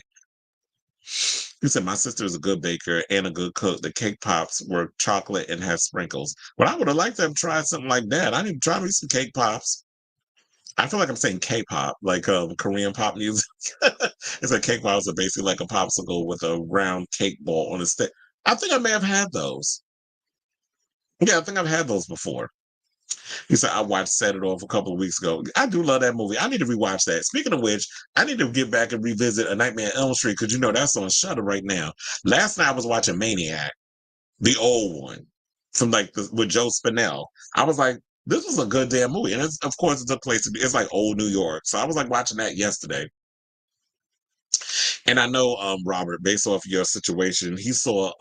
You said my sister is a good baker and a good cook. The cake pops were chocolate and have sprinkles. But I would have liked to have tried something like that. I need to try me some cake pops. I feel like I'm saying K-pop, like Korean pop music. It's a cake pop, so basically like a popsicle with a round cake ball on a stick. I think I may have had those. Yeah, I think I've had those before. He said I watched Set It Off a couple of weeks ago. I do love that movie. I need to rewatch that. Speaking of which, I need to get back and revisit A Nightmare on Elm Street because that's on Shudder right now. Last night I was watching Maniac, the old one, from with Joe Spinell. I was like, this was a good damn movie, and of course it took place. It's like old New York, so I was like watching that yesterday. And I know, Robert, based off your situation, he saw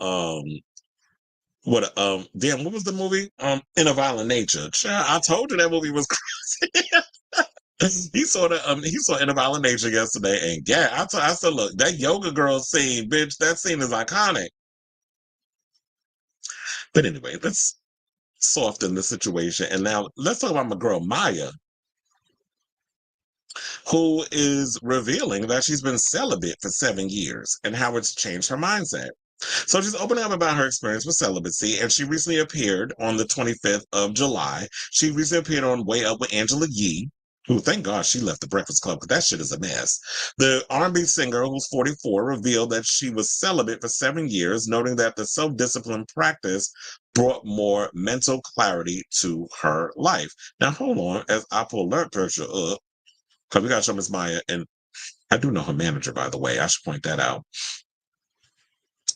what was the movie? In a Violent Nature. Child, I told you that movie was crazy. He saw In a Violent Nature yesterday, and yeah, I said, look, that yoga girl scene, bitch, that scene is iconic. But anyway, let's soften the situation, and now let's talk about my girl Maya, who is revealing that she's been celibate for 7 years and how it's changed her mindset. So she's opening up about her experience with celibacy, and she recently appeared on the 25th of July. She recently appeared on Way Up with Angela Yee, who, thank God, she left the Breakfast Club because that shit is a mess. The R&B singer, who's 44, revealed that she was celibate for 7 years, noting that the self-discipline practice brought more mental clarity to her life. Now, hold on, as I pull that picture up, because we got to show Miss Maya, and I do know her manager, by the way. I should point that out.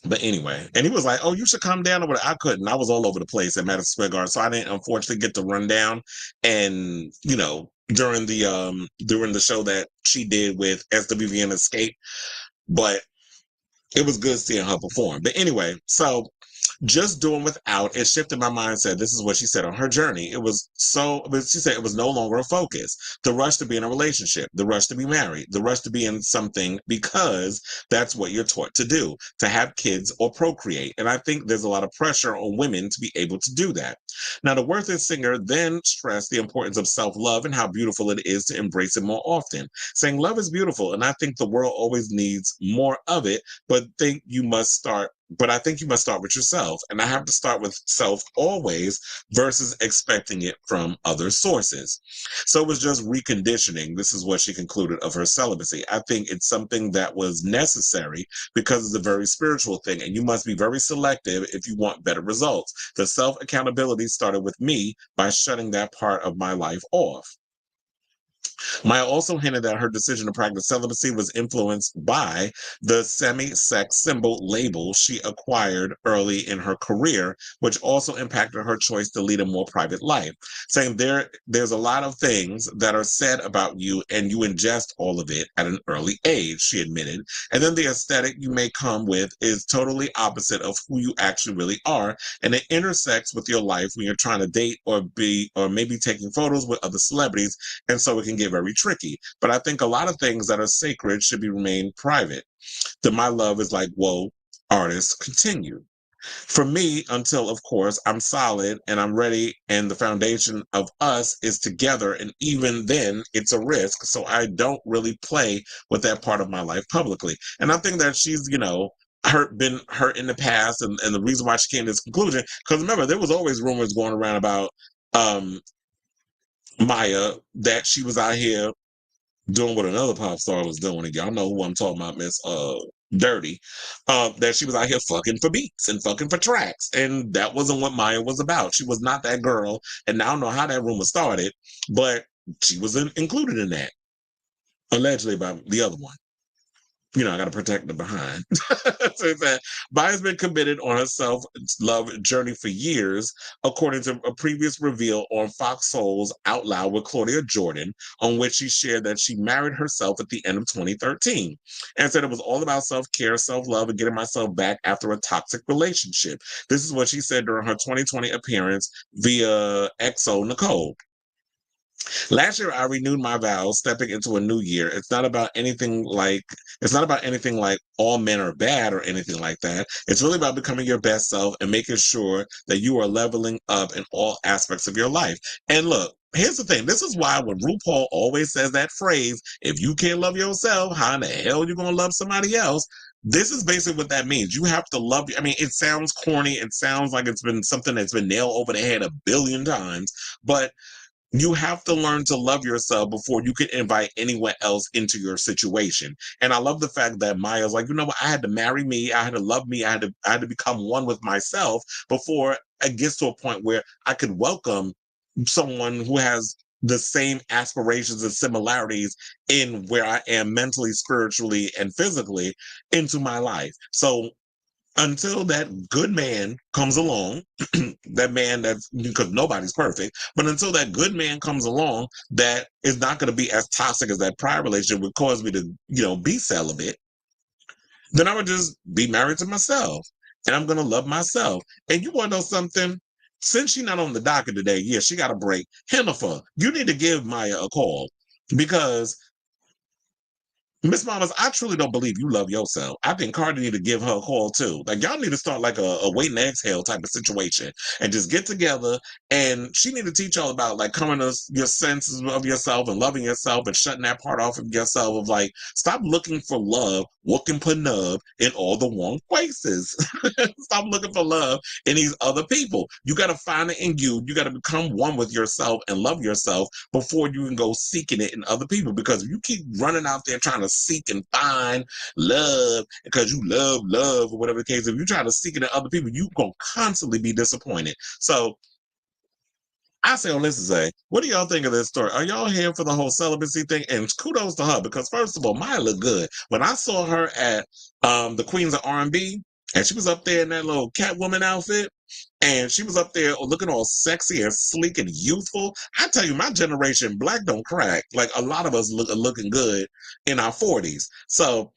But anyway, and he was like, "Oh, you should come down." Or whatever. I couldn't. I was all over the place at Madison Square Garden, so I didn't unfortunately get to run down. And during the show that she did with SWV and Escape, but it was good seeing her perform. But anyway, so just doing without, it shifted my mindset. This is what she said on her journey. She said it was no longer a focus. The rush to be in a relationship, the rush to be married, the rush to be in something because that's what you're taught to do, to have kids or procreate. And I think there's a lot of pressure on women to be able to do that. Now, the Worthless singer then stressed the importance of self-love and how beautiful it is to embrace it more often, saying love is beautiful. And I think the world always needs more of it, but I think you must start with yourself. And I have to start with self always versus expecting it from other sources. So it was just reconditioning. This is what she concluded of her celibacy. I think it's something that was necessary because it's a very spiritual thing. And you must be very selective if you want better results. The self accountability started with me by shutting that part of my life off. Maya also hinted that her decision to practice celibacy was influenced by the semi-sex symbol label she acquired early in her career, which also impacted her choice to lead a more private life, saying there's a lot of things that are said about you and you ingest all of it at an early age, she admitted. And then the aesthetic you may come with is totally opposite of who you actually really are, and it intersects with your life when you're trying to date or maybe taking photos with other celebrities, and so it can get very tricky. But I think a lot of things that are sacred should remain private. The My Love is like, whoa, artists continue. For me, until of course I'm solid and I'm ready, and the foundation of us is together, and even then it's a risk. So I don't really play with that part of my life publicly. And I think that she's, been hurt in the past, and the reason why she came to this conclusion, because remember, there was always rumors going around about Maya, that she was out here doing what another pop star was doing, and y'all know who I'm talking about, Miss Dirty, that she was out here fucking for beats and fucking for tracks, and that wasn't what Maya was about. She was not that girl, and I don't know how that rumor started, but she was included in that, allegedly by the other one. I got to protect the behind. So it's that Maya's been committed on her self-love journey for years, according to a previous reveal on Fox Soul's Out Loud with Claudia Jordan, on which she shared that she married herself at the end of 2013 and said it was all about self-care, self-love, and getting myself back after a toxic relationship. This is what she said during her 2020 appearance via XO Nicole. Last year, I renewed my vows, stepping into a new year. It's not about anything like all men are bad or anything like that. It's really about becoming your best self and making sure that you are leveling up in all aspects of your life. And look, here's the thing. This is why when RuPaul always says that phrase, if you can't love yourself, how in the hell are you going to love somebody else? This is basically what that means. You have to love. I mean, it sounds corny. It sounds like it's been something that's been nailed over the head a billion times, but You have to learn to love yourself before you can invite anyone else into your situation. And I love the fact that Maya's like, you know what? I had to marry me. I had to love me. I had to become one with myself before it gets to a point where I could welcome someone who has the same aspirations and similarities in where I am mentally, spiritually, and physically into my life. So until that good man comes along, that man that's because nobody's perfect, but until that good man comes along that is not going to be as toxic as that prior relationship would cause me to, be celibate, then I would just be married to myself and I'm going to love myself. And you want to know something? Since she's not on the docket today, yeah, she got a break. Hennifer, you need to give Maya a call because Miss Mamas, I truly don't believe you love yourself. I think Cardi need to give her a call too. Like y'all need to start like a wait and exhale type of situation and just get together. And she need to teach y'all about like coming to your senses of yourself and loving yourself and shutting that part off of yourself of like stop looking for love, looking for nub in all the wrong places. Stop looking for love in these other people. You got to find it in you. You got to become one with yourself and love yourself before you can go seeking it in other people. Because if you keep running out there trying to seek and find love because you love or whatever the case, if you try to seek it in other people, you're going to constantly be disappointed. So I say on this to say, what do y'all think of this story? Are y'all here for the whole celibacy thing? And kudos to her because first of all, Maya looked good. When I saw her at the Queens of R&B, and she was up there in that little Catwoman outfit, and she was up there looking all sexy and sleek and youthful. I tell you, my generation, black don't crack. Like a lot of us are looking good in our 40s. So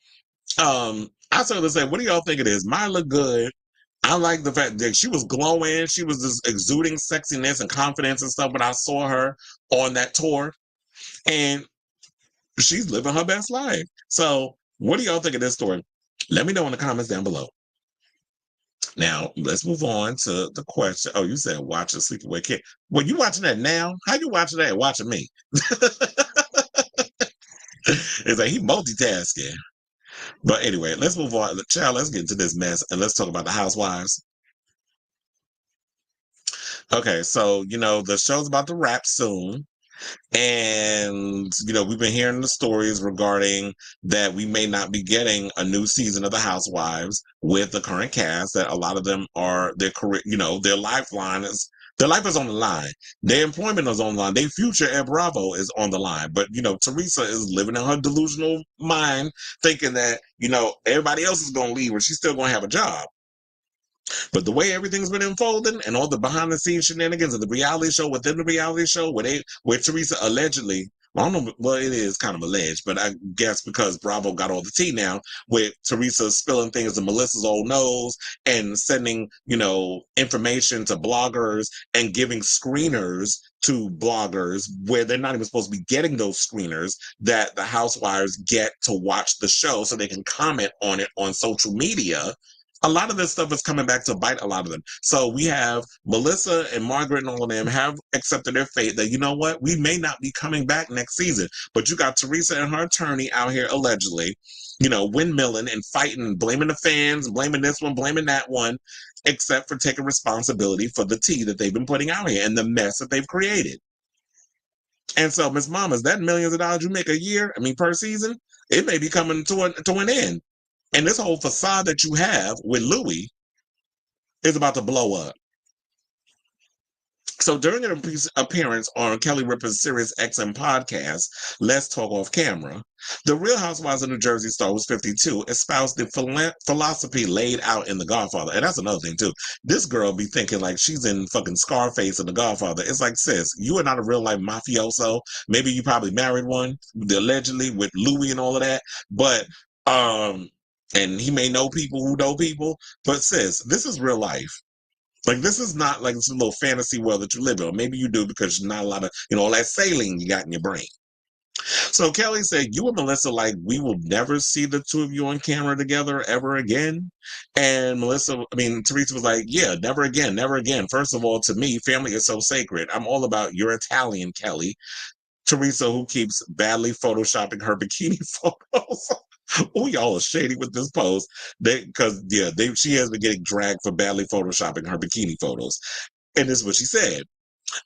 I started to say, what do y'all think it is? Maya looked good. I like the fact that she was glowing. She was just exuding sexiness and confidence and stuff when I saw her on that tour. And she's living her best life. So what do y'all think of this story? Let me know in the comments down below. Now, let's move on to the question. Oh, you said watch a sleepaway kid. Well, you watching that now? How you watching that? Watching me. It's like he multitasking. But anyway, let's move on. Child, let's get into this mess and let's talk about the housewives. Okay, so the show's about to wrap soon. And, we've been hearing the stories regarding that we may not be getting a new season of The Housewives with the current cast, that a lot of them are their career, their lifeline is, their life is on the line. Their employment is on the line. Their future at Bravo is on the line. But, Teresa is living in her delusional mind, thinking that, everybody else is going to leave or she's still going to have a job. But the way everything's been unfolding and all the behind the scenes shenanigans of the reality show within the reality show where Teresa allegedly, I don't know, well, it is kind of alleged, but I guess because Bravo got all the tea now with Teresa spilling things in Melissa's old nose and sending, information to bloggers and giving screeners to bloggers where they're not even supposed to be getting those screeners that the housewives get to watch the show so they can comment on it on social media. A lot of this stuff is coming back to bite a lot of them. So we have Melissa and Margaret and all of them have accepted their fate that, you know what, we may not be coming back next season. But you got Teresa and her attorney out here allegedly, windmilling and fighting, blaming the fans, blaming this one, blaming that one, except for taking responsibility for the tea that they've been putting out here and the mess that they've created. And so, Miss Mamas, that millions of dollars you make a year, per season, it may be coming to an end. And this whole facade that you have with Louis is about to blow up. So during an appearance on Kelly Ripa's Sirius XM podcast, Let's Talk Off Camera, the Real Housewives of New Jersey star, who's 52, espoused the philosophy laid out in The Godfather. And that's another thing, too. This girl be thinking like she's in fucking Scarface and The Godfather. It's like, sis, you are not a real-life mafioso. Maybe you probably married one, allegedly, with Louis and all of that. But, and he may know people who know people. But, sis, this is real life. Like, this is not like this little fantasy world that you live in. Or maybe you do because there's not a lot of, all that saline you got in your brain. So Kelly said, you and Melissa, like, we will never see the two of you on camera together ever again. And Teresa was like, yeah, never again, never again. First of all, to me, family is so sacred. I'm all about your Italian, Kelly. Teresa, who keeps badly photoshopping her bikini photos. Oh, y'all are shady with this post. She has been getting dragged for badly photoshopping her bikini photos. And this is what she said.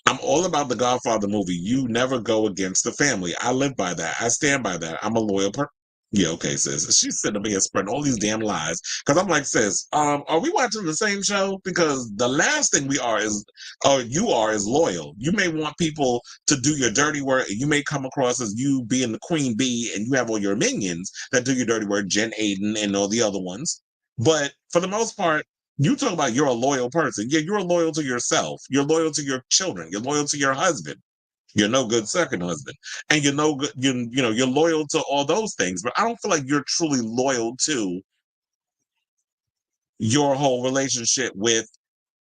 I'm all about the Godfather movie. You never go against the family. I live by that. I stand by that. I'm a loyal person. Yeah, okay, sis. She's sitting up here spreading all these damn lies. Because I'm like, sis, are we watching the same show? Because the last thing we are is, or you are, is loyal. You may want people to do your dirty work, and you may come across as you being the queen bee, and you have all your minions that do your dirty work, Jen Aiden and all the other ones. But for the most part, you talk about you're a loyal person. Yeah, you're loyal to yourself. You're loyal to your children. You're loyal to your husband. You're no good second husband. And you're no good, you're loyal to all those things. But I don't feel like you're truly loyal to your whole relationship with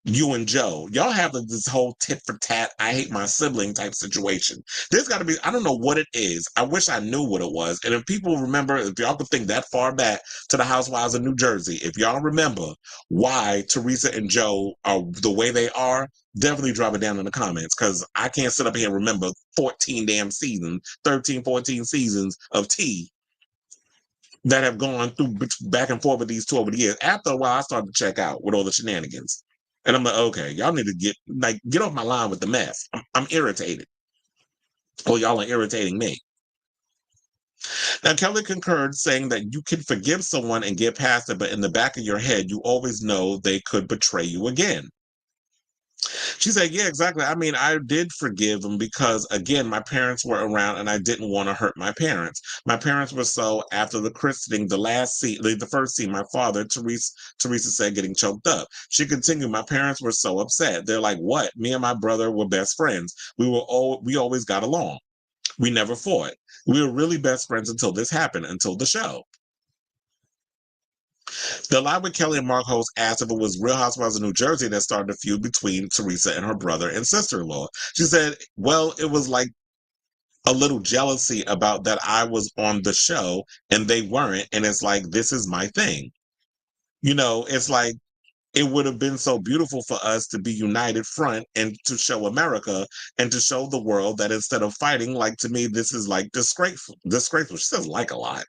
you and Joe. Y'all have this whole tit for tat, I hate my sibling type situation. There's got to be, I don't know what it is. I wish I knew what it was. And if people remember, if y'all could think that far back to the Housewives of New Jersey, if y'all remember why Teresa and Joe are the way they are, definitely drop it down in the comments, because I can't sit up here and remember 14 damn seasons, 13, 14 seasons of tea that have gone through back and forth with these two over the years. After a while, I started to check out with all the shenanigans. And I'm like, okay, y'all need to get off my line with the mess. I'm irritated. Well, y'all are irritating me. Now, Kelly concurred, saying that you can forgive someone and get past it, but in the back of your head, you always know they could betray you again. She said, yeah, exactly. I mean, I did forgive them because, again, my parents were around and I didn't want to hurt my parents. My parents were so, after the christening, the first scene, my father, Teresa said, getting choked up. She continued, my parents were so upset. They're like, what? Me and my brother were best friends. We always got along. We never fought. We were really best friends until this happened, until the show. The Live with Kelly and Mark host asked if it was Real Housewives of New Jersey that started a feud between Teresa and her brother and sister-in-law. She said, well, it was like a little jealousy about that I was on the show and they weren't. And it's like, this is my thing. It's like, it would have been so beautiful for us to be united front and to show America and to show the world that instead of fighting, like, to me, this is like disgraceful. She says like a lot.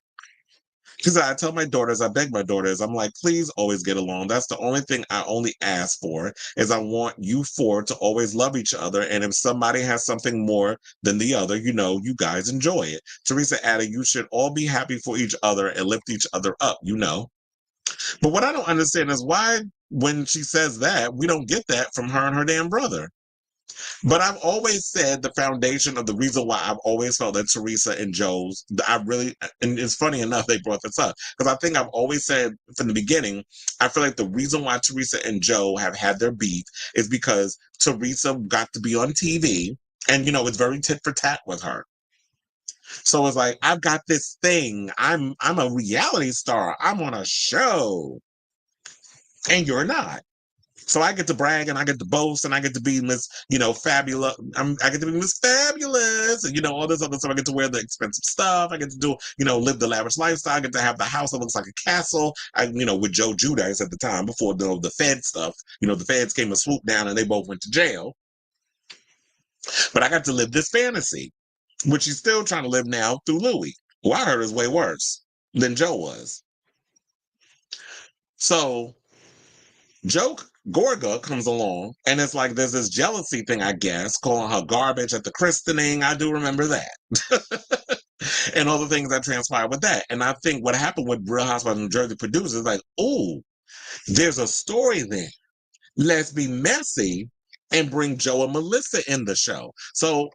She said, I tell my daughters, I beg my daughters, I'm like, please always get along. That's the only thing I only ask for, is I want you four to always love each other. And if somebody has something more than the other, you guys enjoy it. Teresa added, you should all be happy for each other and lift each other up, But what I don't understand is why, when she says that, we don't get that from her and her damn brother. But I've always said the foundation of the reason why I've always felt that Teresa and Joe's, and it's funny enough they brought this up, because I think I've always said from the beginning, I feel like the reason why Teresa and Joe have had their beef is because Teresa got to be on TV, and it's very tit for tat with her. So it's like, I've got this thing. I'm a reality star. I'm on a show, and you're not. So I get to brag and I get to boast and I get to be Miss, fabulous. I get to be Miss Fabulous and, all this other stuff. I get to wear the expensive stuff. I get to do, live the lavish lifestyle. I get to have the house that looks like a castle. With Joe Giudice at the time before the Fed stuff, the Feds came and swooped down and they both went to jail. But I got to live this fantasy, which she's still trying to live now through Louis, who I heard is way worse than Joe was. So Gorga comes along, and it's like there's this jealousy thing, I guess, calling her garbage at the christening. I do remember that. And all the things that transpired with that. And I think what happened with Real Housewives of New Jersey producers is like, oh, there's a story there. Let's be messy and bring Joe and Melissa in the show. So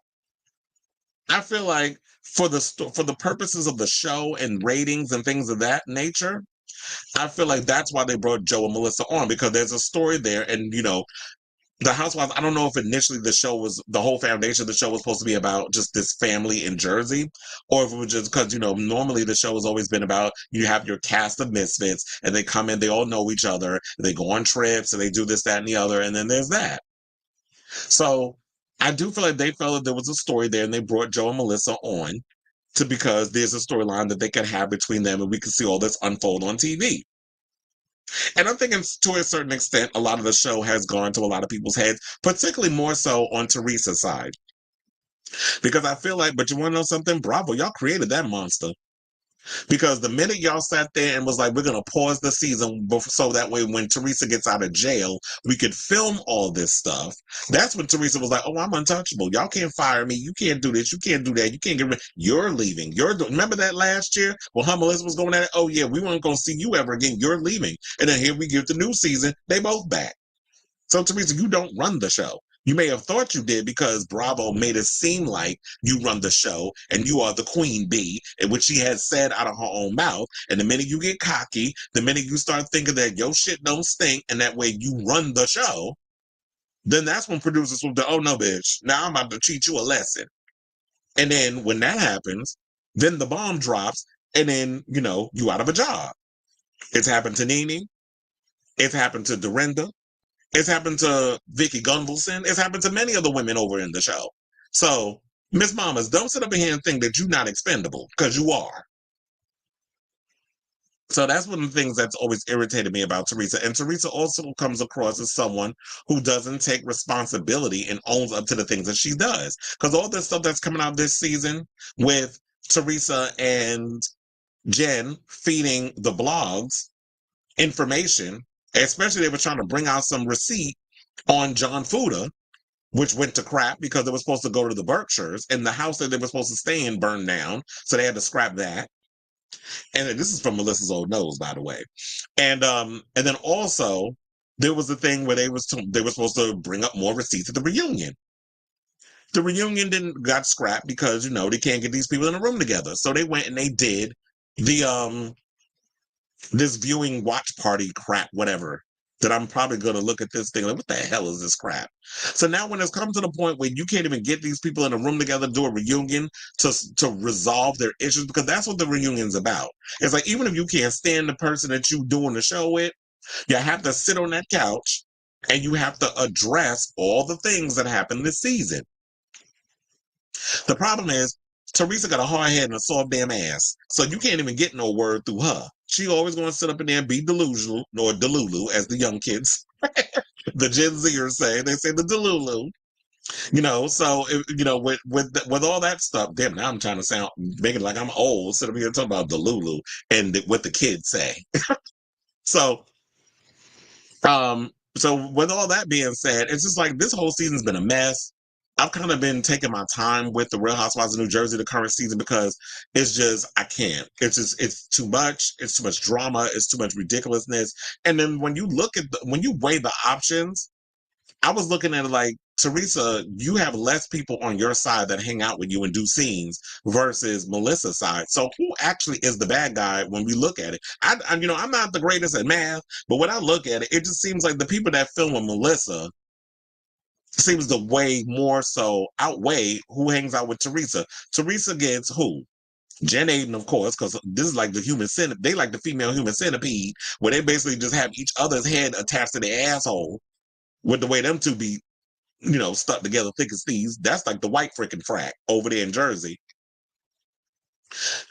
I feel like for the purposes of the show and ratings and things of that nature, I feel like that's why they brought Joe and Melissa on, because there's a story there. And, the Housewives, I don't know if initially the whole foundation of the show was supposed to be about just this family in Jersey, or if it was just because, normally the show has always been about, you have your cast of misfits and they come in, they all know each other, they go on trips and they do this, that, and the other. And then there's that. So I do feel like they felt that there was a story there and they brought Joe and Melissa on because there's a storyline that they could have between them and we could see all this unfold on TV. And I'm thinking to a certain extent, a lot of the show has gone to a lot of people's heads, particularly more so on Teresa's side. Because I feel like, but you want to know something? Bravo, y'all created that monster. Because the minute y'all sat there and was like, we're going to pause the season so that way when Teresa gets out of jail, we could film all this stuff. That's when Teresa was like, oh, I'm untouchable. Y'all can't fire me. You can't do this. You can't do that. You can't get rid. You're leaving. Remember that last year when her Melissa was going at it? Oh, yeah, we weren't going to see you ever again. You're leaving. And then here we get the new season. They both back. So, Teresa, you don't run the show. You may have thought you did because Bravo made it seem like you run the show and you are the queen bee, and which she has said out of her own mouth. And the minute you get cocky, the minute you start thinking that your shit don't stink and that way you run the show, then that's when producers will do, oh no, bitch, now I'm about to teach you a lesson. And then when that happens, then the bomb drops and then, you out of a job. It's happened to Nene. It's happened to Dorinda. It's happened to Vicky Gunvalson. It's happened to many of the women over in the show. So, Miss Mamas, don't sit up here and think that you're not expendable, because you are. So that's one of the things that's always irritated me about Teresa. And Teresa also comes across as someone who doesn't take responsibility and owns up to the things that she does. Because all this stuff that's coming out this season with Teresa and Jen feeding the blogs information, especially they were trying to bring out some receipt on John Fuda, which went to crap because they were supposed to go to the Berkshires and the house that they were supposed to stay in burned down. So they had to scrap that. And this is from Melissa's old nose, by the way. And then also there was the thing where they were supposed to bring up more receipts at the reunion. The reunion got scrapped because, they can't get these people in a room together. So they went and they did the this viewing watch party crap, whatever, that I'm probably going to look at this thing like, what the hell is this crap? So now when it's come to the point where you can't even get these people in a room together to do a reunion to resolve their issues, because that's what the reunion's about. It's like, even if you can't stand the person that you doing the show with, you have to sit on that couch and you have to address all the things that happened this season. The problem is, Teresa got a hard head and a soft damn ass, so you can't even get no word through her. She always going to sit up in there and be delusional, or delulu, as the young kids, the Gen Zers say. They say the delulu. So with all that stuff, damn. Now I'm trying to make it like I'm old, sitting here talking about delulu and what the kids say. So with all that being said, it's just like this whole season's been a mess. I've kind of been taking my time with the Real Housewives of New Jersey, the current season, because it's just, I can't. It's too much. It's too much drama. It's too much ridiculousness. And then when you weigh the options, I was looking at it like, Teresa, you have less people on your side that hang out with you and do scenes versus Melissa's side. So who actually is the bad guy when we look at it? I'm not the greatest at math, but when I look at it, it just seems like the people that film with Melissa seems to outweigh who hangs out with Teresa. Teresa gets who? Jen Aiden, of course, because this is like the human centipede. They like the female human centipede, where they basically just have each other's head attached to their asshole, with the way them two be, stuck together thick as thieves. That's like the white freaking frack over there in Jersey.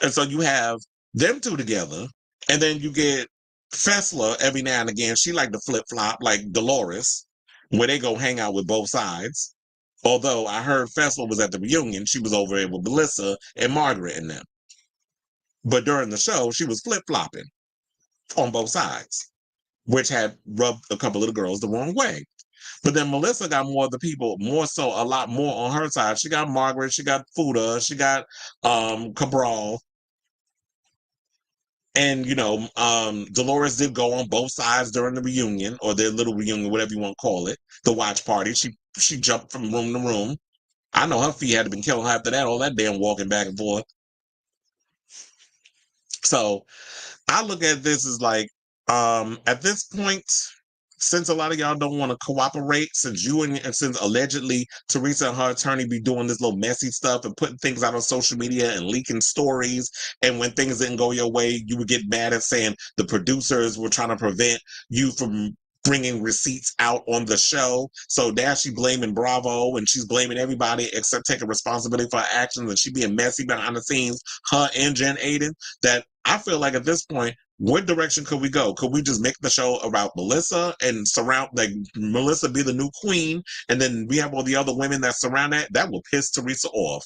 And so you have them two together, and then you get Fessler every now and again. She like to flip flop like Dolores, where they go hang out with both sides. Although I heard Fessler was at the reunion, she was over there with Melissa and Margaret and them. But during the show, she was flip flopping on both sides, which had rubbed a couple of the girls the wrong way. But then Melissa got more of the people, a lot more on her side. She got Margaret, she got Fuda, she got Cabral. And, Dolores did go on both sides during the reunion, or their little reunion, whatever you want to call it, the watch party. She jumped from room to room. I know her feet had to been killing her after that, all that damn walking back and forth. So I look at this as like, at this point, since a lot of y'all don't want to cooperate, since allegedly Teresa and her attorney be doing this little messy stuff and putting things out on social media and leaking stories, and when things didn't go your way, you would get mad at saying the producers were trying to prevent you from bringing receipts out on the show. So now she's blaming Bravo and she's blaming everybody except taking responsibility for her actions, and she being messy behind the scenes, her and Jen Aiden, that I feel like at this point, what direction could we go? Could we just make the show about Melissa and Melissa be the new queen, and then we have all the other women that surround that? That will piss Teresa off.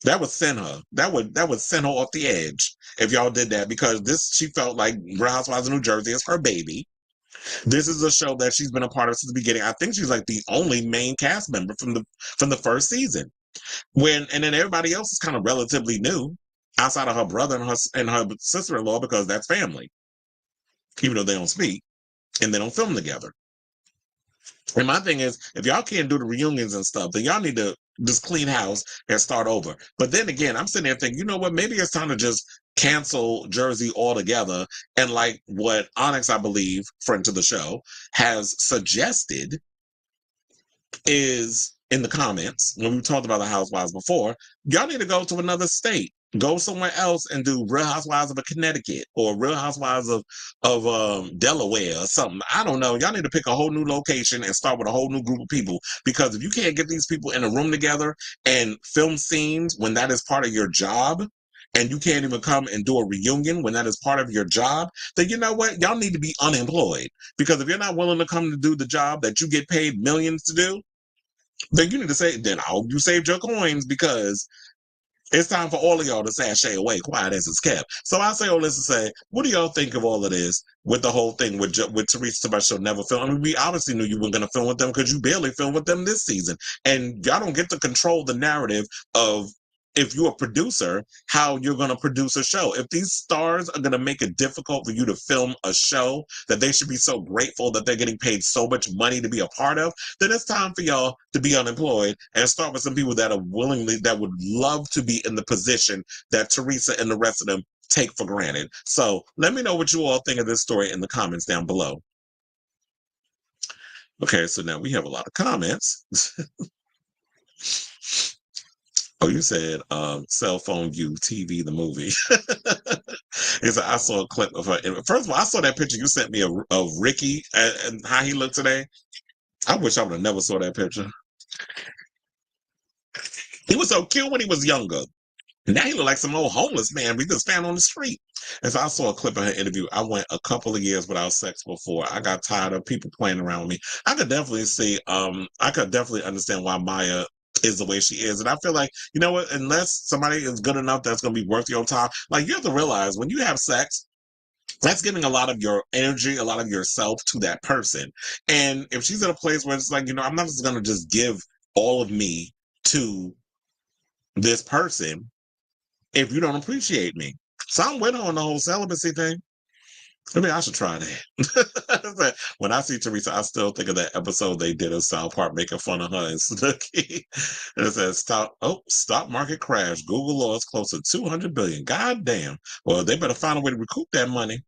That would send her. That would send her off the edge if y'all did that, because she felt like Real Housewives of New Jersey is her baby. This is a show that she's been a part of since the beginning. I think she's like the only main cast member from the first season. And then everybody else is kind of relatively new, outside of her brother and her sister-in-law, because that's family, even though they don't speak and they don't film together. And my thing is, if y'all can't do the reunions and stuff, then y'all need to just clean house and start over. But then again, I'm sitting there thinking, you know what? Maybe it's time to just cancel Jersey altogether. And like what Onyx, I believe, friend to the show, has suggested is in the comments, when we talked about the Housewives before, y'all need to go to another state. Go somewhere else and do Real Housewives of Connecticut or Real Housewives of Delaware or something. I don't know. Y'all need to pick a whole new location and start with a whole new group of people, because if you can't get these people in a room together and film scenes when that is part of your job, and you can't even come and do a reunion when that is part of your job, then you know what? Y'all need to be unemployed, because if you're not willing to come to do the job that you get paid millions to do, then you need to say, then I hope you saved your coins, because it's time for all of y'all to sashay away, quiet as it's kept. So I say all this to say, what do y'all think of all of this with the whole thing with Teresa about she'll never film? I mean, we obviously knew you weren't going to film with them because you barely filmed with them this season. And y'all don't get to control the narrative of, if you're a producer, how you're going to produce a show. If these stars are going to make it difficult for you to film a show that they should be so grateful that they're getting paid so much money to be a part of, then it's time for y'all to be unemployed and start with some people that would love to be in the position that Teresa and the rest of them take for granted. So let me know what you all think of this story in the comments down below. Okay, so now we have a lot of comments. Oh, you said cell phone view TV, the movie. I saw a clip of her. First of all, I saw that picture you sent me of Ricky and how he looked today. I wish I would have never saw that picture. He was so cute when he was younger. Now he looked like some old homeless man we just found on the street. And so I saw a clip of her interview. I went a couple of years without sex before. I got tired of people playing around with me. I could definitely understand why Maya is the way she is. And I feel like, you know what, unless somebody is good enough that's going to be worth your time, like, you have to realize when you have sex, that's giving a lot of your energy, a lot of yourself to that person. And if she's in a place where it's like, I'm not just going to just give all of me to this person if you don't appreciate me. So I'm with her on the whole celibacy thing. Maybe I should try that. When I see Teresa, I still think of that episode they did of South Park making fun of her and Snooki. And it says, stock market crash. Google lost close to $200 billion. God damn. Well, they better find a way to recoup that money.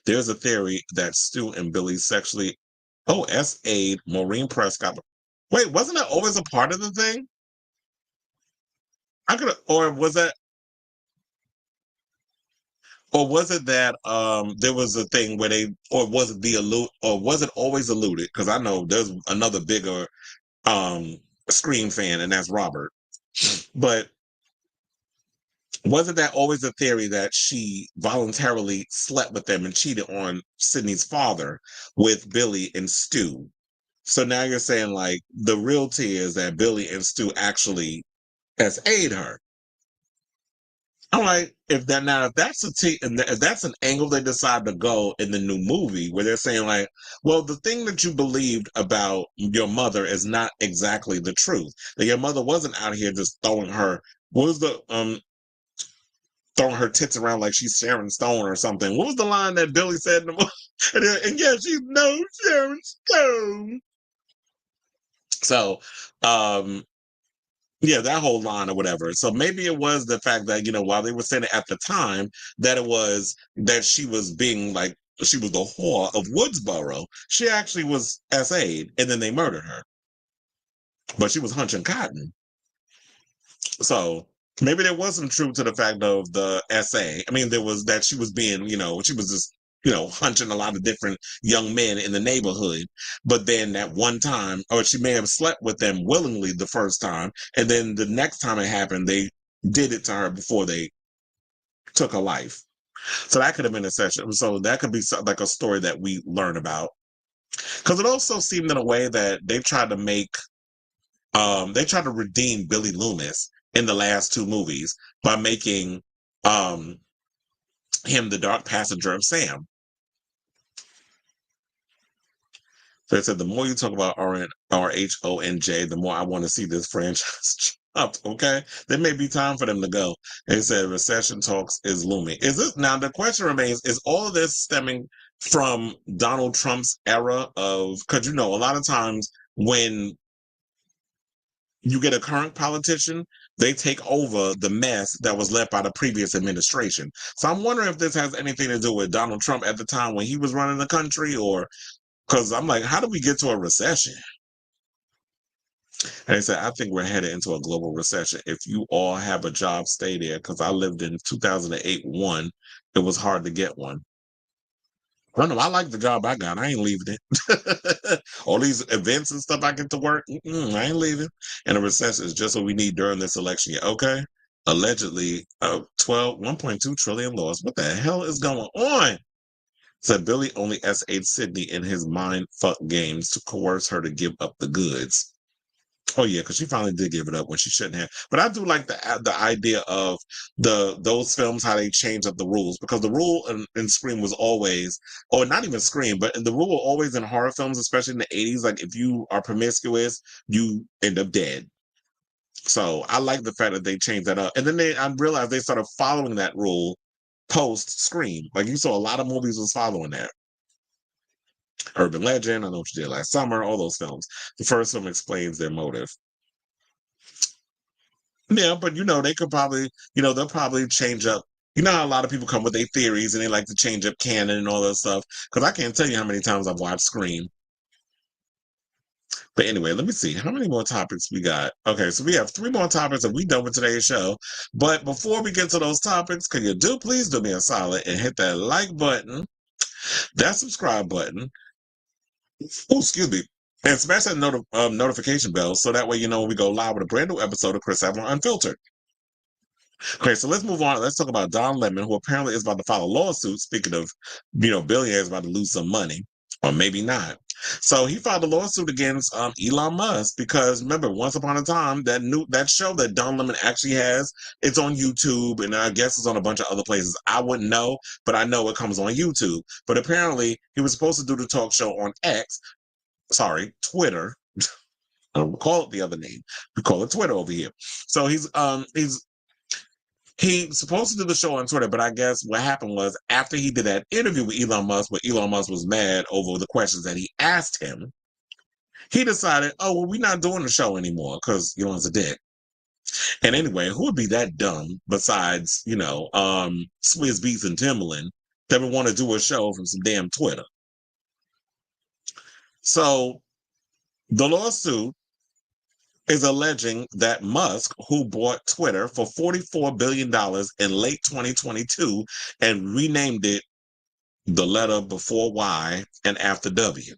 There's a theory that Stu and Billy sexually SA'd Maureen Prescott. Wait, wasn't that always a part of the thing? Or was it that there was a thing where was it always alluded? Because I know there's another bigger Scream fan, and that's Robert. But wasn't that always a theory that she voluntarily slept with them and cheated on Sydney's father with Billy and Stu? So now you're saying, like, the real tea is that Billy and Stu actually SA'd her. I'm like, if that's an angle they decide to go in the new movie, where they're saying, like, well, the thing that you believed about your mother is not exactly the truth. That your mother wasn't out here just throwing her tits around like she's Sharon Stone or something. What was the line that Billy said in the movie? And yeah, she's no Sharon Stone. So, yeah, that whole line or whatever. So maybe it was the fact that, while they were saying it at the time, that it was that she was being like, she was the whore of Woodsboro. She actually was SA'd, and then they murdered her. But she was hunching cotton. So maybe there was some truth to the fact of the SA. I mean, there was that she was being, she was just, hunching a lot of different young men in the neighborhood. But then that one time, or she may have slept with them willingly the first time, and then the next time it happened, they did it to her before they took her life. So that could have been a session. So that could be like a story that we learn about. Because it also seemed in a way that they tried to make they tried to redeem Billy Loomis in the last two movies by making him the dark passenger of Sam. So they said, the more you talk about RHONJ, the more I want to see this franchise up. Okay, there may be time for them to go. They said recession talks is looming. Is this now? The question remains: is all of this stemming from Donald Trump's era of? Because a lot of times when you get a current politician, they take over the mess that was left by the previous administration. So I'm wondering if this has anything to do with Donald Trump at the time when he was running the country, or because I'm like, how do we get to a recession? And they said, I think we're headed into a global recession. If you all have a job, stay there. Because I lived in 2008-1. It was hard to get one. I don't know. I like the job I got. I ain't leaving it. All these events and stuff I get to work, I ain't leaving. And a recession is just what we need during this election year. Okay. Allegedly, 1.2 trillion loss. What the hell is going on? Said Billy only S8 Sydney in his mind fuck games to coerce her to give up the goods. Oh yeah, because she finally did give it up when she shouldn't have. But I do like the idea of those films, how they change up the rules, because the rule in Scream was always, or not even Scream, but the rule always in horror films, especially in the 80s, like if you are promiscuous, you end up dead. So I like the fact that they changed that up. And then I realized they started following that rule post Scream. Like you saw a lot of movies was following that. Urban Legend, I Know What You Did Last Summer, all those films. The first film explains their motive. Yeah, but they could probably, they'll probably change up. You know how a lot of people come with their theories and they like to change up canon and all that stuff. Because I can't tell you how many times I've watched Scream. But anyway, let me see. How many more topics we got? Okay, so we have 3 more topics and we done with today's show. But before we get to those topics, can you please do me a solid and hit that like button, that subscribe button. Oh, excuse me. And smash that notification bell so that way when we go live with a brand new episode of Chris Avalon Unfiltered. Okay, so let's move on. Let's talk about Don Lemon, who apparently is about to file a lawsuit. Speaking of, billionaires about to lose some money, or maybe not. So he filed a lawsuit against Elon Musk because remember, once upon a time, that show that Don Lemon actually has, it's on YouTube, and I guess it's on a bunch of other places. I wouldn't know, but I know it comes on YouTube. But apparently, he was supposed to do the talk show on Twitter. I don't call it the other name. We call it Twitter over here. So he's supposed to do the show on Twitter, but I guess what happened was after he did that interview with Elon Musk, where Elon Musk was mad over the questions that he asked him, he decided, oh, well, we're not doing the show anymore because Elon's a dick. And anyway, who would be that dumb besides, Swizz Beatz and Timberlake that would want to do a show from some damn Twitter? So the lawsuit is alleging that Musk, who bought Twitter for $44 billion in late 2022 and renamed it the letter before Y and after W,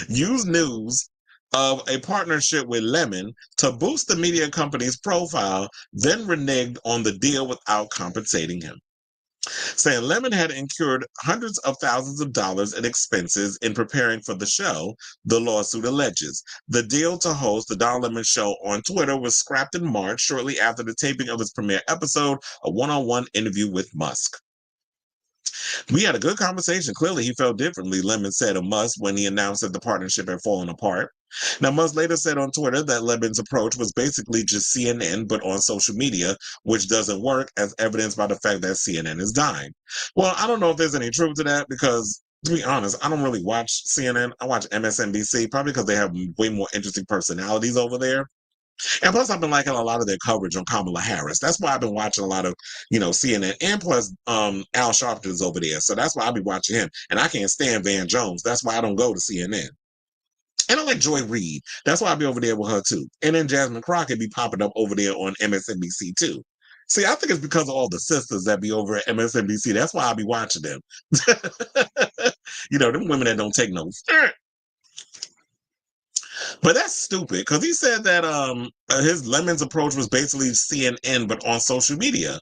used news of a partnership with Lemon to boost the media company's profile, then reneged on the deal without compensating him. Saying Lemon had incurred hundreds of thousands of dollars in expenses in preparing for the show, the lawsuit alleges. The deal to host the Don Lemon Show on Twitter was scrapped in March, shortly after the taping of its premiere episode, a one-on-one interview with Musk. We had a good conversation. Clearly, he felt differently, Lemon said of Musk when he announced that the partnership had fallen apart. Now, Musk later said on Twitter that Lemon's approach was basically just CNN, but on social media, which doesn't work, as evidenced by the fact that CNN is dying. Well, I don't know if there's any truth to that because, to be honest, I don't really watch CNN. I watch MSNBC, probably because they have way more interesting personalities over there. And plus, I've been liking a lot of their coverage on Kamala Harris. That's why I've been watching a lot of, CNN. And plus, Al Sharpton's over there. So that's why I'll be watching him. And I can't stand Van Jones. That's why I don't go to CNN. And I like Joy Reid. That's why I'll be over there with her, too. And then Jasmine Crockett be popping up over there on MSNBC, too. See, I think it's because of all the sisters that be over at MSNBC. That's why I'll be watching them. Them women that don't take no. But that's stupid because he said that his Lemon's approach was basically CNN, but on social media.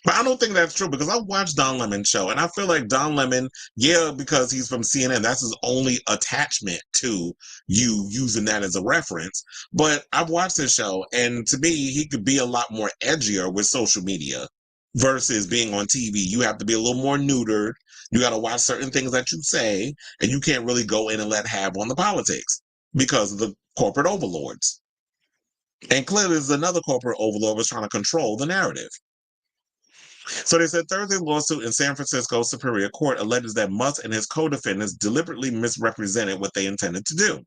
But I don't think that's true because I watched Don Lemon's show and I feel like Don Lemon, yeah, because he's from CNN, that's his only attachment to you using that as a reference. But I've watched his show and to me, he could be a lot more edgier with social media versus being on TV. You have to be a little more neutered. You got to watch certain things that you say and you can't really go in and let have on the politics because of the corporate overlords. And clearly, there's another corporate overlord was trying to control the narrative. So they said Thursday's lawsuit in San Francisco Superior Court alleges that Musk and his co-defendants deliberately misrepresented what they intended to do.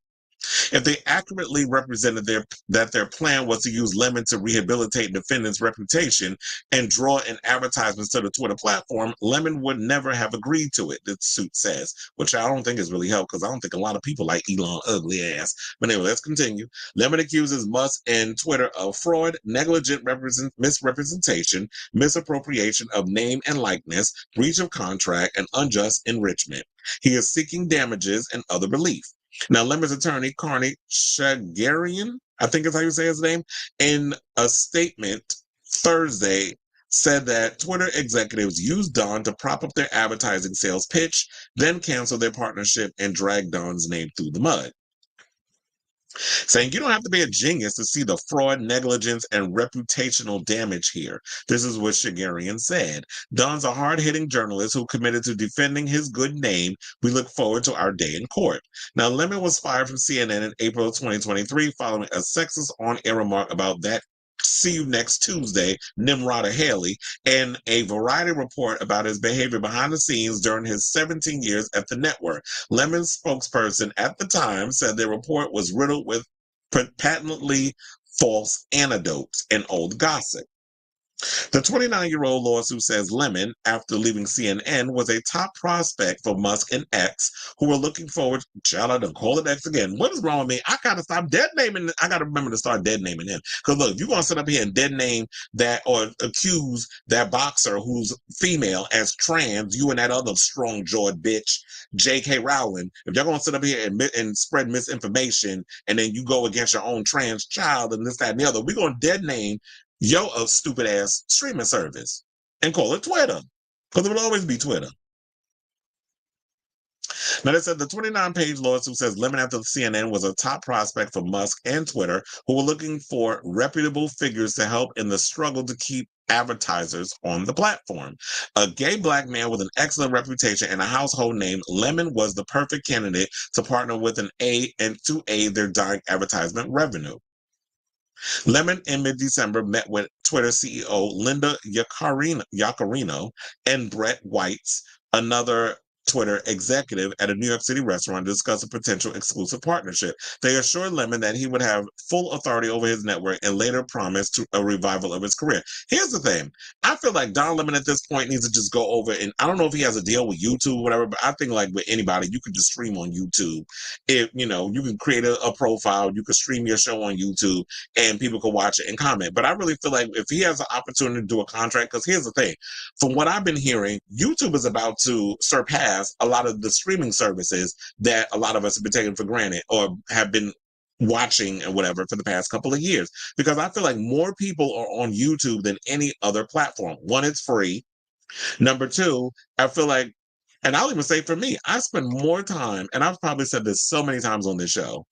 If they accurately represented that their plan was to use Lemon to rehabilitate defendant's reputation and draw in advertisements to the Twitter platform, Lemon would never have agreed to it, the suit says, which I don't think has really helped because I don't think a lot of people like Elon ugly ass. But anyway, let's continue. Lemon accuses Musk and Twitter of fraud, negligent misrepresentation, misappropriation of name and likeness, breach of contract, and unjust enrichment. He is seeking damages and other relief. Now, Lemon's attorney, Cardi Shagarian, I think is how you say his name, in a statement Thursday said that Twitter executives used Don to prop up their advertising sales pitch, then canceled their partnership and dragged Don's name through the mud. Saying you don't have to be a genius to see the fraud, negligence, and reputational damage here. This is what Shagarian said. Don's a hard-hitting journalist who committed to defending his good name. We look forward to our day in court. Now, Lemon was fired from CNN in April of 2023 following a sexist on-air remark about that See You Next Tuesday, Nimrod Haley, and a Variety report about his behavior behind the scenes during his 17 years at the network. Lemon's spokesperson at the time said their report was riddled with patently false anecdotes and old gossip. The 29-year-old lawsuit says Lemon, after leaving CNN, was a top prospect for Musk and X, who were looking forward. Child, I done call it X again. What is wrong with me? I gotta stop dead naming. I gotta remember to start dead naming him. Because look, if you're gonna sit up here and dead name that or accuse that boxer who's female as trans, you and that other strong-jawed bitch, J.K. Rowling, if y'all gonna sit up here and spread misinformation, and then you go against your own trans child and this, that, and the other, we're gonna dead name a stupid ass streaming service and call it Twitter because it will always be Twitter. Now, they said the 29-page lawsuit says Lemon after CNN was a top prospect for Musk and Twitter, who were looking for reputable figures to help in the struggle to keep advertisers on the platform. A gay black man with an excellent reputation and a household name, Lemon was the perfect candidate to partner with an A and to aid their dying advertisement revenue. Lemon in mid-December met with Twitter CEO Linda Yaccarino and Brett Weitz, another Twitter executive, at a New York City restaurant to discuss a potential exclusive partnership. They assured Lemon that he would have full authority over his network and later promised a revival of his career. Here's the thing. I feel like Don Lemon at this point needs to just go over, and I don't know if he has a deal with YouTube or whatever, but I think like with anybody, you could just stream on YouTube. If, you can create a profile, you could stream your show on YouTube, and people could watch it and comment. But I really feel like if he has an opportunity to do a contract, because here's the thing, from what I've been hearing, YouTube is about to surpass a lot of the streaming services that a lot of us have been taking for granted or have been watching and whatever for the past couple of years. Because I feel like more people are on YouTube than any other platform. One, it's free. Number two, I feel like, and I'll even say for me, I spend more time, and I've probably said this so many times on this show,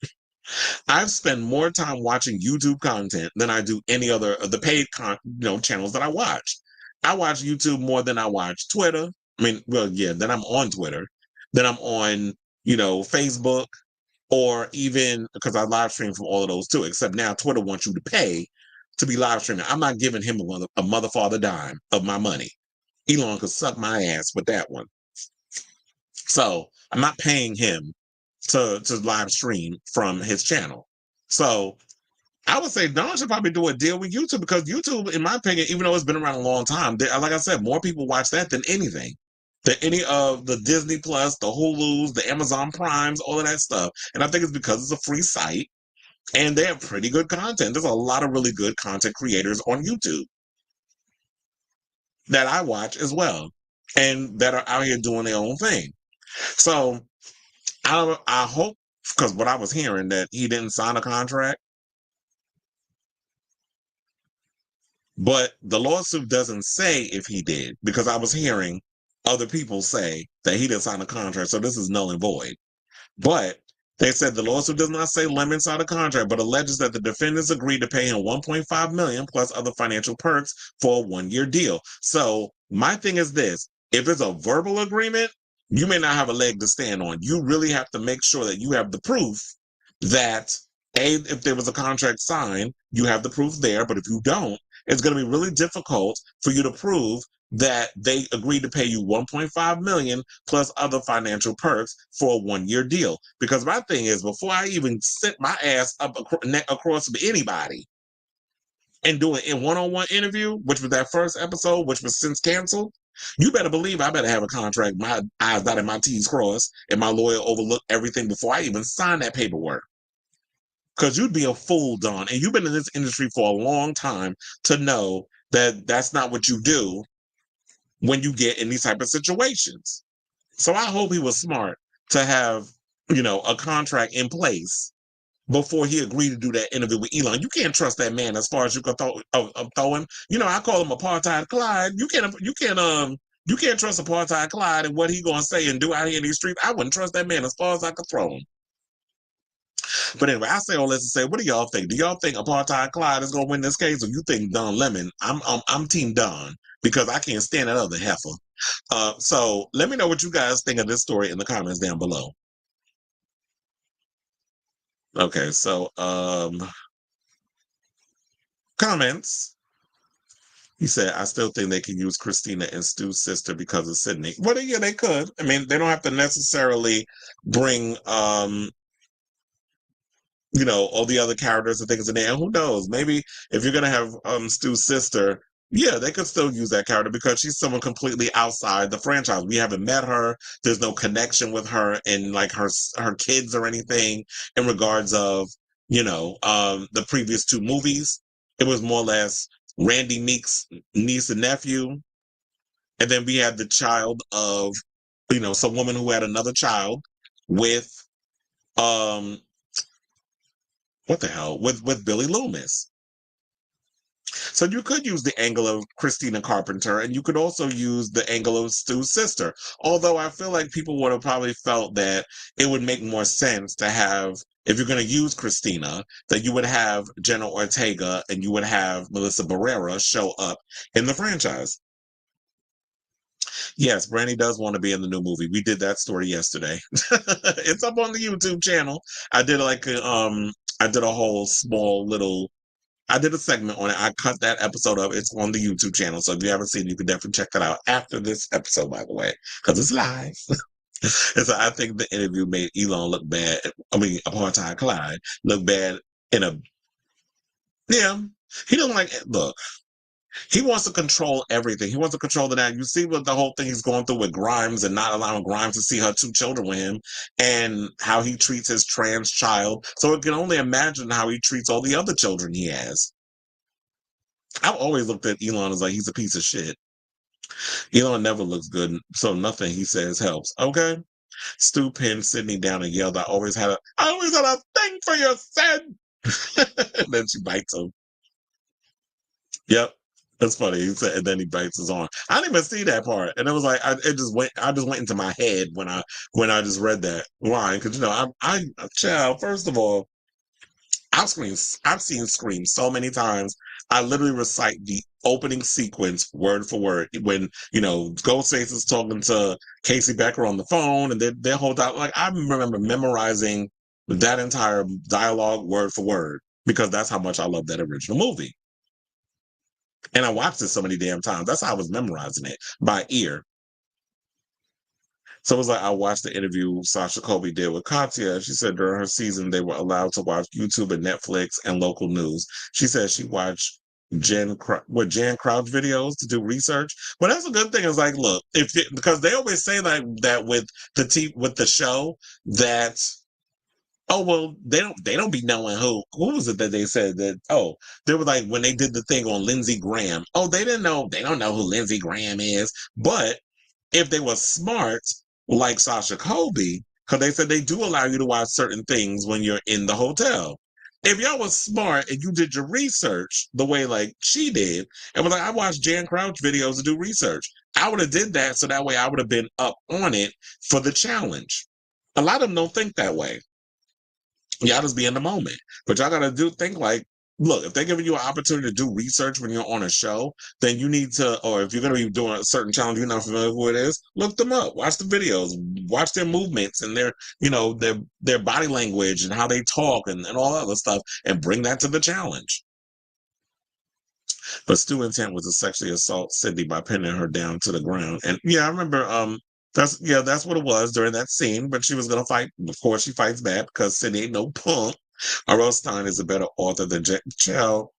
I've spent more time watching YouTube content than I do any other of the paid channels that I watch. I watch YouTube more than I watch Twitter. Then I'm on Twitter. Then I'm on, Facebook, or even because I live stream from all of those too, except now Twitter wants you to pay to be live streaming. I'm not giving him a mother father dime of my money. Elon could suck my ass with that one. So I'm not paying him to live stream from his channel. So I would say Don should probably do a deal with YouTube, because YouTube, in my opinion, even though it's been around a long time, like I said, more people watch that than anything. Than any of the Disney Plus, the Hulus, the Amazon Primes, all of that stuff. And I think it's because it's a free site and they have pretty good content. There's a lot of really good content creators on YouTube that I watch as well and that are out here doing their own thing. So I hope, because what I was hearing, that he didn't sign a contract. But the lawsuit doesn't say if he did, because I was hearing other people say that he didn't sign a contract, so this is null and void. But they said the lawsuit does not say Lemon signed a contract, but alleges that the defendants agreed to pay him $1.5 million plus other financial perks for a 1-year deal. So my thing is this: if it's a verbal agreement, you may not have a leg to stand on. You really have to make sure that you have the proof that if there was a contract signed, you have the proof there. But if you don't, it's going to be really difficult for you to prove that they agreed to pay you $1.5 million plus other financial perks for a 1-year deal. Because my thing is, before I even sit my ass up across with anybody and do a one-on-one interview, which was that first episode, which was since canceled, you better believe I better have a contract, my I's dotted, my T's crossed, and my lawyer overlooked everything before I even sign that paperwork. Because you'd be a fool, Don, and you've been in this industry for a long time to know that that's not what you do when you get in these type of situations. So I hope he was smart to have, a contract in place before he agreed to do that interview with Elon. You can't trust that man as far as you can throw him. I call him apartheid Clyde. You can't trust apartheid Clyde and what he gonna say and do out here in these streets. I wouldn't trust that man as far as I could throw him. But anyway, I say all this to say, what do y'all think? Do y'all think apartheid Clyde is gonna win this case, or you think Don Lemon? I'm Team Don because I can't stand that other heifer. So let me know what you guys think of this story in the comments down below. Okay, so comments. He said, I still think they can use Christina and Stu's sister because of Sydney. Well, yeah, they could. I mean, they don't have to necessarily bring all the other characters and things in there. And who knows? Maybe if you're gonna have Stu's sister, yeah, they could still use that character because she's someone completely outside the franchise. We haven't met her. There's no connection with her and like her kids or anything in regards of the previous 2 movies. It was more or less Randy Meek's niece and nephew, and then we had the child of some woman who had another child with what the hell with Billy Loomis. So you could use the angle of Christina Carpenter, and you could also use the angle of Stu's sister. Although I feel like people would have probably felt that it would make more sense to have, if you're going to use Christina, that you would have Jenna Ortega and you would have Melissa Barrera show up in the franchise. Yes, Brandy does want to be in the new movie. We did that story yesterday. It's up on the YouTube channel. I did a whole small little, I did a segment on it. I cut that episode up. It's on the YouTube channel. So if you haven't seen it, you can definitely check that out after this episode, by the way, because it's live. And so I think the interview made Elon look bad. Apartheid Clyde look bad he doesn't look. He wants to control everything. He wants to control the now. You see what the whole thing he's going through with Grimes and not allowing Grimes to see her 2 children with him and how he treats his trans child. So it can only imagine how he treats all the other children he has. I've always looked at Elon as like he's a piece of shit. Elon never looks good, so nothing he says helps. Okay? Stu pinned Sydney down and yelled, I always had a thing for you, Sid. And then she bites him. Yep. That's funny. He said, and then he bites his arm. I didn't even see that part, and it was like I just went into my head when I just read that line because child. First of all, I've seen Scream so many times. I literally recite the opening sequence word for word when Ghostface is talking to Casey Becker on the phone, and their whole dialogue. Like I remember memorizing that entire dialogue word for word because that's how much I love that original movie. And I watched it so many damn times. That's how I was memorizing it by ear. So it was like I watched the interview Sasha Colby did with Katya. She said during her season they were allowed to watch YouTube and Netflix and local news. She said she watched Jan Crouch videos to do research. Well, that's a good thing. It's like, look, because they always say that with the show that. Oh well, they don't be knowing who was it that they said that? Oh, they were like when they did the thing on Lindsey Graham. Oh, they don't know who Lindsey Graham is. But if they were smart, like Sasha Colby, because they said they do allow you to watch certain things when you're in the hotel. if y'all was smart and you did your research the way like she did, and was like, I watched Jan Crouch videos to do research. I would have did that so that way I would have been up on it for the challenge. A lot of them don't think that way. Y'all just be in the moment. But y'all gotta think like, look, if they're giving you an opportunity to do research when you're on a show, then you need to, or if you're gonna be doing a certain challenge you're not familiar with who it is, look them up, watch the videos, watch their movements and their, their body language and how they talk and all that other stuff, and bring that to the challenge. But Stu intent was to sexually assault Sydney by pinning her down to the ground. And yeah, I remember that's what it was during that scene. But she was gonna fight. Of course, she fights back because Sydney ain't no punk. R.L. Stein is a better author than Chell.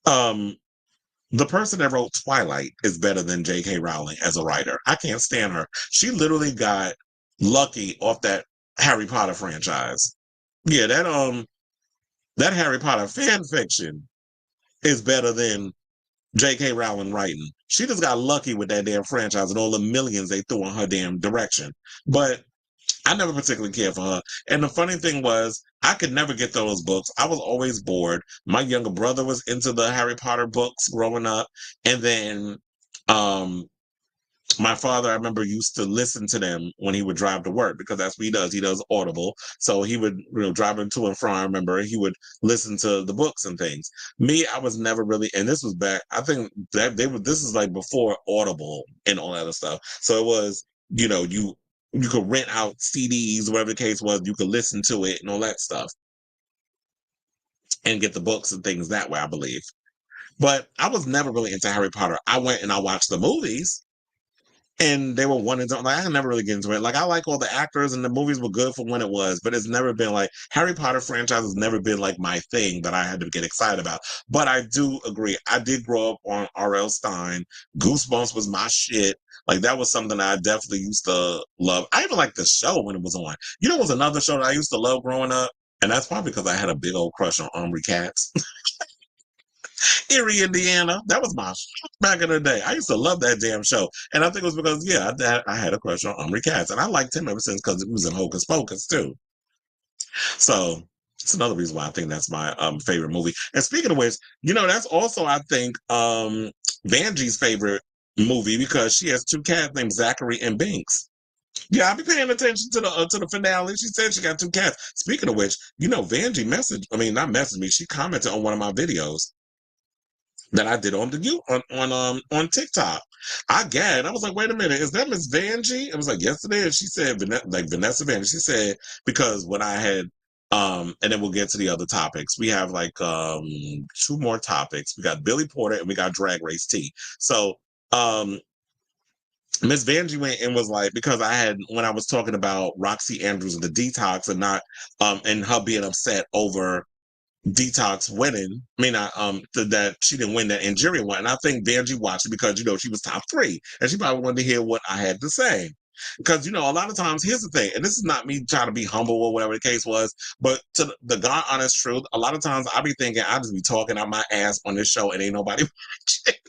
The person that wrote Twilight is better than J.K. Rowling as a writer. I can't stand her. She literally got lucky off that Harry Potter franchise. Yeah, that Harry Potter fan fiction is better than J.K. Rowling writing. She just got lucky with that damn franchise and all the millions they threw in her damn direction. But I never particularly cared for her. And the funny thing was, I could never get those books. I was always bored. My younger brother was into the Harry Potter books growing up. And then my father, I remember, used to listen to them when he would drive to work because that's what he does. He does Audible. So he would, driving to and from, I remember he would listen to the books and things. Me, I was never really, and this was back, I think that this is like before Audible and all that other stuff. So it was, you could rent out CDs, whatever the case was, you could listen to it and all that stuff and get the books and things that way, I believe. But I was never really into Harry Potter. I went and I watched the movies. And they were one and done. Like, I could never really get into it. Like, I like all the actors and the movies were good for when it was, but it's never been like Harry Potter franchise has never been like my thing that I had to get excited about. But I do agree. I did grow up on R.L. Stein. Goosebumps was my shit. Like, that was something I definitely used to love. I even liked the show when it was on. It was another show that I used to love growing up. And that's probably because I had a big old crush on Omri Katz. Erie, Indiana. That was my back in the day. I used to love that damn show. And I think it was because, I had a crush on Omri Katz. And I liked him ever since because it was in Hocus Pocus, too. So it's another reason why I think that's my favorite movie. And speaking of which, that's also, I think, Vanjie's favorite movie because she has two cats named Zachary and Binks. Yeah, I'll be paying attention to the finale. She said she got two cats. Speaking of which, Vanjie not messaged me. She commented on one of my videos that I did on on TikTok. I gagged. I was like, wait a minute, is that Miss Vanjie? It was like yesterday, and she said Vanessa Vanjie. She said because when I had and then we'll get to the other topics. We have like two more topics. We got Billy Porter and we got Drag Race T. So Miss Vanjie went and was like, because when I was talking about Roxy Andrews and the detox and not and her being upset over Detox winning. That she didn't win that Injury one. And I think Vanjie watched it because, she was top 3. And she probably wanted to hear what I had to say. Because, a lot of times, here's the thing, and this is not me trying to be humble or whatever the case was, but to the God honest truth, a lot of times I be thinking I just be talking out my ass on this show and ain't nobody watching.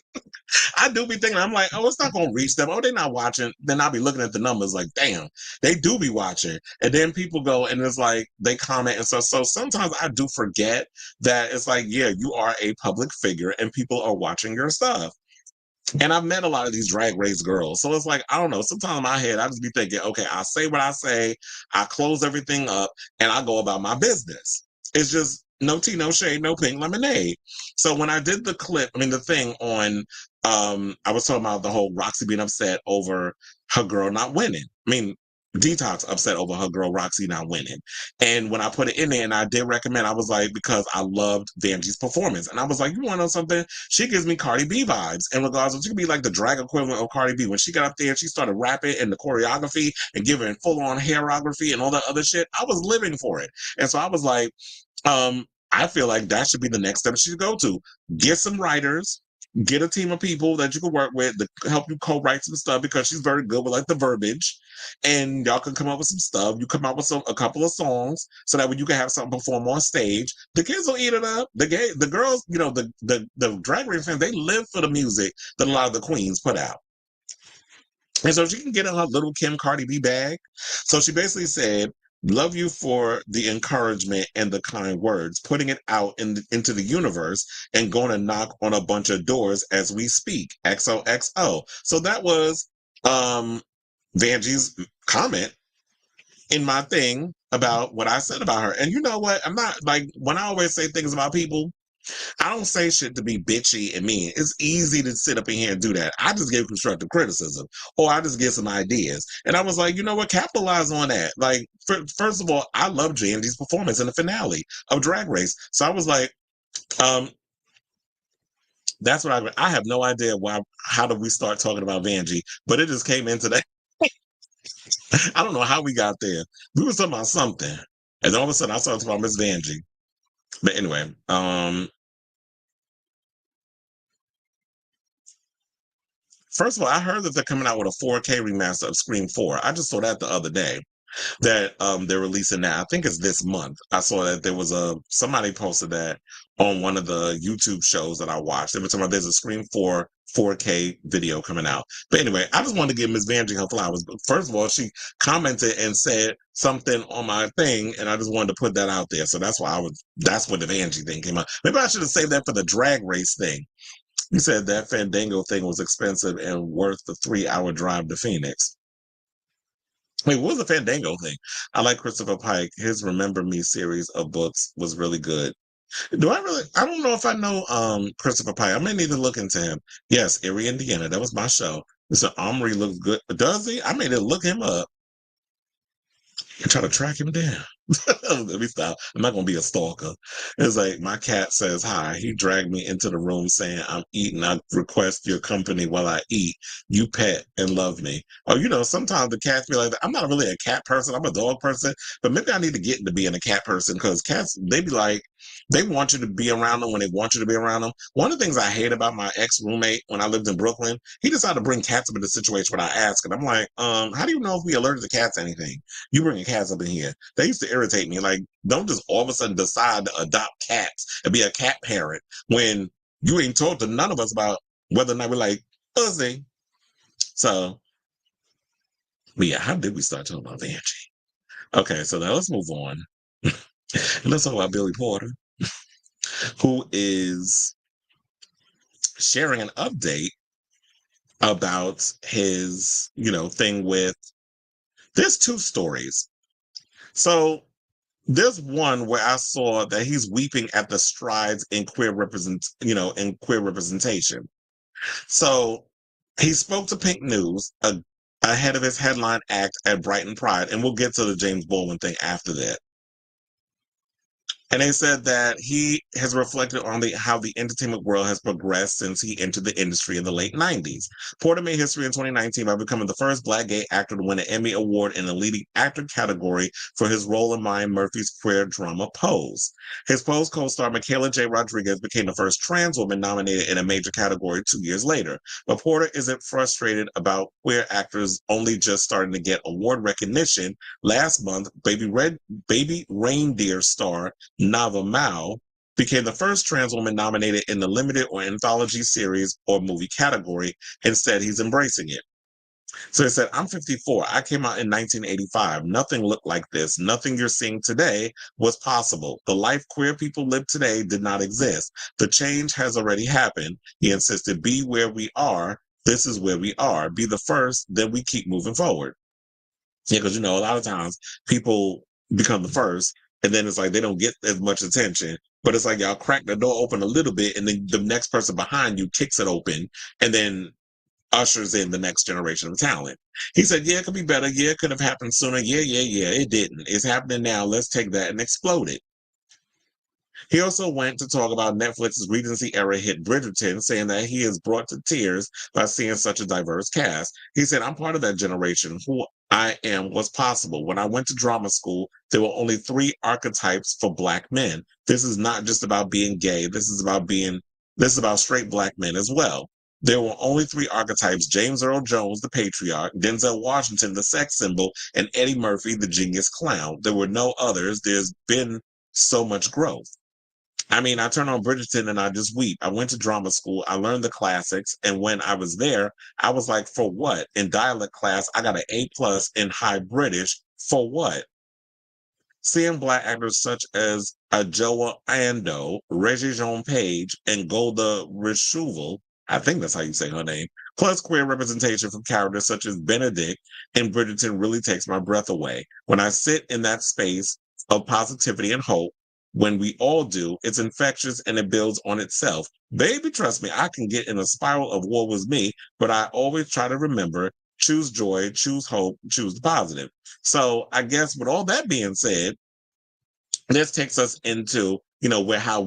I do be thinking, I'm like, oh, it's not going to reach them. Oh, they're not watching. Then I'll be looking at the numbers like, damn, they do be watching. And then people go and it's like, they comment. And so sometimes I do forget that it's like, yeah, you are a public figure and people are watching your stuff. And I've met a lot of these Drag Race girls. So it's like, I don't know, sometimes in my head, I just be thinking, okay, I say what I say, I close everything up, and I go about my business. It's just no tea, no shade, no pink lemonade. So when I did the thing on, I was talking about the whole Roxy being upset over her girl not winning. Detox upset over her girl Roxy not winning. And when I put it in there and I did recommend, I was like, because I loved Vanjie's performance. And I was like, you want to know something? She gives me Cardi B vibes in regards to, she could be like the drag equivalent of Cardi B. When she got up there and she started rapping and the choreography and giving full on hairography and all that other shit, I was living for it. And so I was like, I feel like that should be the next step she should go to. Get some writers, get a team of people that you can work with to help you co-write some stuff because she's very good with like the verbiage, and y'all can come up with some stuff. You come out with a couple of songs so that when you can have something perform on stage, the kids will eat it up. The girls, the Drag Race fans, they live for the music that a lot of the queens put out. And so she can get in her little Kim Cardi B bag. So she basically said, Love you for the encouragement and the kind words, putting it out into the universe and going to knock on a bunch of doors as we speak. XOXO. So that was Vanjie's comment in my thing about what I said about her. And you know what? I'm not like, when I always say things about people, I don't say shit to be bitchy and mean. It's easy to sit up in here and do that. I just give constructive criticism, or I just get some ideas. And I was like, you know what? Capitalize on that. Like, first of all, I love Vanjie's performance in the finale of Drag Race. So I was like, um, that's what I have no idea how did we start talking about Vanjie, but it just came into that. I don't know how we got there. We were talking about something. And then all of a sudden I started talking about Miss Vanjie. But anyway, first of all, I heard that they're coming out with a 4K remaster of Scream 4. I just saw that the other day that they're releasing that. I think it's this month. I saw that there was somebody posted that on one of the YouTube shows that I watched. They were talking about there's a Scream 4 4K video coming out. But anyway, I just wanted to give Miss Vanjie her flowers. But first of all, she commented and said something on my thing, and I just wanted to put that out there. So that's why that's when the Vanjie thing came out. Maybe I should have saved that for the Drag Race thing. You said that Fandango thing was expensive and worth the 3-hour drive to Phoenix. Wait, what was the Fandango thing? I like Christopher Pike. His Remember Me series of books was really good. I don't know if I know Christopher Pike. I may need to look into him. Yes, Erie, Indiana. That was my show. Mr. Omri looks good. Does he? I may need to look him up and try to track him down. Let me stop. I'm not gonna be a stalker. It's like my cat says hi. He dragged me into the room saying, "I'm eating. I request your company while I eat. You pet and love me." Oh, sometimes the cats be like that. I'm not really a cat person. I'm a dog person, but maybe I need to get into being a cat person because cats, they be like, they want you to be around them when they want you to be around them. One of the things I hate about my ex roommate when I lived in Brooklyn, he decided to bring cats up in the situation when I asked, and I'm like, how do you know if we allergic to cats or anything? You bringing cats up in here? They used to irritate me. Like, don't just all of a sudden decide to adopt cats and be a cat parent when you ain't talked to none of us about whether or not we're like fuzzy. So, but yeah, how did we start talking about Vanjie? Okay, so now let's move on. Let's talk about Billy Porter, who is sharing an update about his, thing with. There's two stories. So there's one where I saw that he's weeping at the strides in queer representation. So he spoke to Pink News ahead of his headline act at Brighton Pride, and we'll get to the James Baldwin thing after that. And they said that he has reflected on how the entertainment world has progressed since he entered the industry in the late 90s. Porter made history in 2019 by becoming the first Black gay actor to win an Emmy Award in the leading actor category for his role in Ryan Murphy's queer drama Pose. His Pose co-star Michaela J. Rodriguez became the first trans woman nominated in a major category 2 years later. But Porter isn't frustrated about queer actors only just starting to get award recognition. Last month, Baby Reindeer star Nava Mao became the first trans woman nominated in the limited or anthology series or movie category, and said he's embracing it. So he said, I'm 54. I came out in 1985. Nothing looked like this. Nothing you're seeing today was possible. The life queer people live today did not exist. The change has already happened. He insisted, be where we are. This is where we are. Be the first, then we keep moving forward. Yeah, because, a lot of times people become the first, and then it's like they don't get as much attention. But it's like y'all crack the door open a little bit, and then the next person behind you kicks it open, and then ushers in the next generation of talent. He said, yeah, it could be better. Yeah, it could have happened sooner. Yeah, it didn't. It's happening now. Let's take that and explode it. He also went to talk about Netflix's Regency era hit Bridgerton, saying that he is brought to tears by seeing such a diverse cast. He said, I'm part of that generation. Who I am was possible. When I went to drama school, there were only 3 archetypes for Black men. This is not just about being gay. This is about straight Black men as well. There were only 3 archetypes: James Earl Jones, the patriarch, Denzel Washington, the sex symbol, and Eddie Murphy, the genius clown. There were no others. There's been so much growth. I mean, I turn on Bridgerton and I just weep. I went to drama school. I learned the classics. And when I was there, I was like, for what? In dialect class, I got an A+ in High British. For what? Seeing Black actors such as Ajoa Ando, Regé-Jean Page, and Golda Rishoval, I think that's how you say her name, plus queer representation from characters such as Benedict and Bridgerton really takes my breath away. When I sit in that space of positivity and hope, when we all do, it's infectious and it builds on itself. Baby, trust me, I can get in a spiral of woe was me, but I always try to remember, choose joy, choose hope, choose the positive. So I guess with all that being said, this takes us into, where how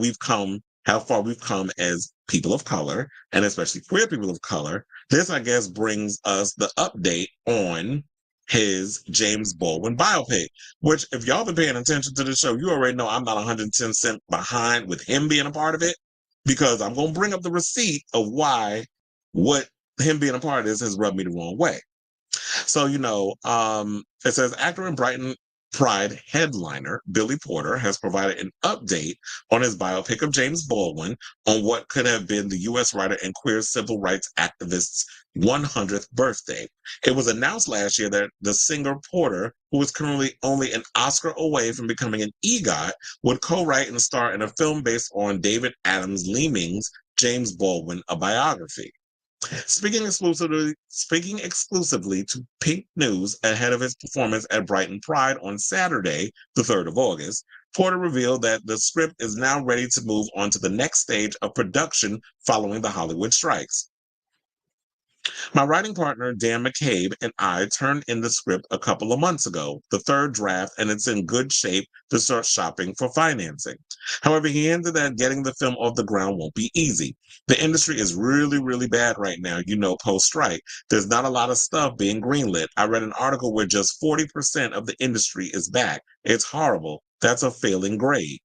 far we've come as people of color, and especially queer people of color. This, I guess, brings us the update on his James Baldwin biopic, which if y'all been paying attention to the show, you already know I'm not 110% behind with him being a part of it, because I'm going to bring up the receipt of why what him being a part of this has rubbed me the wrong way. So, it says actor and Brighton Pride headliner Billy Porter has provided an update on his biopic of James Baldwin on what could have been the U.S. writer and queer civil rights activist's 100th birthday. It was announced last year that the singer Porter, who is currently only an Oscar away from becoming an EGOT, would co-write and star in a film based on David Adams Leaming's James Baldwin, a biography. Speaking exclusively to Pink News ahead of his performance at Brighton Pride on Saturday, the 3rd of August, Porter revealed that the script is now ready to move on to the next stage of production following the Hollywood strikes. My writing partner, Dan McCabe, and I turned in the script a couple of months ago, the third draft, and it's in good shape to start shopping for financing. However, he hinted that getting the film off the ground won't be easy. The industry is really, really bad right now, post-strike. There's not a lot of stuff being greenlit. I read an article where just 40% of the industry is back. It's horrible. That's a failing grade.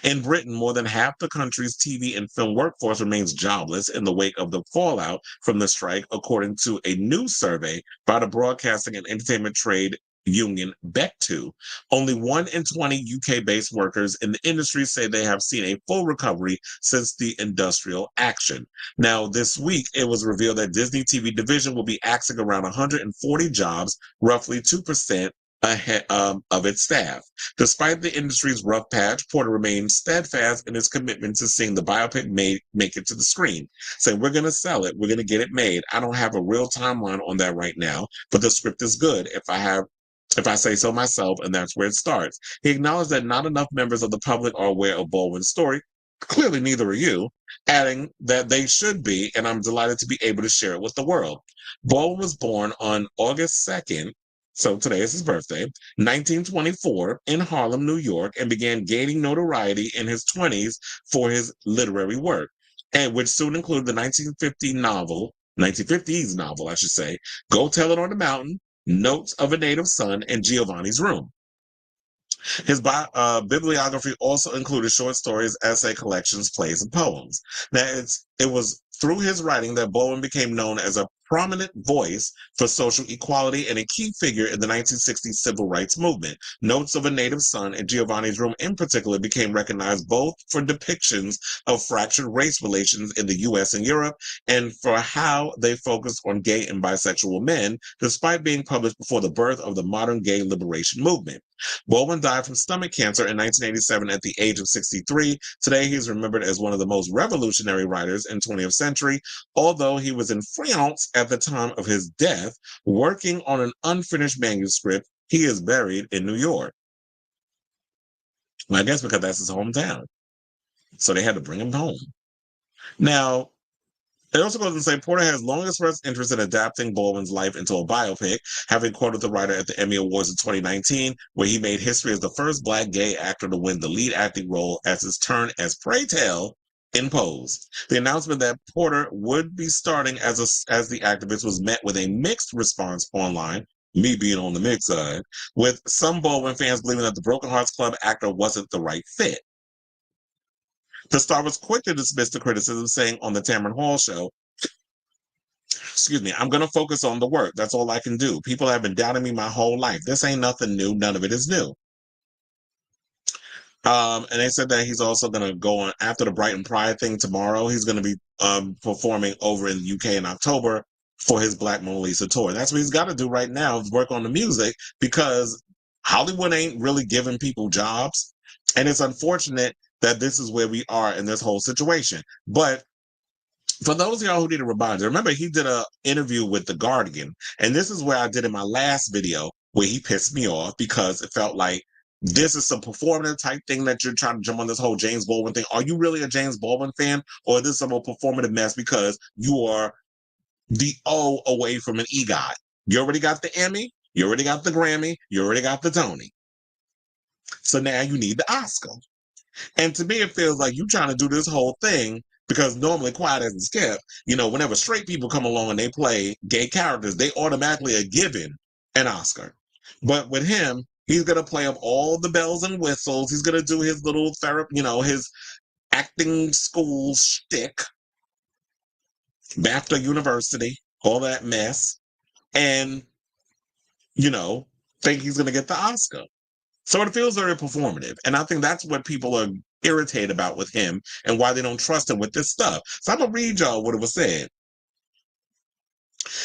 In Britain, more than half the country's TV and film workforce remains jobless in the wake of the fallout from the strike, according to a new survey by the Broadcasting and Entertainment Trade Union BECTU. Only 1 in 20 UK-based workers in the industry say they have seen a full recovery since the industrial action. Now, this week, it was revealed that Disney TV division will be axing around 140 jobs, roughly 2%, ahead of its staff. Despite the industry's rough patch, Porter remains steadfast in his commitment to seeing the biopic make it to the screen, saying, "We're going to sell it. We're going to get it made. I don't have a real timeline on that right now, but the script is good if I say so myself, and that's where it starts." He acknowledged that not enough members of the public are aware of Baldwin's story. Clearly, neither are you, adding that they should be, and I'm delighted to be able to share it with the world. Baldwin was born on August 2nd, so today is his birthday, 1924, in Harlem, New York, and began gaining notoriety in his 20s for his literary work, and which soon included the 1950s novel, I should say, Go Tell It on the Mountain, Notes of a Native Son, and Giovanni's Room. His bibliography also included short stories, essay collections, plays, and poems. Now, it was through his writing that Baldwin became known as a prominent voice for social equality and a key figure in the 1960s civil rights movement. Notes of a Native Son and Giovanni's Room in particular became recognized both for depictions of fractured race relations in the U.S. and Europe and for how they focused on gay and bisexual men, despite being published before the birth of the modern gay liberation movement. Baldwin died from stomach cancer in 1987 at the age of 63. Today, he is remembered as one of the most revolutionary writers in the 20th century. Although he was in France at the time of his death, working on an unfinished manuscript, he is buried in New York. Well, I guess because that's his hometown. So they had to bring him home. Now, it also goes on to say Porter has long expressed interest in adapting Baldwin's life into a biopic, having quoted the writer at the Emmy Awards in 2019, where he made history as the first Black gay actor to win the lead acting role as his turn as Pray Tell in Pose. The announcement that Porter would be starting as the activist was met with a mixed response online, me being on the mixed side, with some Baldwin fans believing that the Broken Hearts Club actor wasn't the right fit. The star was quick to dismiss the criticism, saying on the Tamron Hall show, "I'm going to focus on the work. That's all I can do. People have been doubting me my whole life. This ain't nothing new. None of it is new." And they said that he's also going to go on after the Brighton Pride thing tomorrow. He's going to be performing over in the UK in October for his Black Mona Lisa tour. That's what he's got to do right now, is work on the music, because Hollywood ain't really giving people jobs. And it's unfortunate that this is where we are in this whole situation. But for those of y'all who need a reminder, remember he did an interview with The Guardian. And this is where I did in my last video where he pissed me off because it felt like this is some performative type thing that you're trying to jump on this whole James Baldwin thing. Are you really a James Baldwin fan? Or is this some performative mess because you are the O away from an EGOT? You already got the Emmy, you already got the Grammy, you already got the Tony. So now you need the Oscar. And to me, it feels like you trying to do this whole thing because normally quiet as it's kept, you know, whenever straight people come along and they play gay characters, they automatically are given an Oscar. But with him, he's going to play up all the bells and whistles. He's going to do his little therapy, you know, his acting school shtick, BAFTA University, all that mess. And, you know, think he's going to get the Oscar. So it feels very performative. And I think that's what people are irritated about with him and why they don't trust him with this stuff. So I'm going to read y'all what it was said.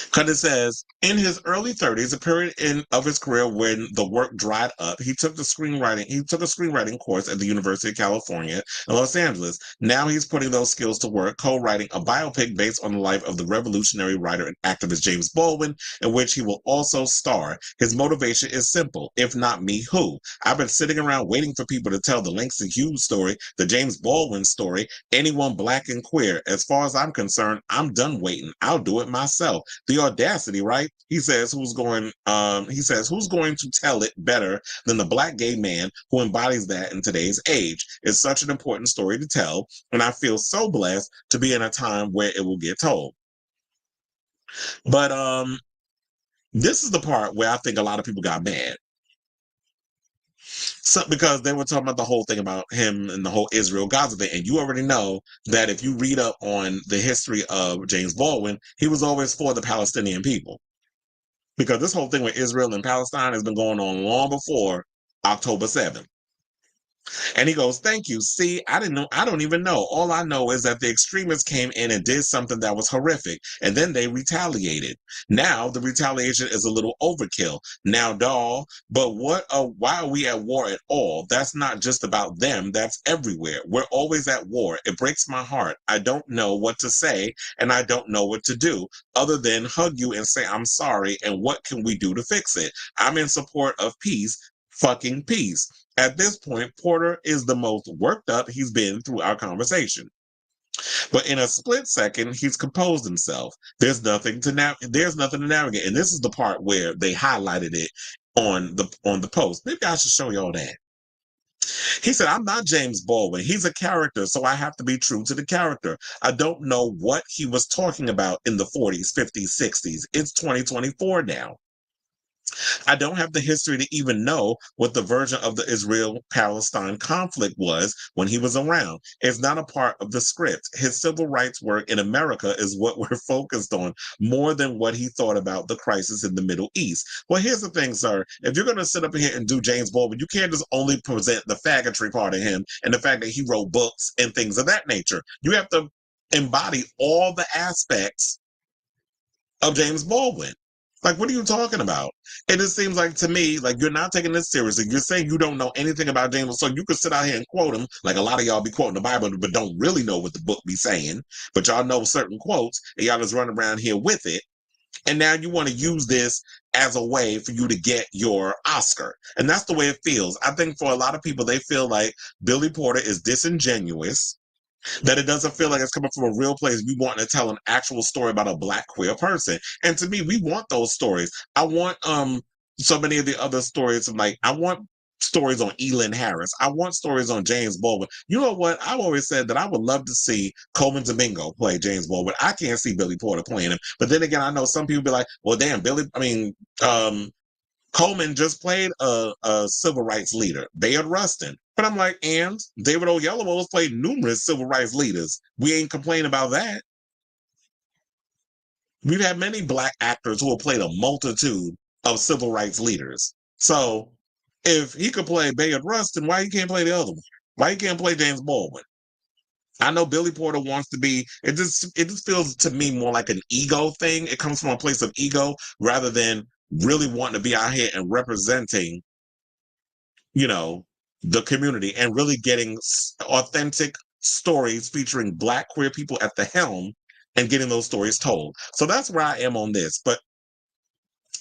Because it says, in his early 30s, a period of his career when the work dried up, he took a screenwriting course at the University of California in Los Angeles. Now he's putting those skills to work, co-writing a biopic based on the life of the revolutionary writer and activist James Baldwin, in which he will also star. His motivation is simple: if not me, who? I've been sitting around waiting for people to tell the Langston Hughes story, the James Baldwin story, anyone black and queer. As far as I'm concerned, I'm done waiting. I'll do it myself. The audacity, right? He says, who's going to tell it better than the black gay man who embodies that in today's age? It's such an important story to tell, and I feel so blessed to be in a time where it will get told. But this is the part where I think a lot of people got mad. So, because they were talking about the whole thing about him and the whole Israel-Gaza thing. And you already know that if you read up on the history of James Baldwin, he was always for the Palestinian people. Because this whole thing with Israel and Palestine has been going on long before October 7th. And he goes, thank you. See, I don't even know. All I know is that the extremists came in and did something that was horrific, and then they retaliated. Now the retaliation is a little overkill. Now, doll, but why are we at war at all? That's not just about them. That's everywhere. We're always at war. It breaks my heart. I don't know what to say, and I don't know what to do other than hug you and say, I'm sorry, and what can we do to fix it? I'm in support of peace, fucking peace. At this point, Porter is the most worked up he's been through our conversation. But in a split second, he's composed himself. There's nothing to navigate. And this is the part where they highlighted it on the post. Maybe I should show y'all that. He said, I'm not James Baldwin. He's a character, so I have to be true to the character. I don't know what he was talking about in the 40s, 50s, 60s. It's 2024 now. I don't have the history to even know what the version of the Israel-Palestine conflict was when he was around. It's not a part of the script. His civil rights work in America is what we're focused on, more than what he thought about the crisis in the Middle East. Well, here's the thing, sir. If you're going to sit up here and do James Baldwin, you can't just only present the faggotry part of him and the fact that he wrote books and things of that nature. You have to embody all the aspects of James Baldwin. Like, what are you talking about? It just seems like to me, like you're not taking this seriously. You're saying you don't know anything about James, so you could sit out here and quote him, like a lot of y'all be quoting the Bible, but don't really know what the book be saying. But y'all know certain quotes, and y'all just run around here with it. And now you want to use this as a way for you to get your Oscar. And that's the way it feels. I think for a lot of people, they feel like Billy Porter is disingenuous, that it doesn't feel like it's coming from a real place. We want to tell an actual story about a black queer person. And to me, we want those stories. I want so many of the other stories. Like, I want stories on Elin Harris. I want stories on James Baldwin. You know what? I've always said that I would love to see Coleman Domingo play James Baldwin. I can't see Billy Porter playing him. But then again, I know some people be like, well, damn, Coleman just played a civil rights leader, Bayard Rustin. But I'm like, and David Oyelowo has played numerous civil rights leaders. We ain't complaining about that. We've had many black actors who have played a multitude of civil rights leaders. So if he could play Bayard Rustin, why he can't play the other one? Why he can't play James Baldwin? I know Billy Porter wants to be, it just feels to me more like an ego thing. It comes from a place of ego rather than really wanting to be out here and representing the community and really getting authentic stories featuring Black queer people at the helm and getting those stories told. So that's where I am on this. But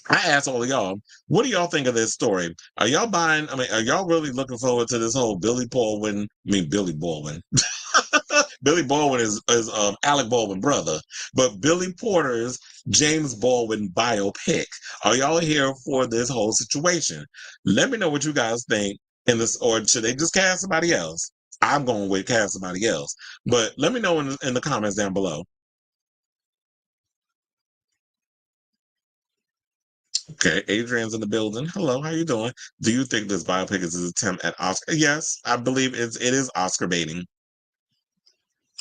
I ask all of y'all, what do y'all think of this story? Are y'all buying? I mean, are y'all really looking forward to this whole Billy Baldwin? Billy Baldwin. Billy Baldwin is Alec Baldwin's brother, but Billy Porter's James Baldwin biopic. Are y'all here for this whole situation? Let me know what you guys think in this, or should they just cast somebody else? I'm going with cast somebody else, but let me know in the comments down below. Okay, Adrian's in the building. Hello, how you doing? Do you think this biopic is an attempt at Oscar? Yes, I believe it is Oscar baiting.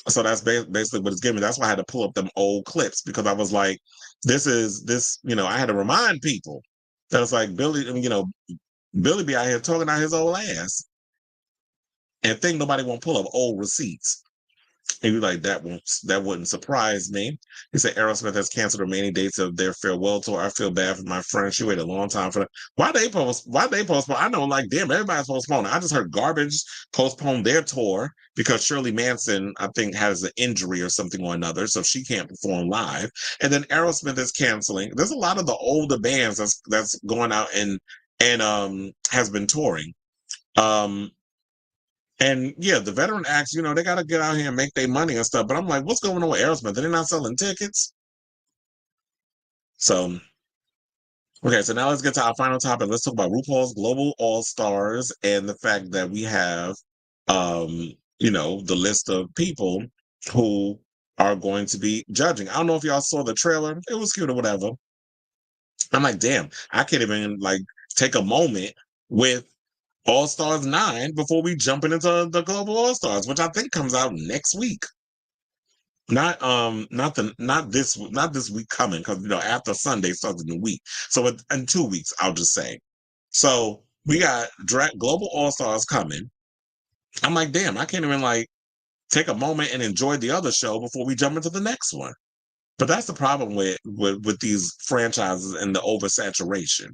So that's basically what it's giving me. That's why I had to pull up them old clips, because I was like, this, I had to remind people that it's like Billy be out here talking out his old ass and think nobody won't pull up old receipts. And you're like, that wouldn't surprise me. He said Aerosmith has canceled the remaining dates of their farewell tour. I feel bad for my friend. She waited a long time for that. Why they postpone? I know, like, damn, everybody's postponing. I just heard Garbage postpone their tour because Shirley Manson, I think, has an injury or something or another, so she can't perform live. And then Aerosmith is canceling. There's a lot of the older bands that's going out and has been touring. And yeah, the veteran acts, they got to get out here and make their money and stuff. But I'm like, what's going on with Aerosmith? They're not selling tickets. So, okay, so now let's get to our final topic. Let's talk about RuPaul's Global All-Stars and the fact that we have, the list of people who are going to be judging. I don't know if y'all saw the trailer. It was cute or whatever. I'm like, damn, I can't even take a moment with All-Stars 9 before we jump into the Global All-Stars, which I think comes out next week. Not this week coming, because after Sunday starts a new week. So in 2 weeks, I'll just say. So we got Global All-Stars coming. I'm like, damn, I can't even take a moment and enjoy the other show before we jump into the next one. But that's the problem with these franchises and the oversaturation.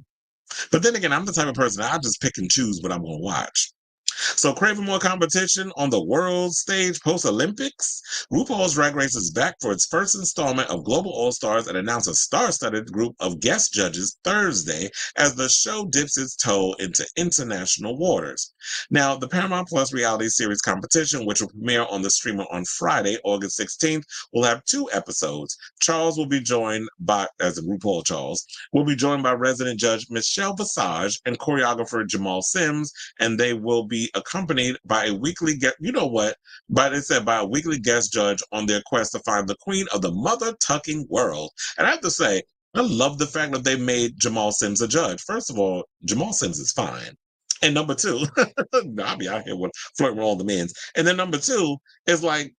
But then again, I'm the type of person, I just pick and choose what I'm going to watch. So craving more competition on the world stage post-Olympics? RuPaul's Drag Race is back for its first installment of Global All-Stars and announced a star-studded group of guest judges Thursday as the show dips its toe into international waters. Now, the Paramount Plus reality series competition, which will premiere on the streamer on Friday, August 16th, will have 2 episodes. Charles will be joined by, as RuPaul Charles, will be joined by resident judge Michelle Visage and choreographer Jamal Sims, and they will be accompanied by a weekly guest, by a weekly guest judge on their quest to find the queen of the mother-tucking world. And I have to say, I love the fact that they made Jamal Sims a judge. First of all, Jamal Sims is fine. And number 2, I'll be out here flirting with all the men. And then number 2 is I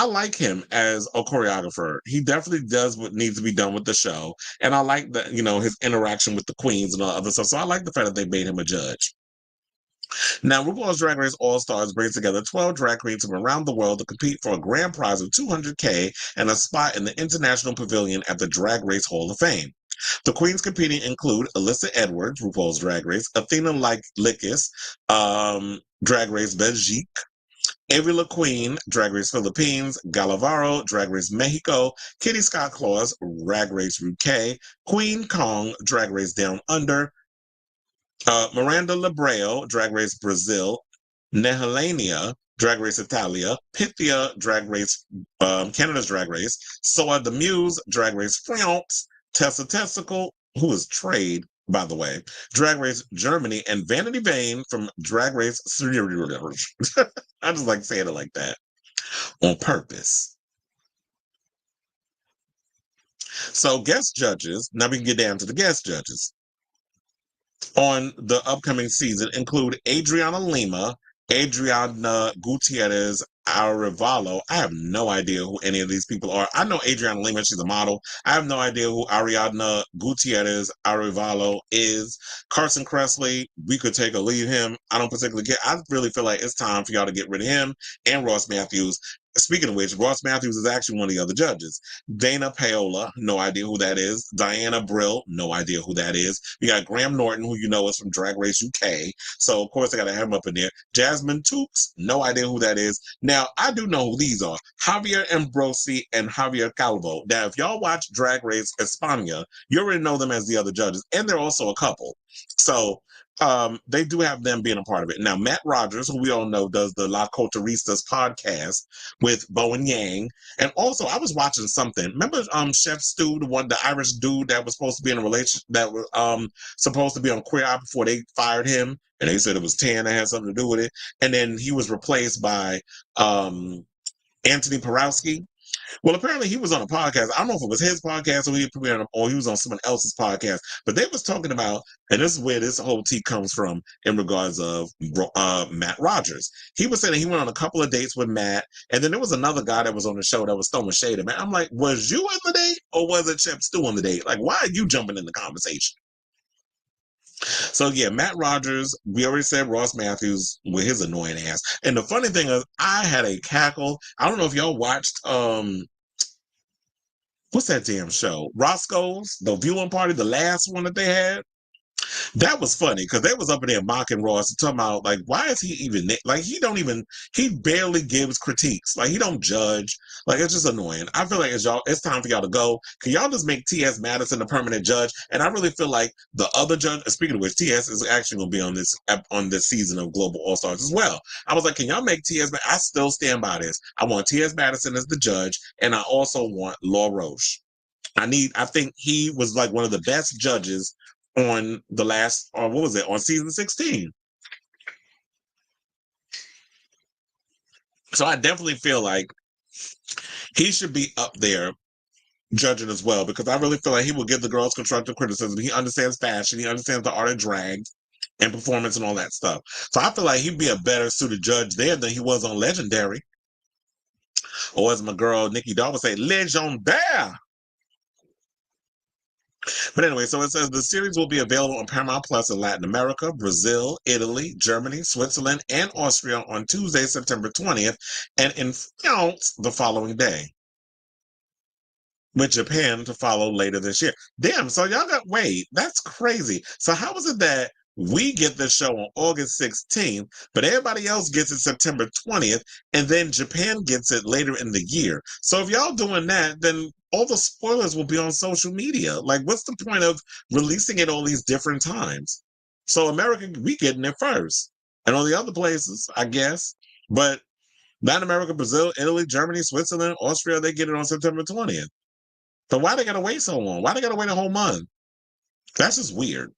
like him as a choreographer. He definitely does what needs to be done with the show. And I like that, his interaction with the queens and all other stuff. So I like the fact that they made him a judge. Now, RuPaul's Drag Race All-Stars brings together 12 drag queens from around the world to compete for a grand prize of $200K and a spot in the International Pavilion at the Drag Race Hall of Fame. The queens competing include Alyssa Edwards, RuPaul's Drag Race, Athena Lickis, Drag Race Belgique, Avery LaQueen, Drag Race Philippines, Galavaro, Drag Race Mexico, Kitty Scott Claus, Drag Race UK, Queen Kong, Drag Race Down Under, Miranda Lebreo, Drag Race Brazil, Nehelania, Drag Race Italia, Pythia, Drag Race, Canada's Drag Race, Soa the Muse, Drag Race France, Tessa Testicle, who is Trade, by the way, Drag Race Germany, and Vanity Vane from Drag Race. I just like saying it like that on purpose. So guest judges, now we can get down to the guest judges on the upcoming season include Adriana Lima, Adriana Gutierrez Arevalo. I have no idea who any of these people are. I know Adriana Lima, she's a model. I have no idea who Ariadna Gutierrez Arevalo is. Carson Kressley, we could take or leave him. I don't particularly get. I really feel like it's time for y'all to get rid of him and Ross Matthews. Speaking of which, Ross Matthews is actually one of the other judges. Dana Paola, no idea who that is. Diana Brill, no idea who that is. You got Graham Norton, who you know is from Drag Race UK. So, of course, I got to have him up in there. Jasmine Tukes, no idea who that is. Now, I do know who these are. Javier Ambrosi and Javier Calvo. Now, if y'all watch Drag Race España, you already know them as the other judges. And they're also a couple. So, they do have them being a part of it. Now, Matt Rogers, who we all know does the La Culturistas podcast with Bo and Yang. And also, I was watching something. Remember Chef Stu, the Irish dude that was supposed to be in a relationship, that was supposed to be on Queer Eye before they fired him? And they said it was Tan that had something to do with it. And then he was replaced by Anthony Porowski. Well, apparently he was on a podcast. I don't know if it was his podcast or he was on someone else's podcast. But they was talking about, and this is where this whole tea comes from in regards of Matt Rogers. He was saying that he went on a couple of dates with Matt, and then there was another guy that was on the show that was throwing shade at Matt. I'm like, was you on the date or was it Chef Stu on the date? Like, why are you jumping in the conversation? So yeah, Matt Rogers, we already said Ross Matthews with his annoying ass. And the funny thing is, I had a cackle. I don't know if y'all watched what's that damn show? Roscoe's, the viewing party, the last one that they had. That was funny because they was up in there mocking Ross and talking about, like, why is he even like, he barely gives critiques. Like, he don't judge. Like, it's just annoying. I feel like it's time for y'all to go. Can y'all just make T.S. Madison the permanent judge? And I really feel like the other judge, speaking of which, T.S. is actually going to be on this season of Global All-Stars as well. I was like, can y'all make T.S. I still stand by this. I want T.S. Madison as the judge, and I also want Law Roche. I think he was like one of the best judges on the last, or what was it, on season 16. So I definitely feel like he should be up there judging as well, because I really feel like he will give the girls constructive criticism. He understands fashion, he understands the art of drag and performance and all that stuff. So I feel like he'd be a better suited judge there than he was on Legendary. Or as my girl Nikki Doll would say, Legendaire. But anyway, so it says the series will be available on Paramount Plus in Latin America, Brazil, Italy, Germany, Switzerland, and Austria on Tuesday, September 20th, and in France the following day, with Japan to follow later this year. Damn, so y'all that's crazy. So how is it that we get this show on August 16th, but everybody else gets it September 20th, and then Japan gets it later in the year? So if y'all doing that, then all the spoilers will be on social media. Like, what's the point of releasing it all these different times? So America, we getting it first. And all the other places, I guess. But Latin America, Brazil, Italy, Germany, Switzerland, Austria, they get it on September 20th. So why they gotta wait so long? Why they gotta wait a whole month? That's just weird.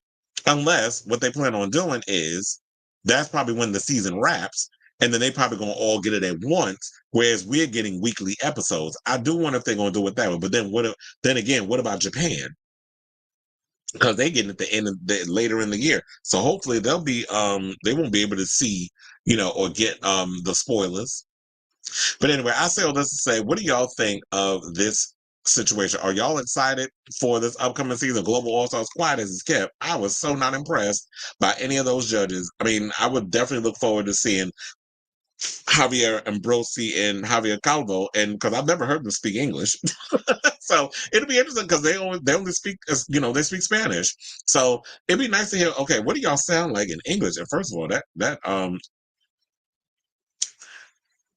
Unless what they plan on doing is that's probably when the season wraps, and then they probably gonna all get it at once, whereas we're getting weekly episodes. I do wonder if they're gonna do it that way. But then what about Japan? Because they get at the end of later in the year. So hopefully they won't be able to see, or get the spoilers. But anyway, I say all this to say, what do y'all think of this situation? Are y'all excited for this upcoming season? Global All-Stars, quiet as it's kept. I was so not impressed by any of those judges. I mean, I would definitely look forward to seeing Javier Ambrosi and Javier Calvo, and because I've never heard them speak English. So it'll be interesting because they only speak, they speak Spanish. So it'd be nice to hear, okay, what do y'all sound like in English? And first of all,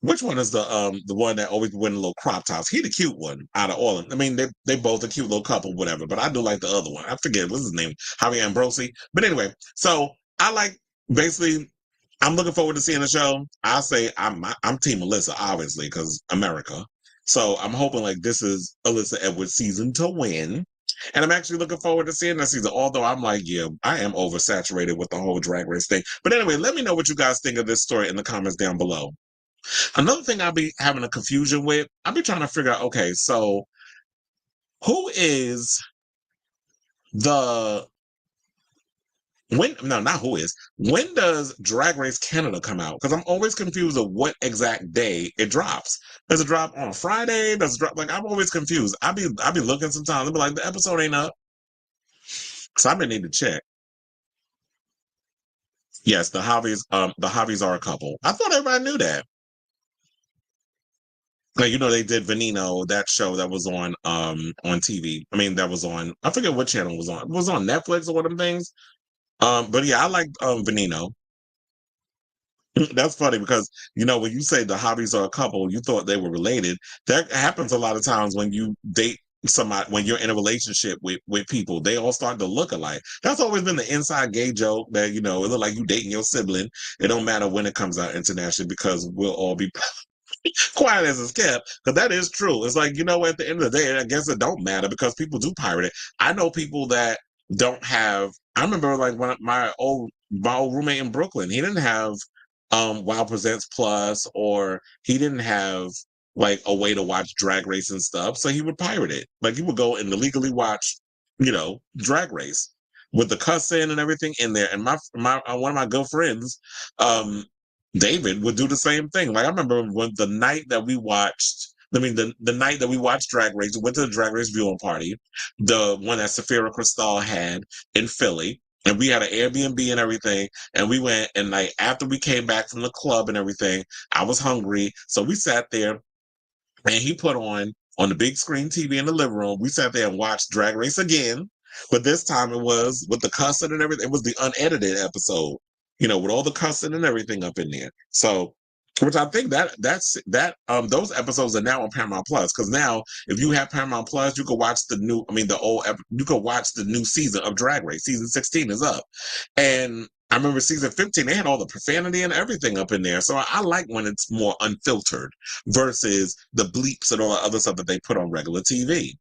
which one is the one that always wearing little crop tops? He the cute one out of all of them. I mean, they both a cute little couple, whatever. But I do like the other one. I forget what's his name, Javier Ambrosi. But anyway, so I like, basically, I'm looking forward to seeing the show. I say I'm Team Alyssa, obviously, because America. So I'm hoping like this is Alyssa Edwards' season to win. And I'm actually looking forward to seeing that season. Although I'm like, yeah, I am oversaturated with the whole Drag Race thing. But anyway, let me know what you guys think of this story in the comments down below. Another thing I'll be having a confusion with, I'll be trying to figure out, okay, so who is when does Drag Race Canada come out? Because I'm always confused of what exact day it drops. Does it drop on a Friday? Does it drop, like, I'm always confused. I'll be looking sometimes, I'll be like, the episode ain't up. So I'm gonna need to check. Yes, the Javis are a couple. I thought everybody knew that. Like, they did Veneno, that show that was on TV. I mean, that was on, I forget what channel it was on. It was on Netflix or one of them things. But yeah, I like Veneno. That's funny because when you say the hobbies are a couple, you thought they were related. That happens a lot of times when you date somebody, when you're in a relationship with people, they all start to look alike. That's always been the inside gay joke that it look like you dating your sibling. It don't matter when it comes out internationally because we'll all be quiet as it's kept, because that is true. It's like, at the end of the day, I guess it don't matter because people do pirate it. I know people that don't have. I remember like when my old roommate in Brooklyn, he didn't have Wow Presents Plus, or he didn't have like a way to watch Drag Race and stuff, so he would pirate it. Like he would go and illegally watch, Drag Race with the cussing and everything in there. And my one of my good friends, David, would do the same thing. Like I remember when the night that we watched, the night that we watched Drag Race, we went to the Drag Race viewing party, the one that Safira Cristal had in Philly, and we had an Airbnb and everything. And we went, and like after we came back from the club and everything, I was hungry, so we sat there, and he put on the big screen TV in the living room. We sat there and watched Drag Race again, but this time it was with the cussing and everything. It was the unedited episode, with all the cussing and everything up in there. So, which I think those episodes are now on Paramount Plus, because now if you have Paramount Plus, you can watch you can watch the new season of Drag Race. Season 16 is up, and I remember season 15, they had all the profanity and everything up in there. So I like when it's more unfiltered versus the bleeps and all the other stuff that they put on regular TV.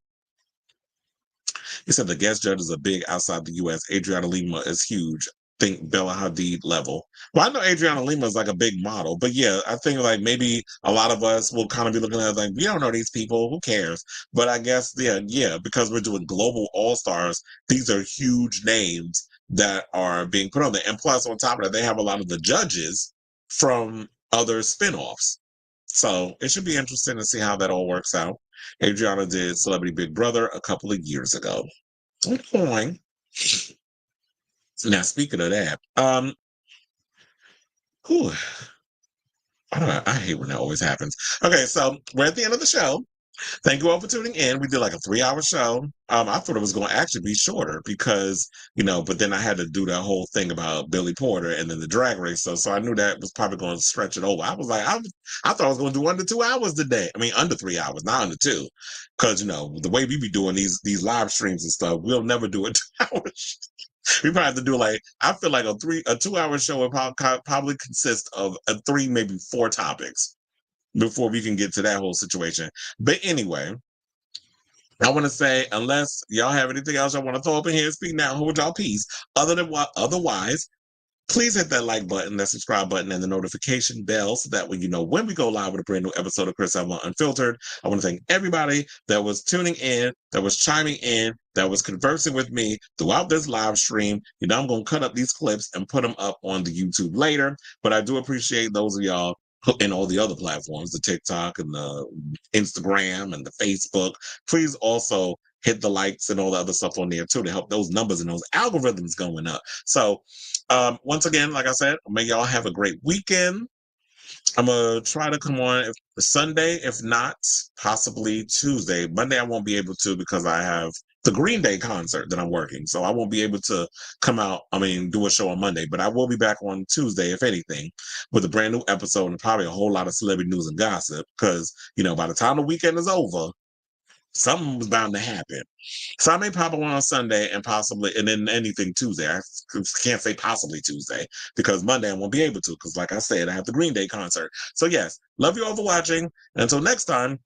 He said the guest judges are big outside the U.S. Adriana Lima is huge. Think Bella Hadid level. Well, I know Adriana Lima is like a big model, but yeah, I think like maybe a lot of us will kind of be looking at it like, we don't know these people, who cares? But I guess, yeah, because we're doing global all-stars, these are huge names that are being put on there. And plus, on top of that, they have a lot of the judges from other spinoffs. So it should be interesting to see how that all works out. Adriana did Celebrity Big Brother a couple of years ago. Okay. Now, speaking of that, whew, I hate when that always happens. Okay, so we're at the end of the show. Thank you all for tuning in. We did like a 3-hour show. I thought it was going to actually be shorter because, but then I had to do that whole thing about Billy Porter and then the Drag Race. So I knew that was probably going to stretch it over. I was like, I thought I was going to do under 2 hours today. I mean, under 3 hours, not under 2. Because, the way we be doing these live streams and stuff, we'll never do a 2 hours. We probably have to do I feel like a 2-hour show would probably consist of 3, maybe 4 topics before we can get to that whole situation. But anyway, I want to say, unless y'all have anything else y'all want to throw up in here and speak now, hold y'all peace. Otherwise, please hit that like button, that subscribe button, and the notification bell so that way you know when we go live with a brand new episode of Chris Evelyn Unfiltered. I want to thank everybody that was tuning in, that was chiming in, that was conversing with me throughout this live stream. I'm going to cut up these clips and put them up on the YouTube later, but I do appreciate those of y'all and all the other platforms, the TikTok and the Instagram and the Facebook. Please also hit the likes and all the other stuff on there too to help those numbers and those algorithms going up. So once again, like I said, may y'all have a great weekend. I'm going to try to come on Sunday, if not, possibly Tuesday. Monday I won't be able to because I have the Green Day concert that I'm working. So I won't be able to do a show on Monday. But I will be back on Tuesday, if anything, with a brand new episode and probably a whole lot of celebrity news and gossip. Because, by the time the weekend is over, something was bound to happen. So I may pop on Sunday and then anything Tuesday. I can't say possibly Tuesday because Monday I won't be able to because, like I said, I have the Green Day concert. So yes, love you all for watching. And until next time,